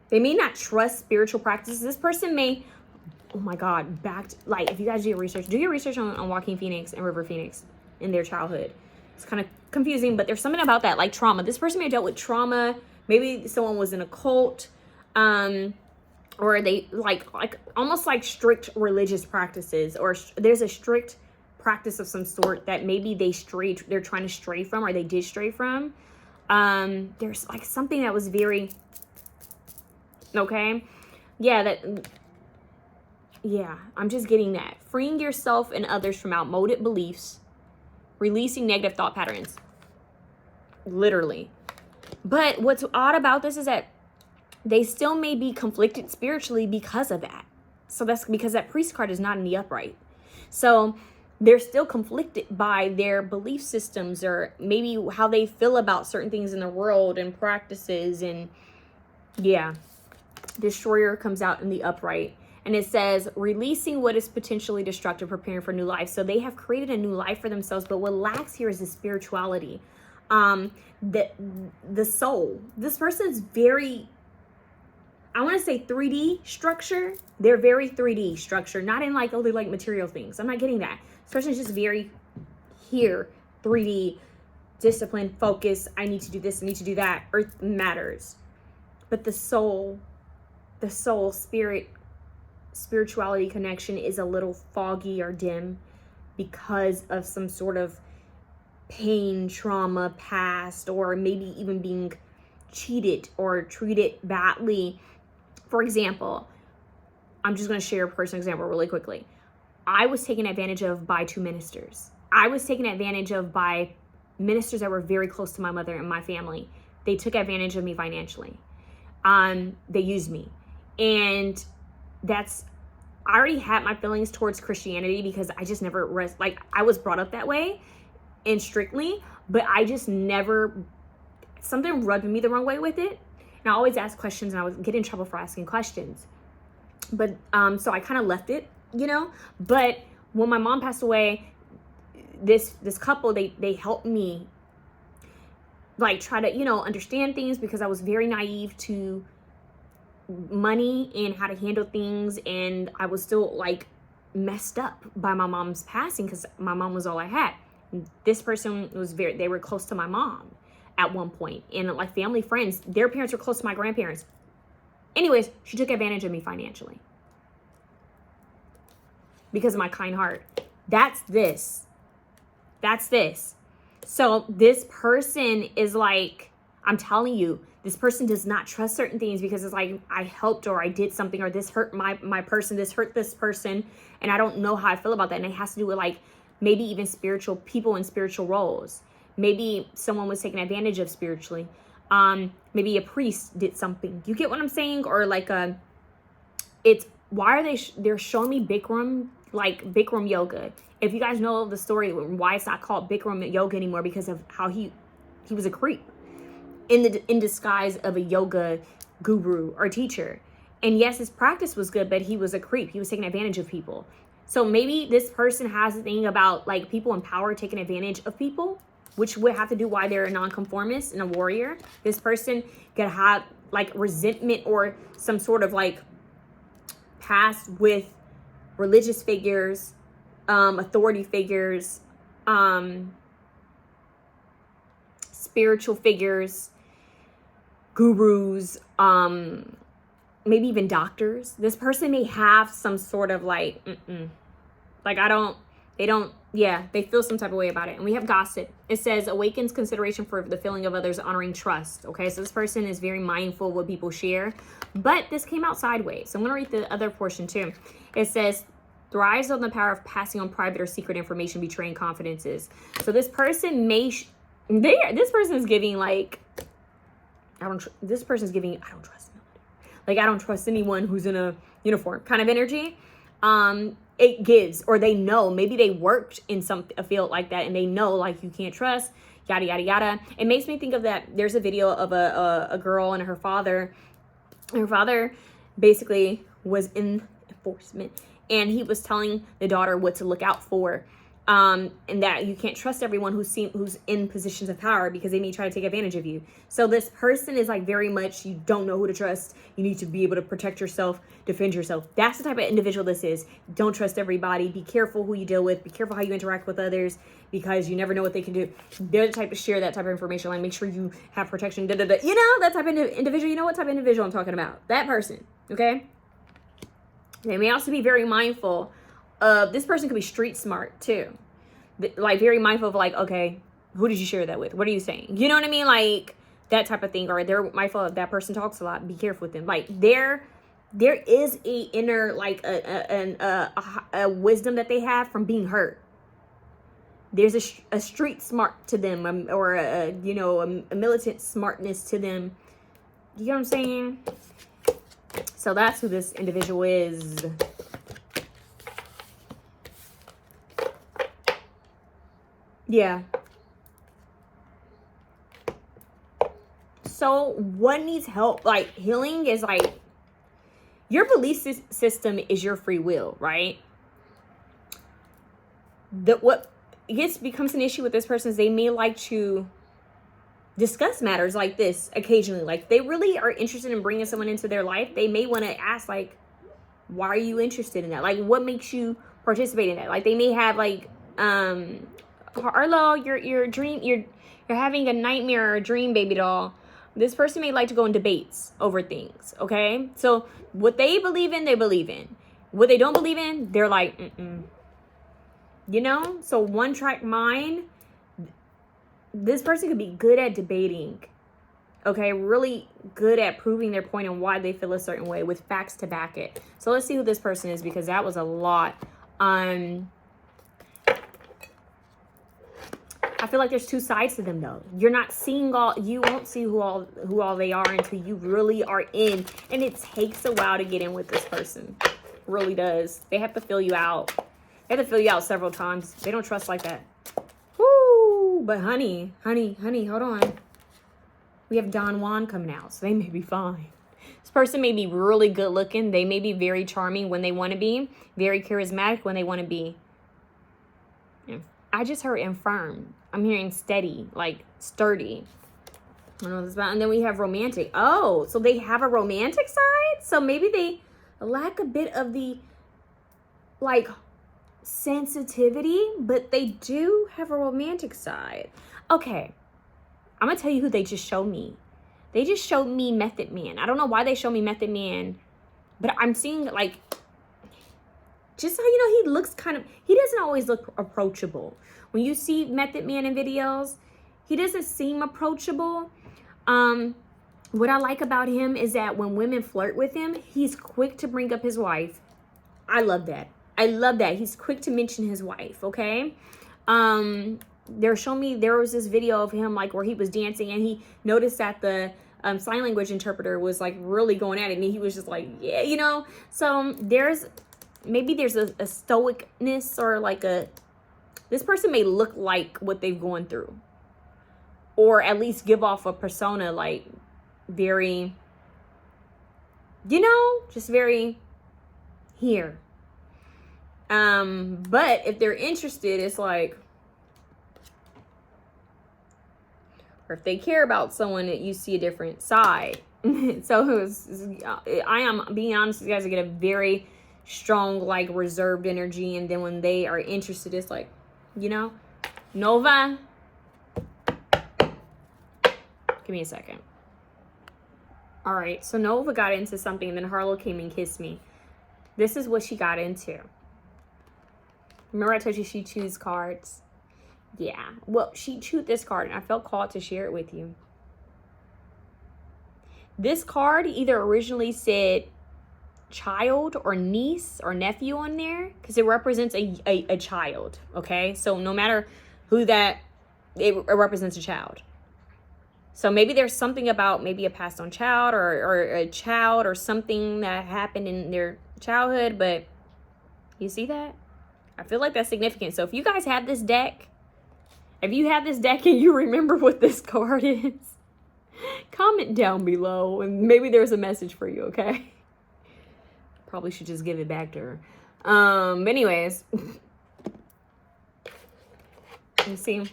They may not trust spiritual practices. This person may, oh my God, like, if you guys do your research on Joaquin Phoenix and River Phoenix in their childhood. It's kind of confusing, but there's something about that, like trauma. This person may have dealt with trauma. Maybe someone was in a cult. Or they like almost like strict religious practices, or there's a strict practice of some sort that maybe they're trying to stray from, or they did stray from. There's like something that was very, okay. Yeah, I'm just getting that. Freeing yourself and others from outmoded beliefs, releasing negative thought patterns. Literally. But what's odd about this is that they still may be conflicted spiritually because of that. So that's because that priest card is not in the upright. So they're still conflicted by their belief systems, or maybe how they feel about certain things in the world and practices. And yeah, Destroyer comes out in the upright. And it says, releasing what is potentially destructive, preparing for new life. So they have created a new life for themselves. But what lacks here is the spirituality. The soul. This person's very, I want to say 3D structure. They're very 3D structure, not in like, oh, they like material things. I'm not getting that. This person's just very here, 3D, discipline, focus. I need to do this, I need to do that. Earth matters. But the soul, spirituality connection is a little foggy or dim because of some sort of pain, trauma, past, or maybe even being cheated or treated badly. For example, I'm just going to share a personal example really quickly. I was taken advantage of by 2 ministers. I was taken advantage of by ministers that were very close to my mother and my family, they took advantage of me financially. They used me. And I already had my feelings towards Christianity because I just never, I was brought up that way and strictly, but I just never, something rubbed me the wrong way with it. And I always ask questions, and I would get in trouble for asking questions. But, so I kind of left it, you know, but when my mom passed away, this couple, they helped me like try to, you know, understand things, because I was very naive to money and how to handle things, and I was still like messed up by my mom's passing because my mom was all I had. This person was they were close to my mom at one point, and like family friends, their parents were close to my grandparents. Anyways, she took advantage of me financially because of my kind heart. That's this. So this person is like, I'm telling you, this person does not trust certain things because it's like, I helped or I did something, or this hurt my person, this hurt this person, and I don't know how I feel about that. And it has to do with like maybe even spiritual people in spiritual roles. Maybe someone was taken advantage of spiritually. Maybe a priest did something. You get what I'm saying? Or like why are they're showing me Bikram, like Bikram yoga. If you guys know the story, why it's not called Bikram yoga anymore, because of how he was a creep in disguise of a yoga guru or teacher. And yes, his practice was good, but he was a creep. He was taking advantage of people. So maybe this person has a thing about like people in power taking advantage of people, which would have to do why they're a nonconformist and a warrior. This person could have like resentment or some sort of like past with religious figures, authority figures, spiritual figures, gurus, maybe even doctors. This person may have some sort of like, they feel some type of way about it. And we have gossip. It says awakens consideration for the feeling of others, honoring trust. Okay, so this person is very mindful of what people share, but this came out sideways. So I'm going to read the other portion too. It says thrives on the power of passing on private or secret information, betraying confidences. So this person this person is giving like, this person is giving, I don't trust nobody. Like, I don't trust anyone who's in a uniform kind of energy. It gives, or they know, maybe they worked in a field like that, and they know like you can't trust, yada, yada, yada. It makes me think of that. There's a video of a girl and her father. Her father basically was in enforcement, and he was telling the daughter what to look out for. And that you can't trust everyone who's in positions of power, because they may try to take advantage of you. So this person is like very much, you don't know who to trust. You need to be able to protect yourself, defend yourself. That's the type of individual this is. Don't trust everybody. Be careful who you deal with. Be careful how you interact with others, because you never know what they can do. They're the type to share that type of information. Like, make sure you have protection. You know, that type of individual. You know what type of individual I'm talking about. That person. Okay. They may also be very mindful of, this person could be street smart too. Like very mindful of like, okay, who did you share that with? What are you saying? You know what I mean? Like that type of thing. Or they're mindful of that person talks a lot. Be careful with them. Like there is a inner, like a wisdom that they have from being hurt. There's a street smart to them, or a militant smartness to them. You know what I'm saying? So that's who this individual is. Yeah. So what needs help? Like healing is like, your belief system is your free will, right? What becomes an issue with this person is they may like to discuss matters like this occasionally. Like they really are interested in bringing someone into their life. They may want to ask like, why are you interested in that? Like what makes you participate in that? Like they may have like, Arlo, you're having a nightmare or a dream, baby doll. This person may like to go in debates over things, okay? So what they believe in, they believe in. What they don't believe in, they're like, So one track mind, this person could be good at debating, okay? Really good at proving their point and why they feel a certain way with facts to back it. So let's see who this person is, because that was a lot. I feel like there's two sides to them though. You're not seeing you won't see who all they are until you really are in. And it takes a while to get in with this person. It really does. They have to fill you out. They have to fill you out several times. They don't trust like that. Woo! But honey, hold on. We have Don Juan coming out, so they may be fine. This person may be really good looking. They may be very charming when they want to be. Very charismatic when they want to be. I just heard infirm. I'm hearing steady, like sturdy. I don't know what this is about. And then we have romantic. Oh, so they have a romantic side? So maybe they lack a bit of the, like, sensitivity, but they do have a romantic side. Okay, I'm going to tell you who they just showed me. They just showed me Method Man. I don't know why they show me Method Man, but I'm seeing, like, just so you know, he looks kind of, he doesn't always look approachable. When you see Method Man in videos, he doesn't seem approachable. What I like about him is that when women flirt with him, he's quick to bring up his wife. I love that. I love that. He's quick to mention his wife, okay? They're showing me, there was this video of him, like, where he was dancing and he noticed that the sign language interpreter was, like, really going at it. And he was just like, yeah, you know? So maybe there's a stoicness or like this person may look like what they've gone through. Or at least give off a persona like very, you know, just very here. But if they're interested, it's like, or if they care about someone, that you see a different side. So I am being honest with you guys, I get a very strong, like, reserved energy, and then when they are interested, it's like, you know, Nova, give me a second. All right, so Nova got into something, and then Harlow came and kissed me. This is what she got into. Remember I told you she chews cards? Yeah, well, she chewed this card, and I felt called to share it with you. This card either originally said child or niece or nephew on there, because it represents a child, okay? So no matter who that, it represents a child. So maybe there's something about maybe a passed on child or a child or something that happened in their childhood, but you see that? I feel like that's significant. So if you guys have this deck, if you have this deck and you remember what this card is, comment down below and maybe there's a message for you, okay? Probably should just give it back to her. But anyways, you see,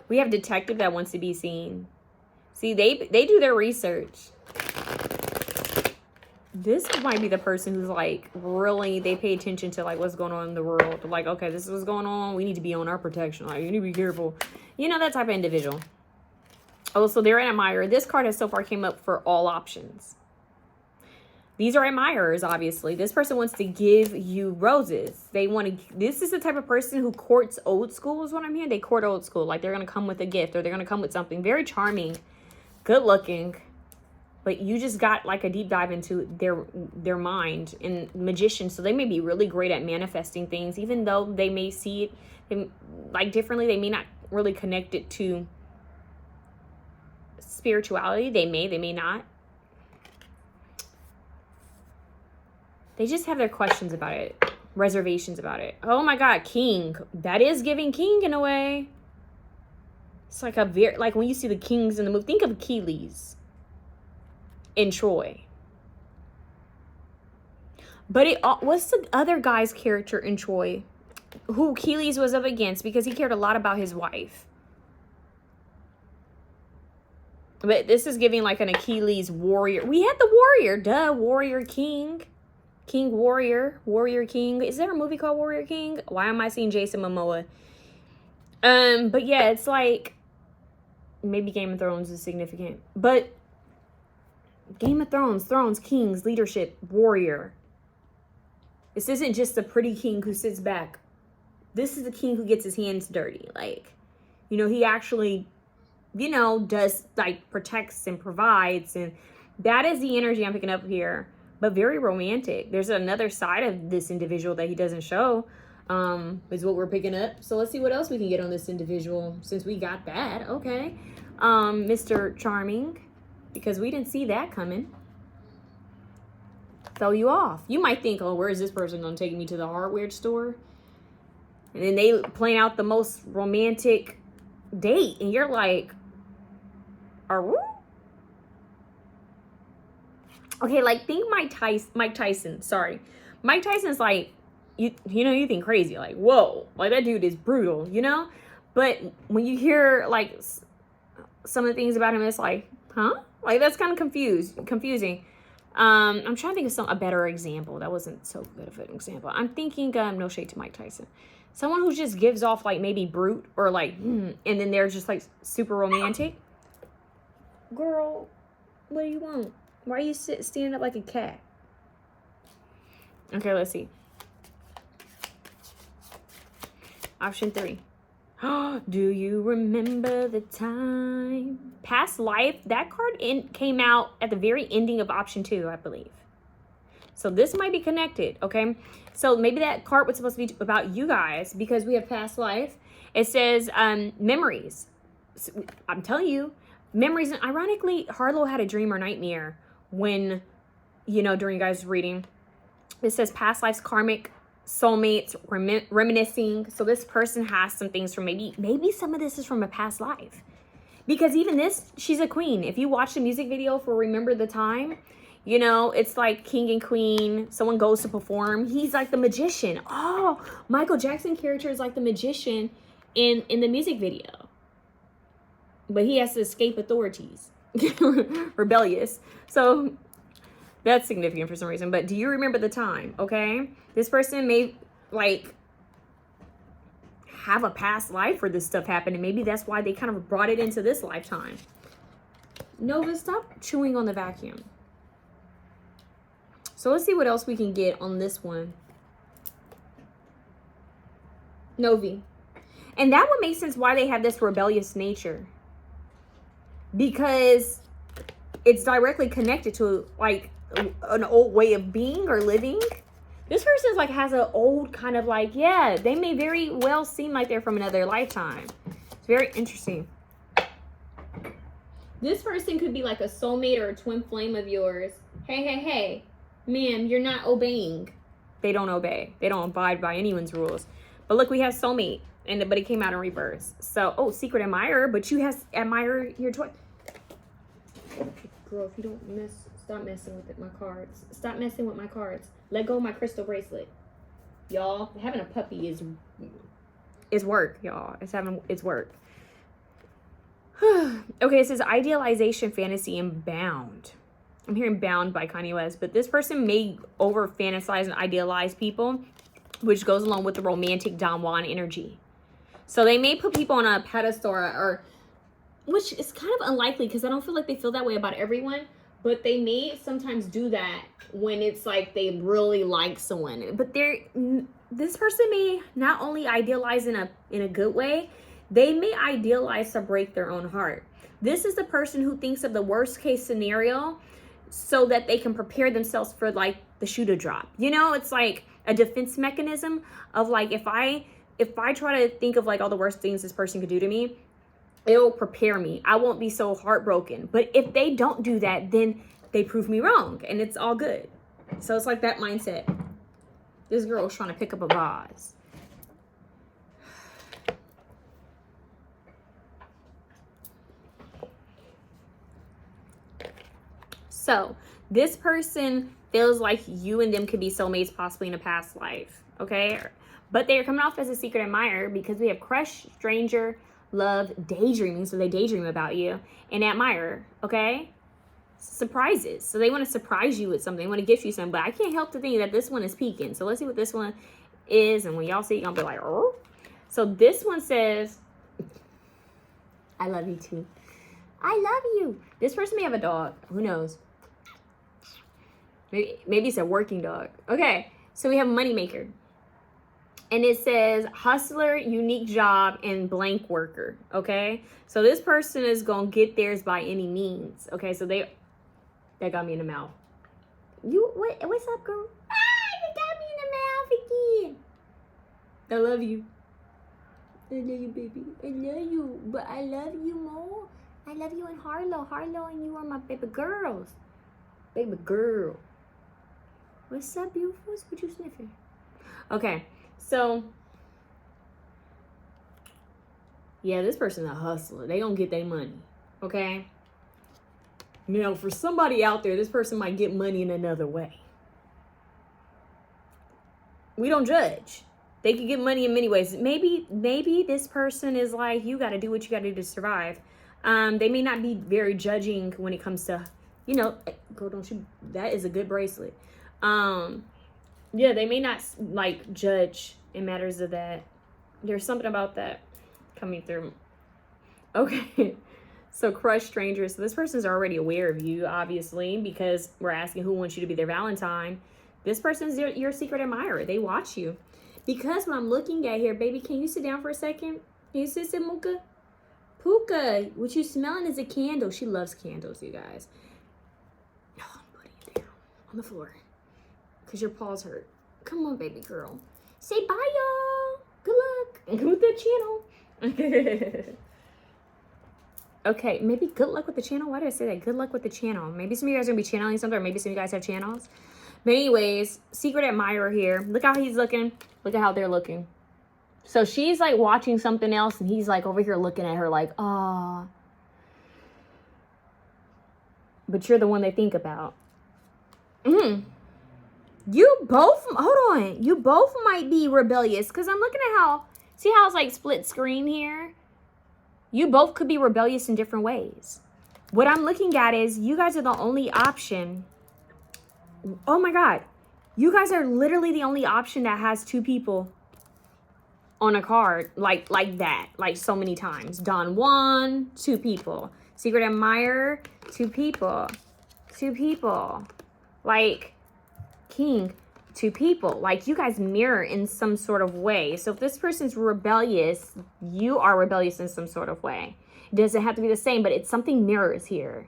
we have detective that wants to be seen. See, they do their research. This might be the person who's like, really, they pay attention to like what's going on in the world. Like, okay, this is what's going on. We need to be on our protection. Like, you need to be careful. You know, that type of individual. Oh, so they're an admirer. This card has so far came up for all options. These are admirers, obviously. This person wants to give you roses. They want to, this is the type of person who courts old school is what I'm hearing. They court old school. Like they're going to come with a gift or they're going to come with something very charming, good looking. But you just got like a deep dive into their mind and magician. So they may be really great at manifesting things, even though they may see it like differently. They may not really connect it to spirituality. They may not. They just have their questions about it, reservations about it. Oh my God, king. That is giving king in a way. It's like a very, like when you see the kings in the movie, think of Achilles in Troy. But what's the other guy's character in Troy who Achilles was up against because he cared a lot about his wife? But this is giving like an Achilles warrior. We had the warrior, duh, warrior king. King Warrior, Warrior King. Is there a movie called Warrior King? Why am I seeing Jason Momoa? But yeah, it's like maybe Game of Thrones is significant. But Game of Thrones, kings, leadership, warrior. This isn't just a pretty king who sits back. This is the king who gets his hands dirty. Like, you know, he actually, you know, does like protects and provides. And that is the energy I'm picking up here. But very romantic. There's another side of this individual that he doesn't show. is what we're picking up. So let's see what else we can get on this individual since we got that. Okay. Mr. Charming, because we didn't see that coming. Throw you off. You might think, oh, where is this person gonna take me to the hardware store? And then they plan out the most romantic date, and you're like, are okay, like think Mike Tyson. Sorry. Mike Tyson's like, you know, you think crazy, like, whoa, like that dude is brutal, you know? But when you hear like some of the things about him, it's like, huh? Like that's kind of confusing. I'm trying to think of a better example. That wasn't so good of an example. I'm thinking, no shade to Mike Tyson. Someone who just gives off like maybe brute or like, and then they're just like super romantic. Girl, what do you want? Why are you standing up like a cat? Okay, let's see. Option 3. Do you remember the time? Past life. That card came out at the very ending of option 2, I believe. So this might be connected, okay? So maybe that card was supposed to be about you guys because we have past life. It says memories. So, I'm telling you, memories. And ironically, Harlow had a dream or nightmare when, you know, during you guys' reading. It says past lives, karmic, soulmates, reminiscing. So this person has some things from maybe some of this is from a past life. Because even this, she's a queen. If you watch the music video for Remember the Time, you know, it's like king and queen. Someone goes to perform. He's like the magician. Oh, Michael Jackson character is like the magician in the music video. But he has to escape authorities. Rebellious. So that's significant for some reason. But do you remember the time? Okay. This person may like have a past life where this stuff happened. And maybe that's why they kind of brought it into this lifetime. Nova, stop chewing on the vacuum. So let's see what else we can get on this one. Novi. And that would make sense why they have this rebellious nature. Because it's directly connected to like an old way of being or living. This person's like has an old kind of like, yeah, they may very well seem like they're from another lifetime. It's very interesting. This person could be like a soulmate or a twin flame of yours. Hey, ma'am, you're not obeying. They don't obey. They don't abide by anyone's rules. But look, we have soulmate, but it came out in reverse. So, oh, secret admirer, but you have admirer here twice. Girl, if you don't stop messing with my cards. Stop messing with my cards. Let go of my crystal bracelet. Y'all, having a puppy is work, y'all. It's work. Okay, it says idealization, fantasy, and bound. I'm hearing bound by Kanye West, but this person may over fantasize and idealize people, which goes along with the romantic Don Juan energy. So they may put people on a pedestal or which is kind of unlikely because I don't feel like they feel that way about everyone, but they may sometimes do that when it's like they really like someone. But this person may not only idealize in a good way, they may idealize to break their own heart. This is the person who thinks of the worst case scenario so that they can prepare themselves for like the shoe to drop. You know, it's like a defense mechanism of like, if I try to think of like all the worst things this person could do to me, it'll prepare me. I won't be so heartbroken. But if they don't do that, then they prove me wrong and it's all good. So it's like that mindset. This girl's trying to pick up a vase. So this person feels like you and them could be soulmates possibly in a past life, okay? But they're coming off as a secret admirer because we have crush, stranger, love, daydreaming. So they daydream about you and admire, okay? Surprises. So they want to surprise you with something. They want to gift you something. But I can't help to think that this one is peaking. So let's see what this one is. And when y'all see it, you're going to be like, oh. So this one says, I love you too. I love you. This person may have a dog. Who knows? Maybe it's a working dog. Okay, so we have moneymaker. And it says hustler, unique job, and blank worker. Okay, so this person is going to get theirs by any means. Okay, so that got me in the mouth. What's up, girl? Ah, you got me in the mouth again. I love you. I love you, baby. I love you. But I love you more. I love you and Harlow. Harlow and you are my baby girls. Baby girl. What's up, beautiful? What you sniffing? Okay, so yeah, this person's a hustler. They gonna get their money, okay? Now, for somebody out there, this person might get money in another way. We don't judge. They could get money in many ways. Maybe this person is like, you got to do what you got to do to survive. They may not be very judging when it comes to, you know, girl, don't you, that is a good bracelet. Yeah, they may not like judge in matters of that. There's something about that coming through. Okay. So crush strangers. So this person's already aware of you, obviously, because we're asking who wants you to be their Valentine. This person's your secret admirer. They watch you. Because what I'm looking at here, baby, can you sit down for a second? Can you sit, Muka? Puka, what you smelling is a candle. She loves candles, you guys. Oh, I'm putting you down on the floor because your paws hurt. Come on, baby girl. Say bye, y'all. Good luck with the channel. Okay, maybe good luck with the channel. Why did I say that? Good luck with the channel. Maybe some of you guys are going to be channeling something, or maybe some of you guys have channels. But anyways, secret admirer here. Look how he's looking. Look at how they're looking. So she's like watching something else, and he's like over here looking at her like, ah. But you're the one they think about. You both, hold on. You both might be rebellious, because I'm looking at how, see how it's like split screen here? You both could be rebellious in different ways. What I'm looking at is you guys are the only option. Oh my God. You guys are literally the only option that has two people on a card like that. Like so many times. Don Juan, two people. Secret admirer, two people. Two people. Like King, two people. Like you guys mirror in some sort of way. So if this person's rebellious, you are rebellious in some sort of way. It doesn't have to be the same, but it's something mirrors here.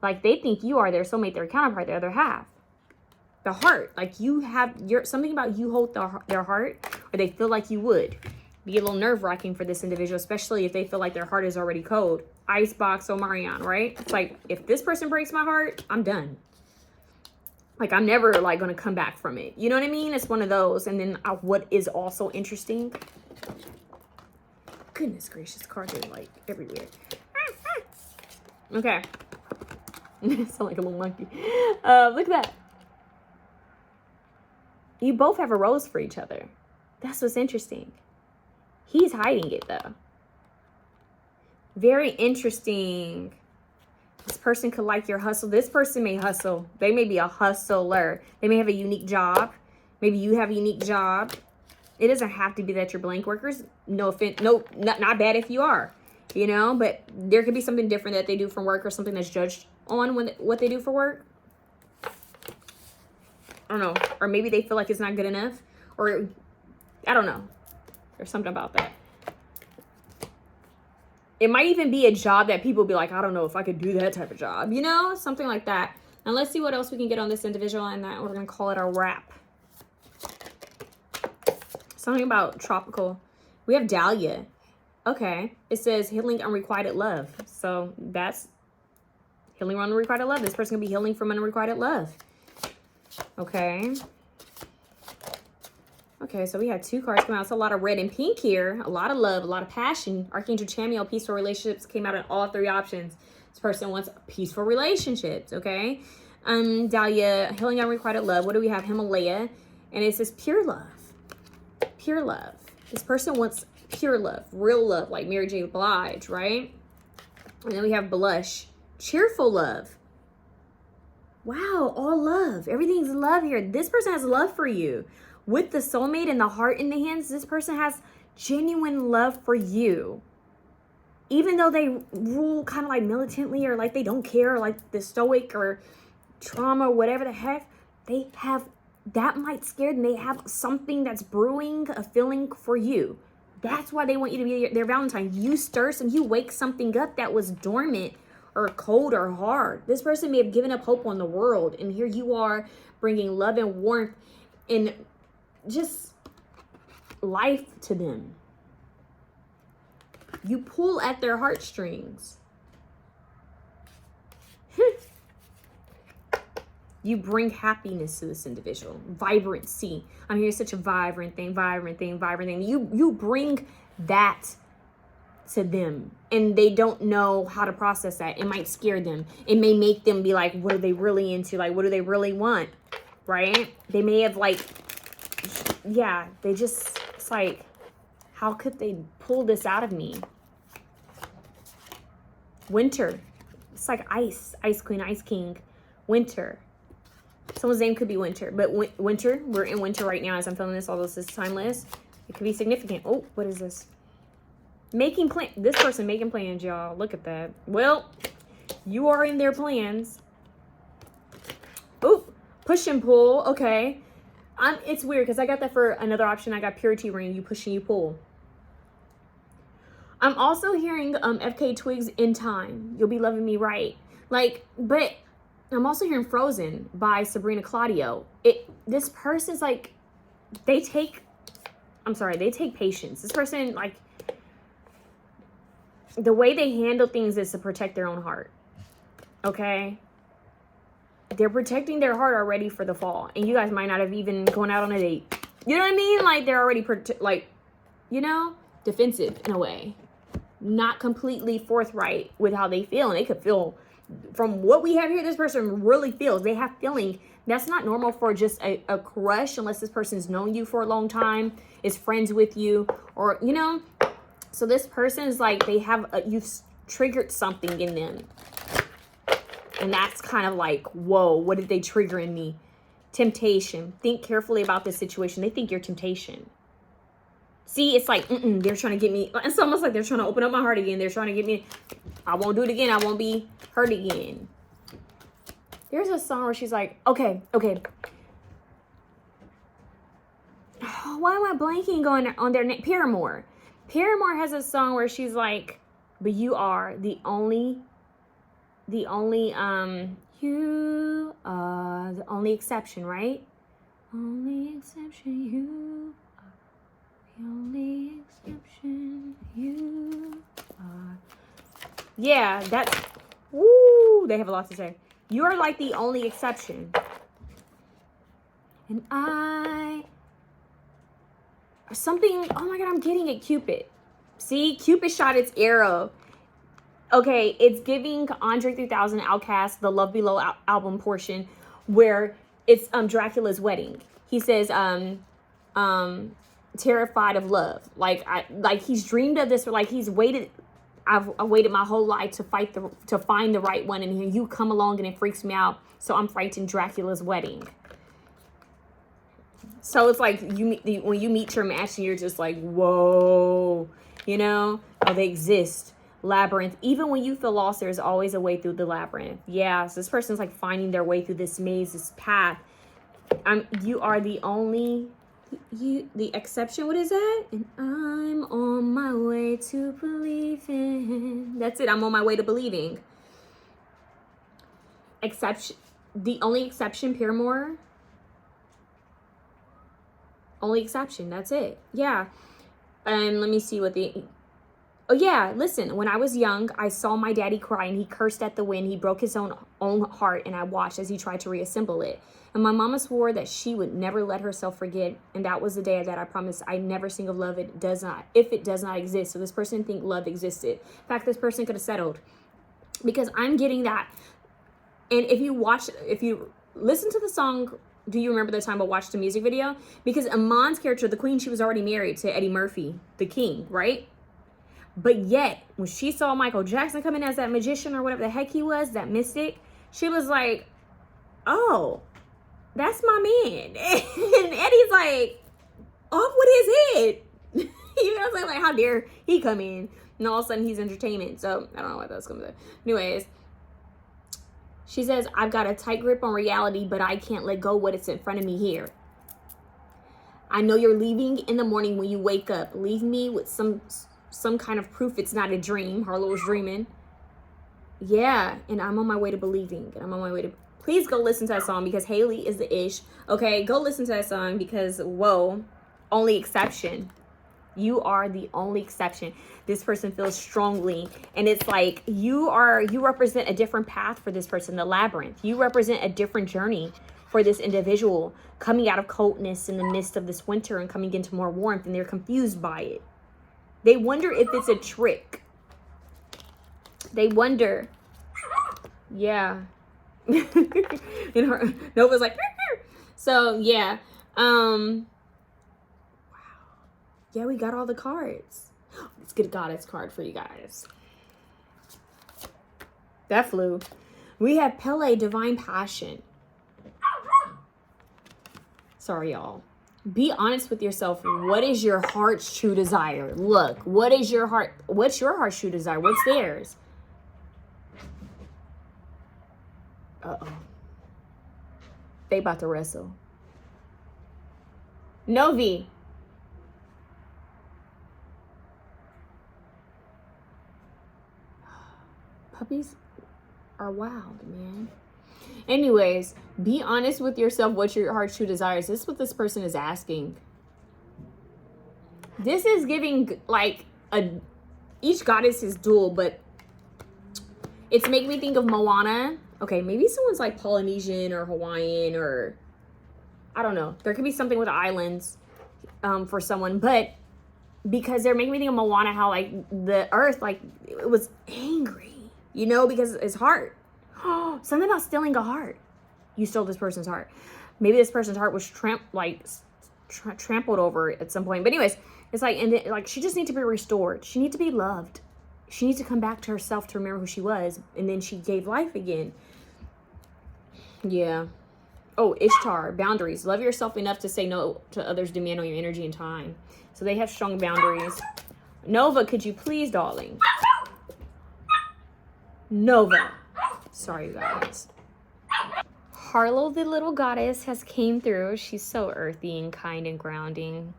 Like they think you are their soulmate, their counterpart, their other half. The heart, like you have something about you hold their heart, or they feel like you would. Be a little nerve-wracking for this individual, especially if they feel like their heart is already cold. Icebox Omarion, right? It's like, if this person breaks my heart, I'm done. Like, I'm never, like, going to come back from it. You know what I mean? It's one of those. And then what is also interesting. Goodness gracious, cards are, like, everywhere. Okay. Sound like a little monkey. Look at that. You both have a rose for each other. That's what's interesting. He's hiding it, though. Very interesting. This person could like your hustle. This person may hustle. They may be a hustler. They may have a unique job. Maybe you have a unique job. It doesn't have to be that you're blank workers. No offense. No, not bad if you are. You know, but there could be something different that they do from work, or something that's judged on what they do for work. I don't know. Or maybe they feel like it's not good enough. Or, I don't know. There's something about that. It might even be a job that people be like, I don't know if I could do that type of job. You know? Something like that. And let's see what else we can get on this individual. And that we're going to call it a wrap. Something about tropical. We have Dahlia. Okay. It says healing unrequited love. So that's healing from unrequited love. This person can be healing from unrequited love. Okay. Okay, so we had two cards come out. It's a lot of red and pink here. A lot of love, a lot of passion. Archangel Chamuel, peaceful relationships came out in all three options. This person wants peaceful relationships, okay? Dahlia, healing unrequited love. What do we have? Himalaya. And it says pure love. Pure love. This person wants pure love, real love, like Mary J. Blige, right? And then we have blush. Cheerful love. Wow, all love. Everything's love here. This person has love for you. With the soulmate and the heart in the hands, this person has genuine love for you. Even though they rule kind of like militantly, or like they don't care, or like the stoic or trauma, whatever the heck, they have, that might scare them. They have something that's brewing, a feeling for you. That's why they want you to be their Valentine. You stir some, you wake something up that was dormant or cold or hard. This person may have given up hope on the world, and here you are bringing love and warmth and just life to them. You pull at their heartstrings. You bring happiness to this individual. Vibrancy. I'm hearing such a vibrant thing. You bring that to them, and they don't know how to process that. It might scare them. It may make them be like, what are they really into? Like, what do they really want? Right? They may have like, yeah, they just, it's like, how could they pull this out of me? Winter. It's like ice queen, ice king. Winter. Someone's name could be Winter, but winter, we're in winter right now as I'm filming this, although this is timeless. It could be significant. Oh, what is this? Making plan. This person making plans, y'all. Look at that. Well, you are in their plans. Oh, push and pull. Okay. It's weird because I got that for another option. I got purity ring. You push and you pull. I'm also hearing 𝐓𝐻 in time. You'll be loving me right. Like, but I'm also hearing Frozen by Sabrina Claudio. This person's like, they take patience. This person, like, the way they handle things is to protect their own heart. Okay? They're protecting their heart already for the fall. And you guys might not have even gone out on a date. You know what I mean? Like, they're already, defensive in a way. Not completely forthright with how they feel. And they could feel, from what we have here, this person really feels. They have feeling. That's not normal for just a crush unless this person's known you for a long time, is friends with you, or, So this person is like, you've triggered something in them. And that's kind of like, whoa, what did they trigger in me? Temptation. Think carefully about this situation. They think you're temptation. See, it's like, they're trying to get me. It's almost like they're trying to open up my heart again. They're trying to get me. I won't do it again. I won't be hurt again. There's a song where she's like, okay. Why am I blanking on their name? Paramore. Paramore has a song where she's like, but you are the only you are the only exception, right? Only exception, you are the only exception, you are. Yeah, that's, woo, they have a lot to say. You are like the only exception. And something, oh my God, I'm getting it, Cupid. See, Cupid shot its arrow. Okay, it's giving Andre 3000 Outkast, the Love Below album portion, where it's Dracula's wedding. He says, terrified of love. Like he's dreamed of this, or like he's waited. I waited my whole life to find the right one, and here you come along and it freaks me out. So I'm frightened Dracula's wedding. So it's like when you meet your match and you're just like, whoa, oh, they exist. Labyrinth. Even when you feel lost, there's always a way through the labyrinth. Yeah, so this person's like finding their way through this maze, this path. You are the only, the exception. What is that? And I'm on my way to believing. That's it. I'm on my way to believing. Exception. The only exception, Paramore. Only exception. That's it. Yeah. And let me see what the... Oh, yeah. Listen, when I was young, I saw my daddy cry and he cursed at the wind. He broke his own heart, and I watched as he tried to reassemble it. And my mama swore that she would never let herself forget. And that was the day that I promised I'd never sing of love if it does not exist. So this person think love existed. In fact, this person could have settled. Because I'm getting that. And if you listen to the song, do you remember the time I watched the music video? Because Amon's character, the queen, she was already married to Eddie Murphy, the king, right? But yet, when she saw Michael Jackson come in as that magician or whatever the heck he was, that mystic, she was like, oh, that's my man. And Eddie's like, off with his head. You know what I'm saying? Like, how dare he come in? And all of a sudden, he's entertainment. So, I don't know what that's going to do. Anyways, she says, I've got a tight grip on reality, but I can't let go what it's in front of me here. I know you're leaving in the morning when you wake up. Leave me with some kind of proof it's not a dream. Harlow was dreaming. Yeah, and I'm on my way to believing. And I'm on my way to... Please go listen to that song because Haley is the ish. Okay, go listen to that song because, whoa. only exception. You are the only exception. This person feels strongly, and it's like you represent a different path for this person, the labyrinth. You represent a different journey for this individual, coming out of coldness in the midst of this winter and coming into more warmth, and they're confused by it. They wonder if it's a trick. They wonder. Yeah. And her Nova's like, so yeah. Wow. Yeah, we got all the cards. Let's get a goddess card for you guys. That flew. We have Pele, divine passion. Sorry, y'all. Be honest with yourself. What is your heart's true desire? Look, what is your heart? What's your heart's true desire? What's theirs? Uh-oh. They about to wrestle. Novi. Puppies are wild, man. Anyways, be honest with yourself. What's your heart's true desires? This is what this person is asking. This is giving like each goddess is dual, but it's making me think of Moana. Okay, maybe someone's like Polynesian or Hawaiian, or I don't know. There could be something with islands for someone, but because they're making me think of Moana, how like the earth, like it was angry, you know, because his heart. Oh, something about stealing a heart. You stole this person's heart. Maybe this person's heart was trampled over at some point. But anyways, it's like, and like she just needs to be restored. She needs to be loved. She needs to come back to herself to remember who she was, and then she gave life again. Yeah. Oh, Ishtar, boundaries. Love yourself enough to say no to others' demand on your energy and time. So they have strong boundaries. Nova, could you please, darling? Nova. Sorry, you guys. Harlow, the little goddess, has came through. She's so earthy and kind and grounding.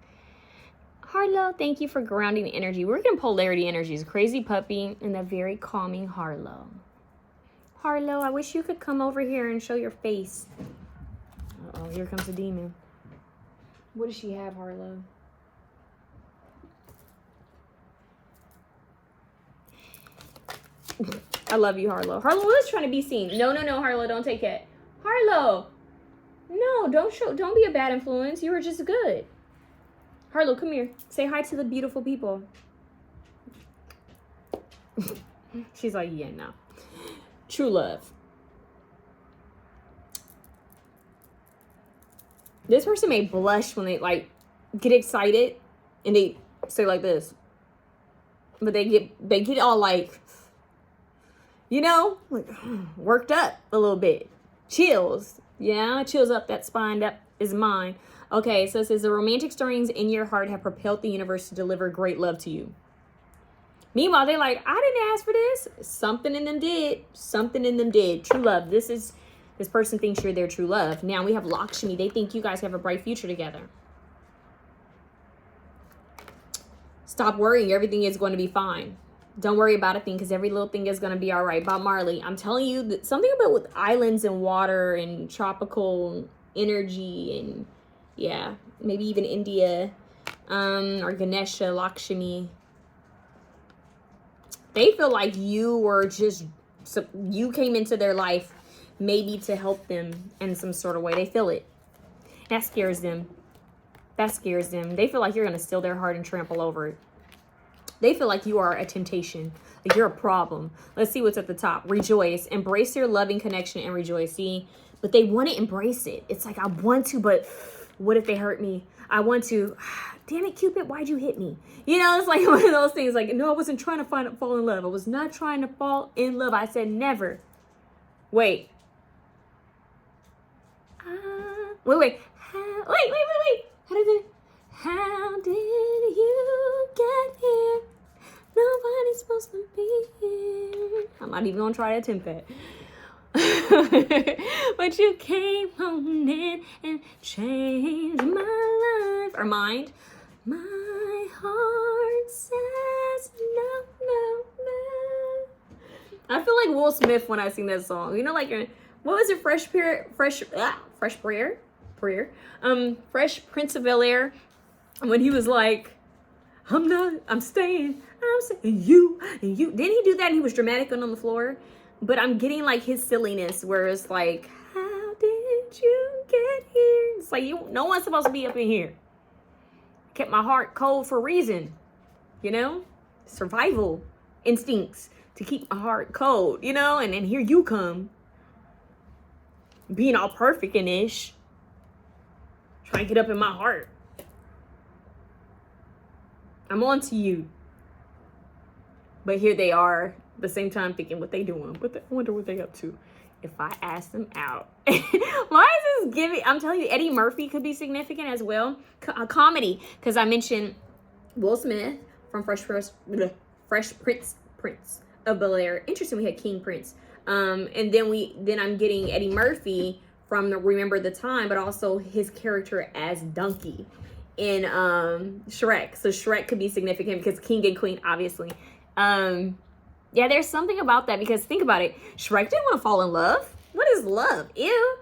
Harlow, thank you for grounding the energy. We're getting polarity energies. Crazy puppy and a very calming Harlow. Harlow, I wish you could come over here and show your face. Uh-oh, here comes a demon. What does she have, Harlow? I love you, Harlow. Harlow was trying to be seen. No, Harlow, don't take it. Harlow, no, don't be a bad influence. You were just good. Harlow, come here. Say hi to the beautiful people. She's like, yeah, no. True love. This person may blush when they like get excited and they say like this, but they get all like, you know, like worked up a little bit. Chills. Yeah, chills up that spine. That is mine. Okay, so it says the romantic stirrings in your heart have propelled the universe to deliver great love to you. Meanwhile, they're like, I didn't ask for this. Something in them did. Something in them did. True love. This person thinks you're their true love. Now we have Lakshmi. They think you guys have a bright future together. Stop worrying. Everything is going to be fine. Don't worry about a thing, because every little thing is going to be all right. Bob Marley, I'm telling you that something about with islands and water and tropical energy and yeah, maybe even India or Ganesha, Lakshmi. They feel like you were just, you came into their life maybe to help them in some sort of way. They feel it. That scares them. That scares them. They feel like you're going to steal their heart and trample over it. They feel like you are a temptation, like you're a problem. Let's see what's at the top. Rejoice. Embrace your loving connection and rejoice. See, but they want to embrace it. It's like, I want to, but what if they hurt me? I want to. Damn it, Cupid, why'd you hit me? You know, it's like one of those things like, no, I wasn't trying to fall in love. I was not trying to fall in love. I said never. Wait. Wait. How did you get here? Nobody's supposed to be here. I'm not even gonna try to attempt that. But you came on in and changed my life or mind. My heart says no. I feel like Will Smith when I sing that song. You know, like what was it? Fresh Prince of Bel-Air. when he was like, I'm staying you and you. Didn't he do that and he was dramatic on the floor? But I'm getting like his silliness where it's like, how did you get here? It's like, no one's supposed to be up in here. Kept my heart cold for a reason, you know? Survival instincts to keep my heart cold, you know? And then here you come, being all perfect and ish, trying to get up in my heart. I'm on to you. But here they are, at the same time thinking what they doing. I wonder what they up to. If I ask them out. Why is this giving? I'm telling you, Eddie Murphy could be significant as well. Comedy, because I mentioned Will Smith from Fresh Prince of Bel-Air. Interesting, we had King Prince. And then I'm getting Eddie Murphy from the Remember the Time, but also his character as Donkey in Shrek. So Shrek could be significant because King and Queen, obviously. Yeah, there's something about that because think about it. Shrek didn't want to fall in love. What is love? Ew.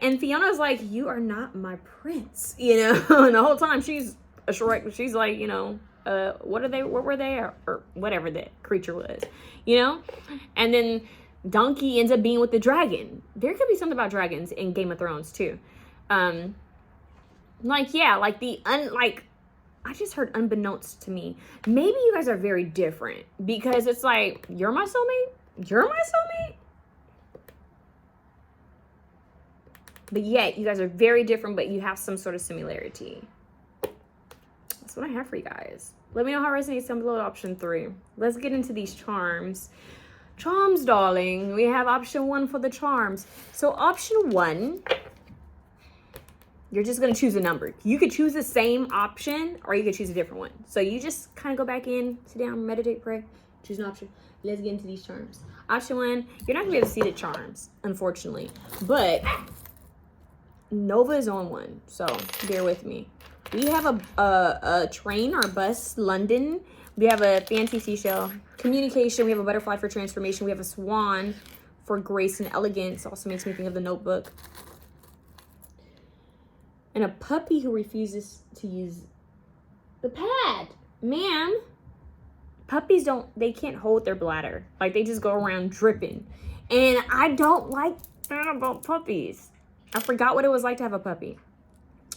And Fiona's like, you are not my prince, you know. And the whole time she's a Shrek. She's like, you know, what were they? Or whatever that creature was, you know. And then Donkey ends up being with the dragon. There could be something about dragons in Game of Thrones too. Like, yeah, like I just heard unbeknownst to me, maybe you guys are very different because it's like, you're my soulmate? You're my soulmate? But yet, you guys are very different, but you have some sort of similarity. That's what I have for you guys. Let me know how it resonates down below. Option 3. Let's get into these charms. Charms, darling. We have option 1 for the charms. So option 1... you're just going to choose a number. You could choose the same option or you could choose a different one. So you just kind of go back in, sit down, meditate, pray, choose an option. Let's get into these charms. Option 1, you're not going to be able to see the charms, unfortunately. But Nova is on one, so bear with me. We have a train or bus, London. We have a fancy seashell, communication. We have a butterfly for transformation. We have a swan for grace and elegance. Also makes me think of The Notebook. And a puppy who refuses to use the pad. Ma'am, puppies they can't hold their bladder. Like, they just go around dripping. And I don't like that about puppies. I forgot what it was like to have a puppy.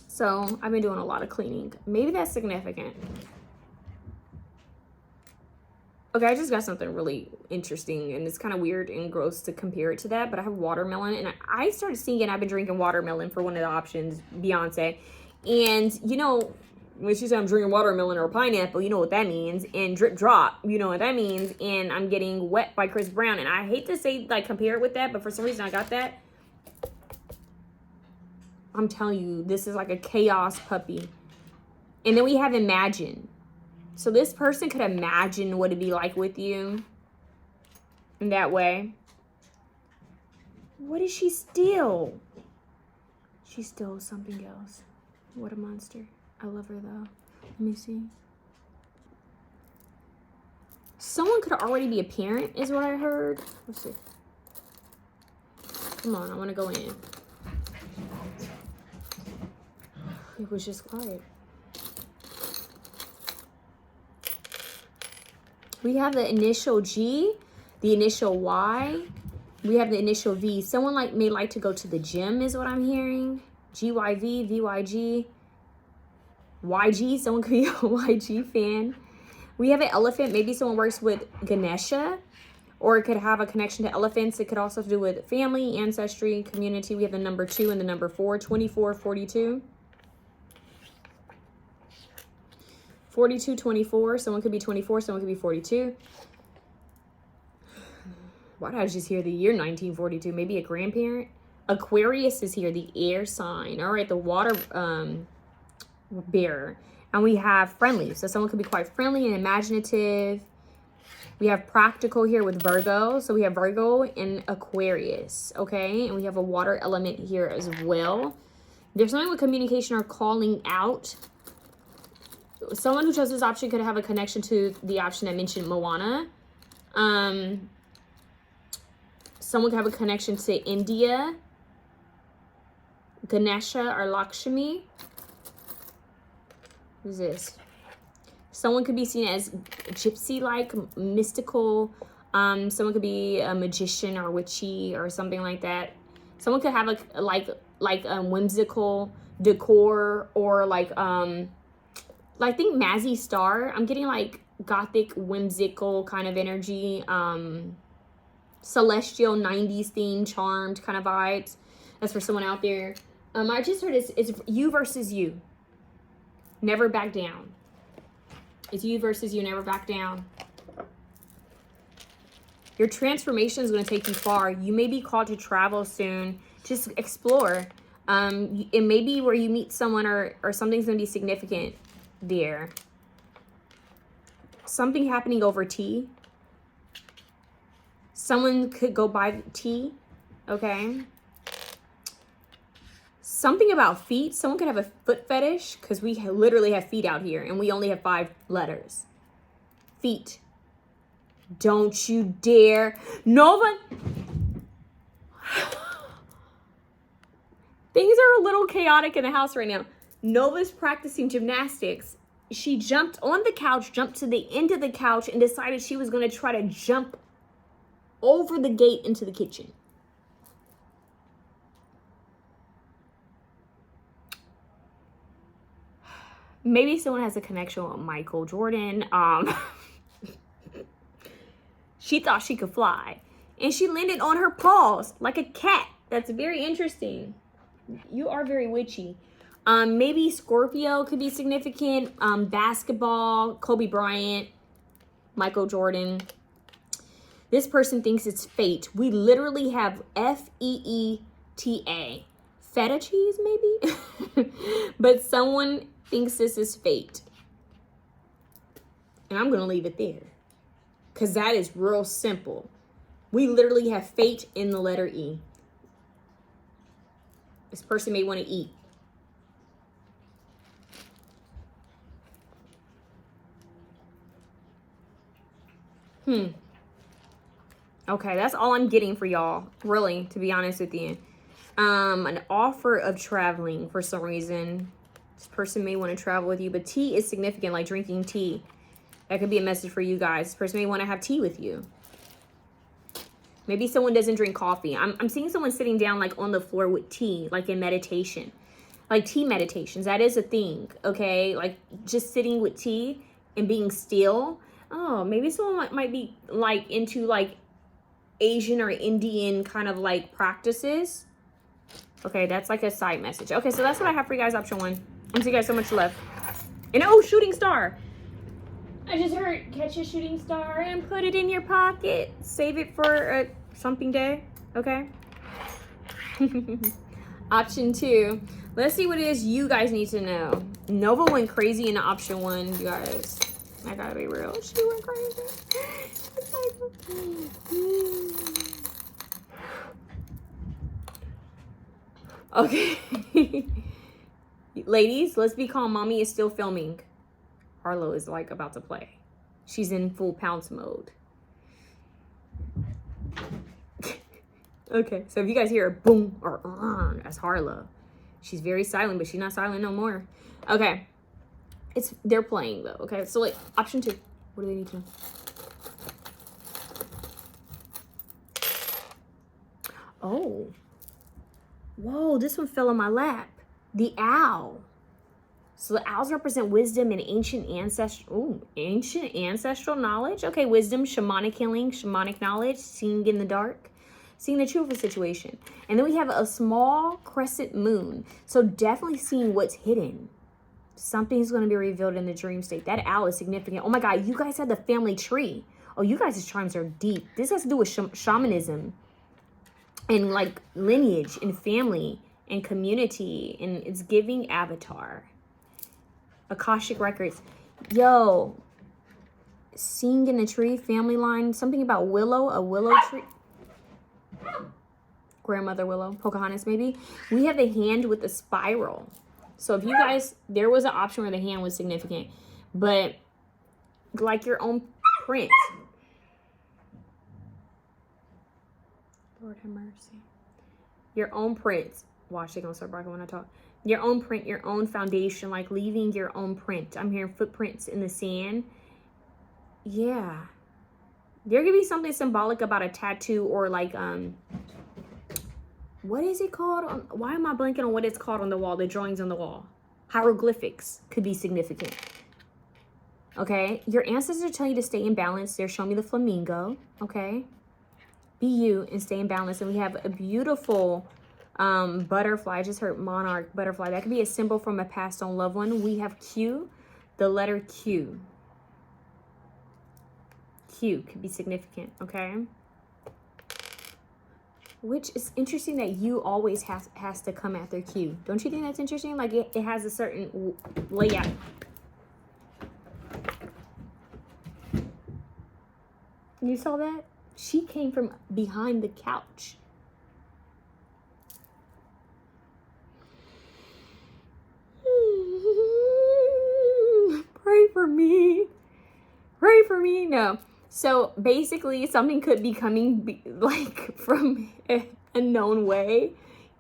So, I've been doing a lot of cleaning. Maybe that's significant. Okay, I just got something really interesting, and it's kind of weird and gross to compare it to that, but I have watermelon, and I started seeing it. I've been drinking watermelon for one of the options, Beyonce, and, you know, when she said I'm drinking watermelon or pineapple, you know what that means, and drip drop, you know what that means, and I'm getting Wet by Chris Brown, and I hate to say, like, compare it with that, but for some reason I got that. I'm telling you, this is like a chaos puppy. And then we have Imagine. So this person could imagine what it'd be like with you in that way. What did she steal? She stole something else. What a monster. I love her though. Let me see. Someone could already be a parent is what I heard. Let's see. Come on, I want to go in. It was just quiet. We have the initial G, the initial Y. We have the initial V. Someone may like to go to the gym is what I'm hearing. GYV, VYG, YG. Someone could be a YG fan. We have an elephant. Maybe someone works with Ganesha, or it could have a connection to elephants. It could also have to do with family, ancestry, community. We have the number 2 and the number 4, 24, 42. 42, 24. Someone could be 24. Someone could be 42. Why did I just hear the year 1942? Maybe a grandparent. Aquarius is here, the air sign. All right, the water bearer. And we have friendly. So someone could be quite friendly and imaginative. We have practical here with Virgo. So we have Virgo and Aquarius. Okay, and we have a water element here as well. There's something with communication or calling out. Someone who chose this option could have a connection to the option I mentioned, Moana. Someone could have a connection to India, Ganesha or Lakshmi. What is this? Someone could be seen as gypsy-like, mystical. Someone could be a magician or witchy or something like that. Someone could have like whimsical decor, or like I think Mazzy Star. I'm getting like gothic, whimsical kind of energy. Celestial 90s theme, charmed kind of vibes. That's for someone out there. I just heard it's you versus you. Never back down. It's you versus you, never back down. Your transformation is going to take you far. You may be called to travel soon. Just explore. It may be where you meet someone, or something's going to be significant there. Something happening over tea. Someone could go buy tea. Okay. Something about feet. Someone could have a foot fetish, because we literally have feet out here and we only have 5 letters. Feet. Don't you dare. Nova. Things are a little chaotic in the house right now. Nova's practicing gymnastics. She jumped on the couch, jumped to the end of the couch, and decided she was going to try to jump over the gate into the kitchen. Maybe someone has a connection with Michael Jordan. She thought she could fly, and she landed on her paws like a cat. That's very interesting. You are very witchy. Maybe Scorpio could be significant. Basketball, Kobe Bryant, Michael Jordan. This person thinks it's fate. We literally have FEETA. Feta cheese, maybe? But someone thinks this is fate. And I'm going to leave it there, because that is real simple. We literally have fate in the letter E. This person may want to eat. Okay, that's all I'm getting for y'all, really, to be honest with you. An offer of traveling for some reason. This person may want to travel with you, but tea is significant, like drinking tea. That could be a message for you guys. This person may want to have tea with you. Maybe someone doesn't drink coffee. I'm seeing someone sitting down like on the floor with tea, like in meditation. Like tea meditations, that is a thing, okay? Like just sitting with tea and being still. Oh, maybe someone might be like into like Asian or Indian kind of like practices. Okay, that's like a side message. Okay, so that's what I have for you guys, option 1. I'm seeing you guys so much love. And oh, shooting star. I just heard catch a shooting star and put it in your pocket. Save it for something day, okay? Option 2. Let's see what it is you guys need to know. Nova went crazy in option 1, you guys. I gotta be real. She went crazy. Okay. Ladies, let's be calm. Mommy is still filming. Harlow is like about to play. She's in full pounce mode. Okay, so if you guys hear a boom or that's Harlow. She's very silent, but she's not silent no more. Okay. They're playing though, okay? So like option 2. What do they need to know? Oh. Whoa, this one fell on my lap. The owl. So the owls represent wisdom and ancient ancestral knowledge. Okay, wisdom, shamanic healing, shamanic knowledge, seeing in the dark, seeing the truth of a situation. And then we have a small crescent moon. So definitely seeing what's hidden. Something's going to be revealed in the dream state. That owl is significant. Oh my God, you guys have the family tree. Oh, you guys' charms are deep. This has to do with shamanism and like lineage and family and community. And it's giving avatar. Akashic records. Yo, seeing in the tree, family line, something about willow, a willow tree. Grandmother willow, Pocahontas maybe. We have the hand with the spiral. So if you guys, there was an option where the hand was significant, but like your own print. Lord have mercy. Your own prints. Watch, they're gonna start barking when I talk. Your own print, your own foundation, like leaving your own print. I'm hearing footprints in the sand. Yeah. There could be something symbolic about a tattoo or like, what is it called? Why am I blanking on what it's called on the wall? The drawings on the wall. Hieroglyphics could be significant. Okay. Your ancestors tell you to stay in balance. They're showing me the flamingo. Okay. Be you and stay in balance. And we have a beautiful butterfly. I just heard monarch butterfly. That could be a symbol from a passed on loved one. We have Q, the letter Q. Q could be significant. Okay. Which is interesting that you always has to come after Q. Don't you think that's interesting? Like it has a certain layout. You saw that? She came from behind the couch. Pray for me. Pray for me. No. So basically something could be coming like from a known way.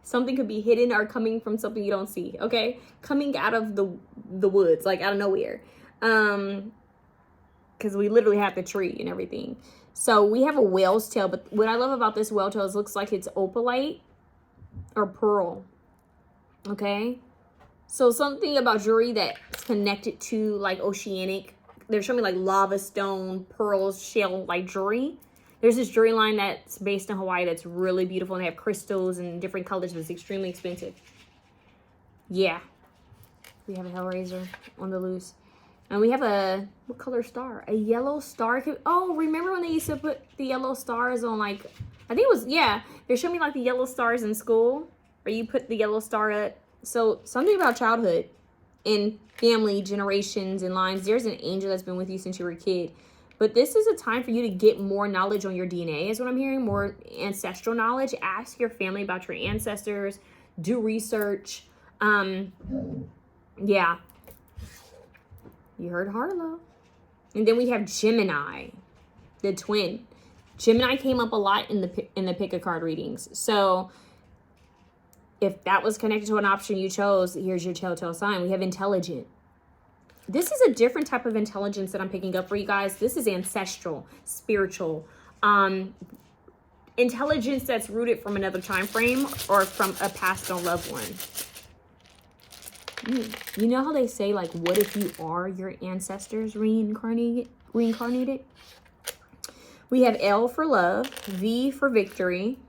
Something could be hidden or coming from something you don't see. Okay. Coming out of the woods, like out of nowhere. Because we literally have the tree and everything. So we have a whale's tail. But what I love about this whale tail is it looks like it's opalite or pearl. Okay. So something about jewelry that's connected to like oceanic. They're showing me like lava stone, pearls, shell, like jewelry. There's this jewelry line that's based in Hawaii that's really beautiful. And they have crystals and different colors, but it's extremely expensive. Yeah. We have a Hellraiser on the loose. And we have a, what color star? A yellow star. Oh, remember when they used to put the yellow stars on like, I think it was, yeah. They're showing me like the yellow stars in school. Or you put the yellow star up. So something about childhood. In family, generations, and lines. There's an angel that's been with you since you were a kid. But this is a time for you to get more knowledge on your DNA, is what I'm hearing. More ancestral knowledge. Ask your family about your ancestors. Do research. Yeah. You heard Harlow. And then we have Gemini, the twin. Gemini came up a lot in the pick a card readings. So if that was connected to an option you chose, here's your telltale sign. We have intelligent. This is a different type of intelligence that I'm picking up for you guys. This is ancestral, spiritual, intelligence that's rooted from another time frame or from a passed on loved one. You know how they say, like, what if you are your ancestors reincarnated? We have L for love, V for victory,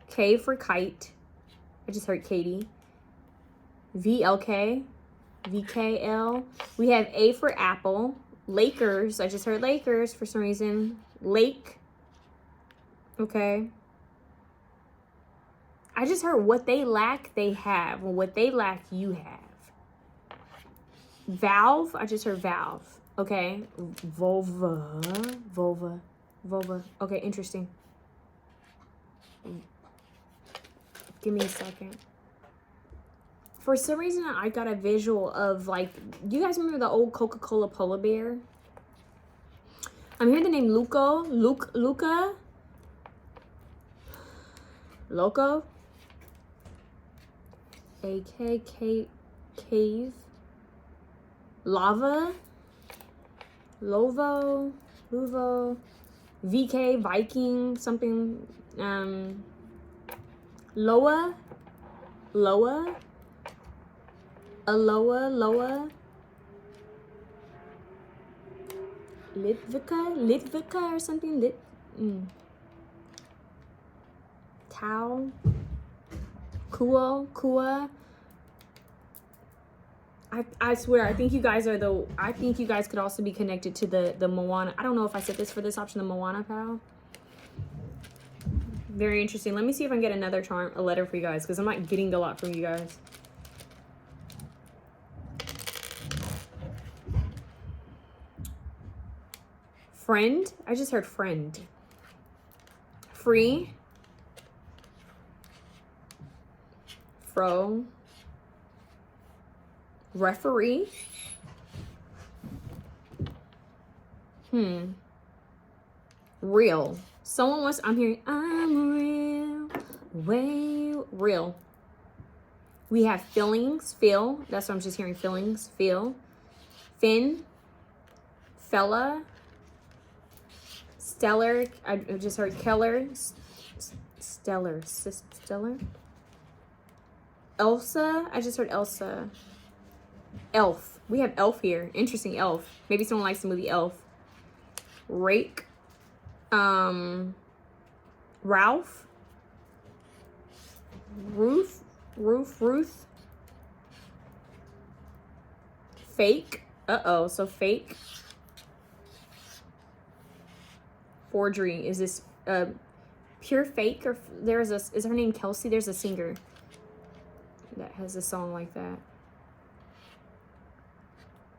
K for kite. I just heard Katie. VLK, VKL. We have A for apple. Lakers. I just heard Lakers for some reason. Lake. Okay. I just heard what they lack, they have. And what they lack, you have. Valve. I just heard valve. Okay. Vulva. Okay, interesting. Give me a second. For some reason, I got a visual of, like, you guys remember the old Coca-Cola polar bear? I'm hearing the name Loco. AKK cave. Lava. Luvo. VK Viking something. Loa. Aloha. Litvica or something. Tau. Kua. I swear, I think you guys could also be connected to the Moana. I don't know if I said this for this option, the Moana pal. Very interesting. Let me see if I can get another a letter for you guys, because I'm not getting a lot from you guys. Friend. I just heard friend. Free. Fro. Referee. Real. I'm hearing, I'm real. Way real. We have feelings, feel. That's what I'm just hearing, feelings, feel. Finn, fella, stellar. I just heard Keller, stellar. Elsa, I just heard Elsa. Elf. We have Elf here. Interesting, Elf. Maybe someone likes the movie Elf. Rake. Ralph. Ruth. Fake. Uh-oh, so fake. Forgery. Is this pure fake, or is her name Kelsey? There's a singer that has a song like that.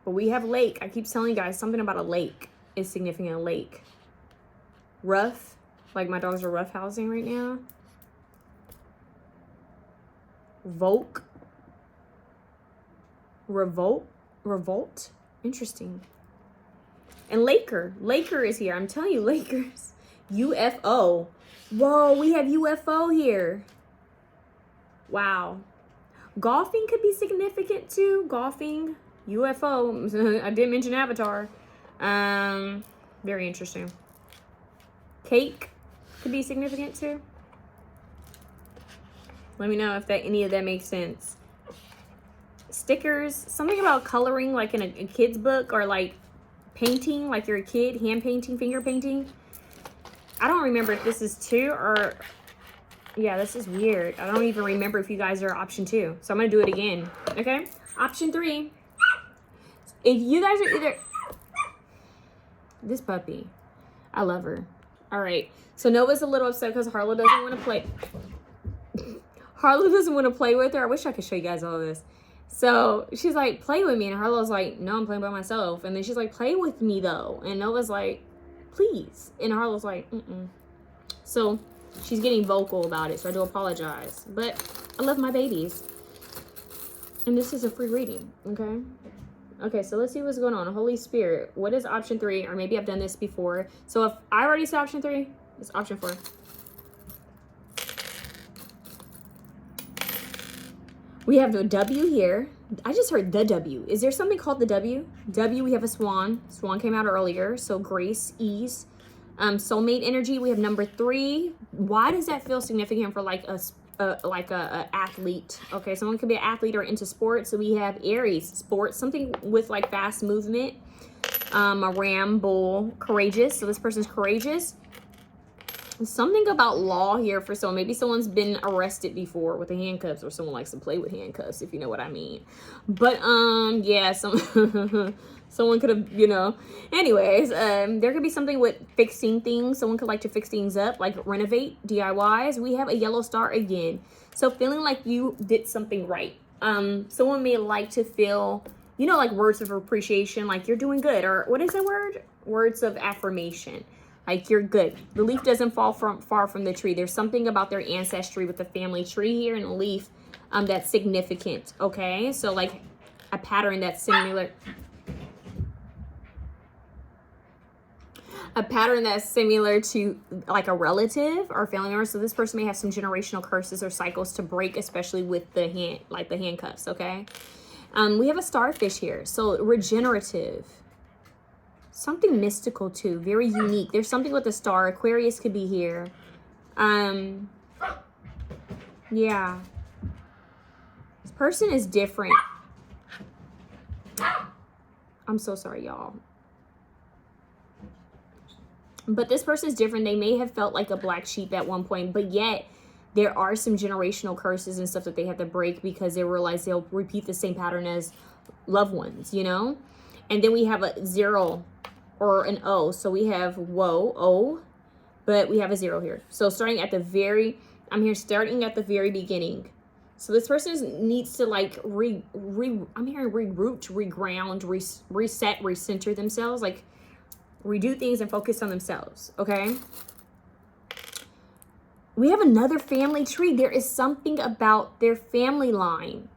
But we have lake. I keep telling you guys something about a lake is significant. A lake. Rough. Like my dogs are rough housing right now. Volk. Revolt. Interesting. And Laker. Laker is here. I'm telling you, Lakers. UFO. Whoa, we have UFO here. Wow. Golfing could be significant too. Golfing. UFO. I didn't mention Avatar. Very interesting. Cake could be significant too. Let me know if any of that makes sense. Stickers. Something about coloring, like in a kid's book, or like painting, like you're a kid, hand painting, finger painting. I don't remember if this is 2 or... Yeah, this is weird. I don't even remember if you guys are option 2. So I'm going to do it again. Okay? Option 3. If you guys are either... This puppy. I love her. All right. So Nova's a little upset because Harlow doesn't want to play. Harlow doesn't want to play with her. I wish I could show you guys all of this. So she's like, play with me. And Harlow's like, no, I'm playing by myself. And then she's like, play with me though. And Nova's like, please. And Harlow's like, So she's getting vocal about it. So I do apologize. But I love my babies. And this is a free reading. Okay. Okay, so let's see what's going on. Holy Spirit, what is option 3? Or maybe I've done this before. So if I already said option 3, it's option 4. We have the W here. I just heard the W. Is there something called the W? W, we have a swan. Swan came out earlier. So grace, ease. Soulmate energy, we have number 3. Why does that feel significant for like a athlete? Okay, someone could be an athlete or into sports. So we have Aries, sports, something with like fast movement. A ram, bull, courageous. So this person's courageous. Something about law here for someone. Maybe someone's been arrested before with the handcuffs, or someone likes to play with handcuffs, if you know what I mean. But yeah, someone could have, anyways, there could be something with fixing things. Someone could like to fix things up, like renovate, DIYs. We have a yellow star again. So feeling like you did something right. Someone may like to feel, like words of appreciation, like you're doing good, or what is the word? Words of affirmation. Like you're good. The leaf doesn't fall far from the tree. There's something about their ancestry with the family tree here and the leaf that's significant. Okay, so like a pattern that's similar. A pattern that's similar to like a relative or family member. So this person may have some generational curses or cycles to break, especially with the handcuffs. Okay, we have a starfish here. So regenerative. Something mystical too, very unique. There's something with the star. Aquarius could be here. Yeah. This person is different. I'm so sorry, y'all. But this person is different. They may have felt like a black sheep at one point, but yet there are some generational curses and stuff that they have to break because they realize they'll repeat the same pattern as loved ones, And then we have a 0 or an O. So we have whoa, O, but we have a 0 here. So starting at the very beginning. So this person needs to like I'm hearing reroot, reground, reset, recenter themselves, like redo things and focus on themselves. Okay. We have another family tree. There is something about their family line,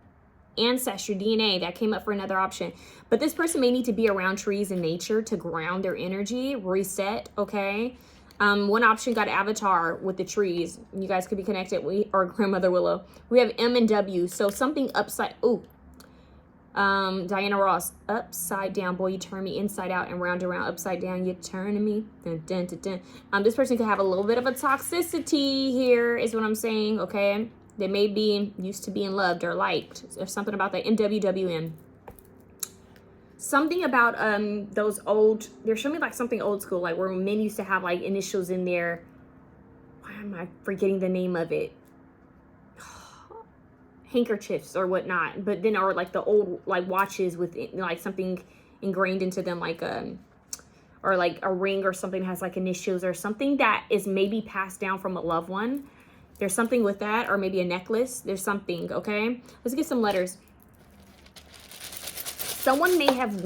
ancestry, DNA that came up for another option. But this person may need to be around trees and nature to ground their energy, reset. Okay. One option got Avatar with the trees. You guys could be connected. Or Grandmother Willow. We have M and W. So something upside. Ooh. Diana Ross. Upside down. Boy, you turn me inside out and round upside down. You turning me. Dun, dun, dun, dun. This person could have a little bit of a toxicity here is what I'm saying. Okay. They may be used to being loved or liked. There's something about that. MWWM. Something about those old, they're showing me like something old school, like where men used to have like initials in there. Why am I forgetting the name of it? Handkerchiefs or whatnot. But then, or like the old like watches with like something ingrained into them, like or like a ring or something that has like initials or something that is maybe passed down from a loved one. There's something with that, or maybe a necklace. There's something, okay? Let's get some letters. Someone may have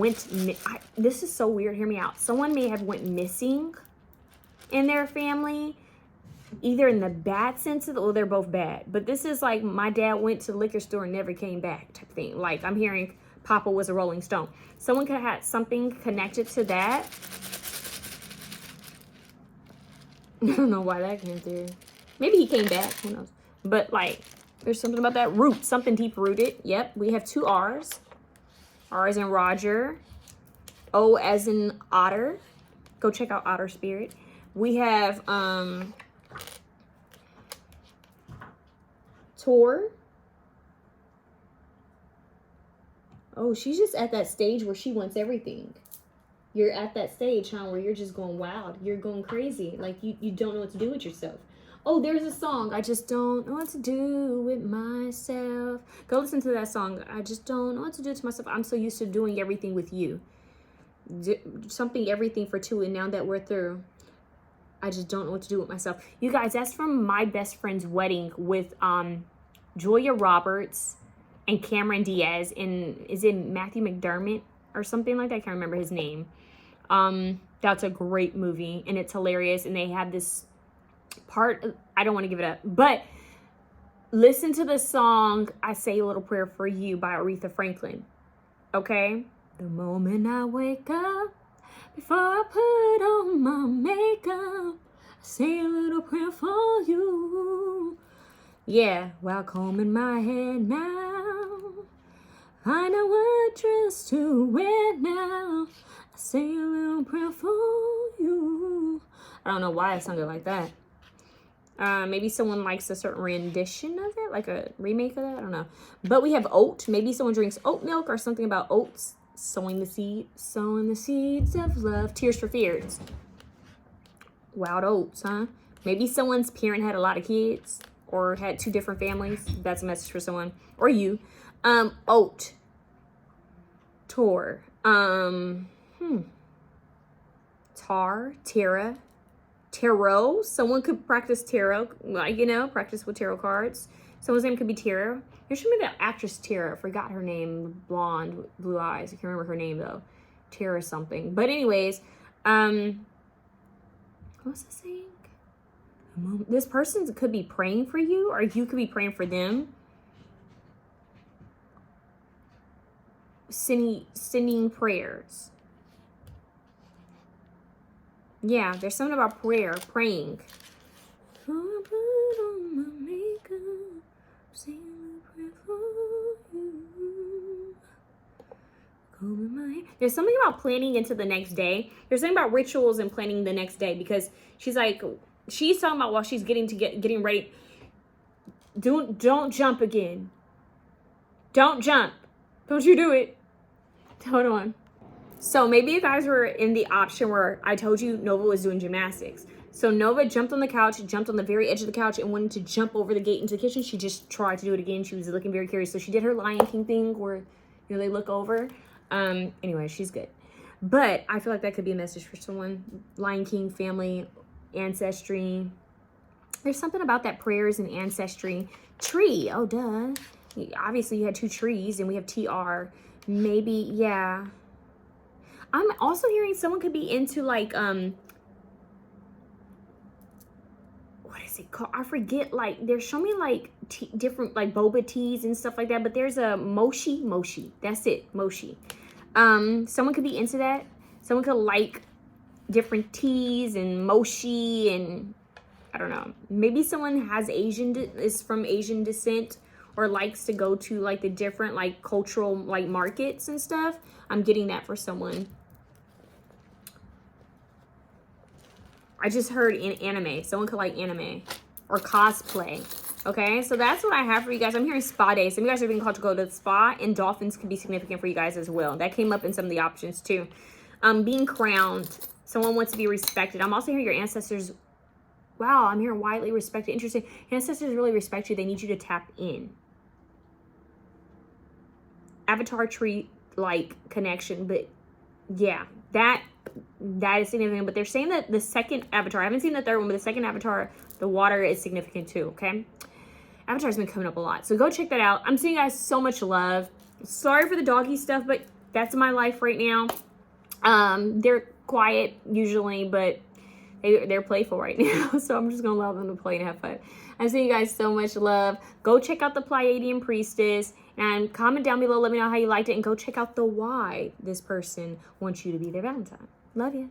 this is so weird, hear me out. Someone may have went missing in their family, either in the bad sense of, they're both bad. But this is like, my dad went to the liquor store and never came back type thing. Like, I'm hearing Papa was a Rolling Stone. Someone could have had something connected to that. I don't know why that came through. Maybe he came back, who knows. But like, there's something about that root, something deep rooted. Yep, we have 2 R's. R as in Roger. O as in Otter. Go check out Otter Spirit. We have Tor. Oh, she's just at that stage where she wants everything. You're at that stage, huh, where you're just going wild. You're going crazy. Like, you don't know what to do with yourself. Oh, there's a song. I just don't know what to do with myself. Go listen to that song. I just don't know what to do to myself. I'm so used to doing everything with you. Something, everything for 2. And now that we're through, I just don't know what to do with myself. You guys, that's from my best friend's wedding with Julia Roberts and Cameron Diaz. And is it Matthew McDermott or something like that? I can't remember his name. That's a great movie. And it's hilarious. And they have this part, I don't want to give it up, but listen to the song I Say a Little Prayer for You by Aretha Franklin. Okay? The moment I wake up, before I put on my makeup, I say a little prayer for you. Yeah, while combing my hair now, I know what dress to wear now, I say a little prayer for you. I don't know why I sounded like that. Maybe someone likes a certain rendition of it, like a remake of that. I don't know. But we have oat. Maybe someone drinks oat milk or something about oats. Sowing the seeds of love. Tears for Fears. Wild oats, huh? Maybe someone's parent had a lot of kids or had 2 different families. That's a message for someone. Or you. Oat. Tor. Tara. Tarot. Someone could practice tarot, like, you know, practice with tarot cards. Someone's name could be Tara. There should be that actress Tara. I forgot her name. Blonde, blue eyes. I can't remember her name though. Tara something. But anyways, what was I saying? This person could be praying for you, or you could be praying for them. Sending prayers. Yeah, there's something about praying. There's something about planning into the next day. There's something about rituals and planning the next day, because she's talking about while she's getting ready. Don't jump again. Don't jump. Don't you do it. Hold on. So maybe you guys were in the option where I told you Nova was doing gymnastics. So Nova jumped on the couch, jumped on the very edge of the couch, and wanted to jump over the gate into the kitchen. She just tried to do it again. She was looking very curious. So she did her Lion King thing where, you know, they look over. Anyway, she's good. But I feel like that could be a message for someone. Lion King, family, ancestry. There's something about that prayers and ancestry. Tree. Oh, duh. Obviously, you had 2 trees, and we have TR. Maybe, yeah. I'm also hearing someone could be into like, what is it called? I forget, like, they're showing me like different like boba teas and stuff like that, but there's a mochi. That's it, mochi. Someone could be into that. Someone could like different teas and mochi and I don't know. Maybe someone has is from Asian descent or likes to go to like the different like cultural like markets and stuff. I'm getting that for someone. I just heard in anime. Someone could like anime or cosplay. Okay, so that's what I have for you guys. I'm hearing spa day. Some of you guys are being called to go to the spa, and dolphins can be significant for you guys as well. That came up in some of the options too. Being crowned. Someone wants to be respected. I'm also hearing your ancestors. Wow, I'm hearing widely respected. Interesting. Ancestors really respect you. They need you to tap in. Avatar tree like connection, but yeah, that is significant. But they're saying that the second avatar, I haven't seen the third one, but the second avatar, the water is significant too. Okay, Avatar's been coming up a lot, so go check that out. I'm sending you guys so much love. Sorry for the doggy stuff, but that's my life right now. They're quiet usually, but they're playful right now, so I'm just gonna allow them to play and have fun. I'm sending you guys so much love. Go check out the Pleiadian Priestess and comment down below. Let me know how you liked it, and go check out the why this person wants you to be their Valentine. Love you.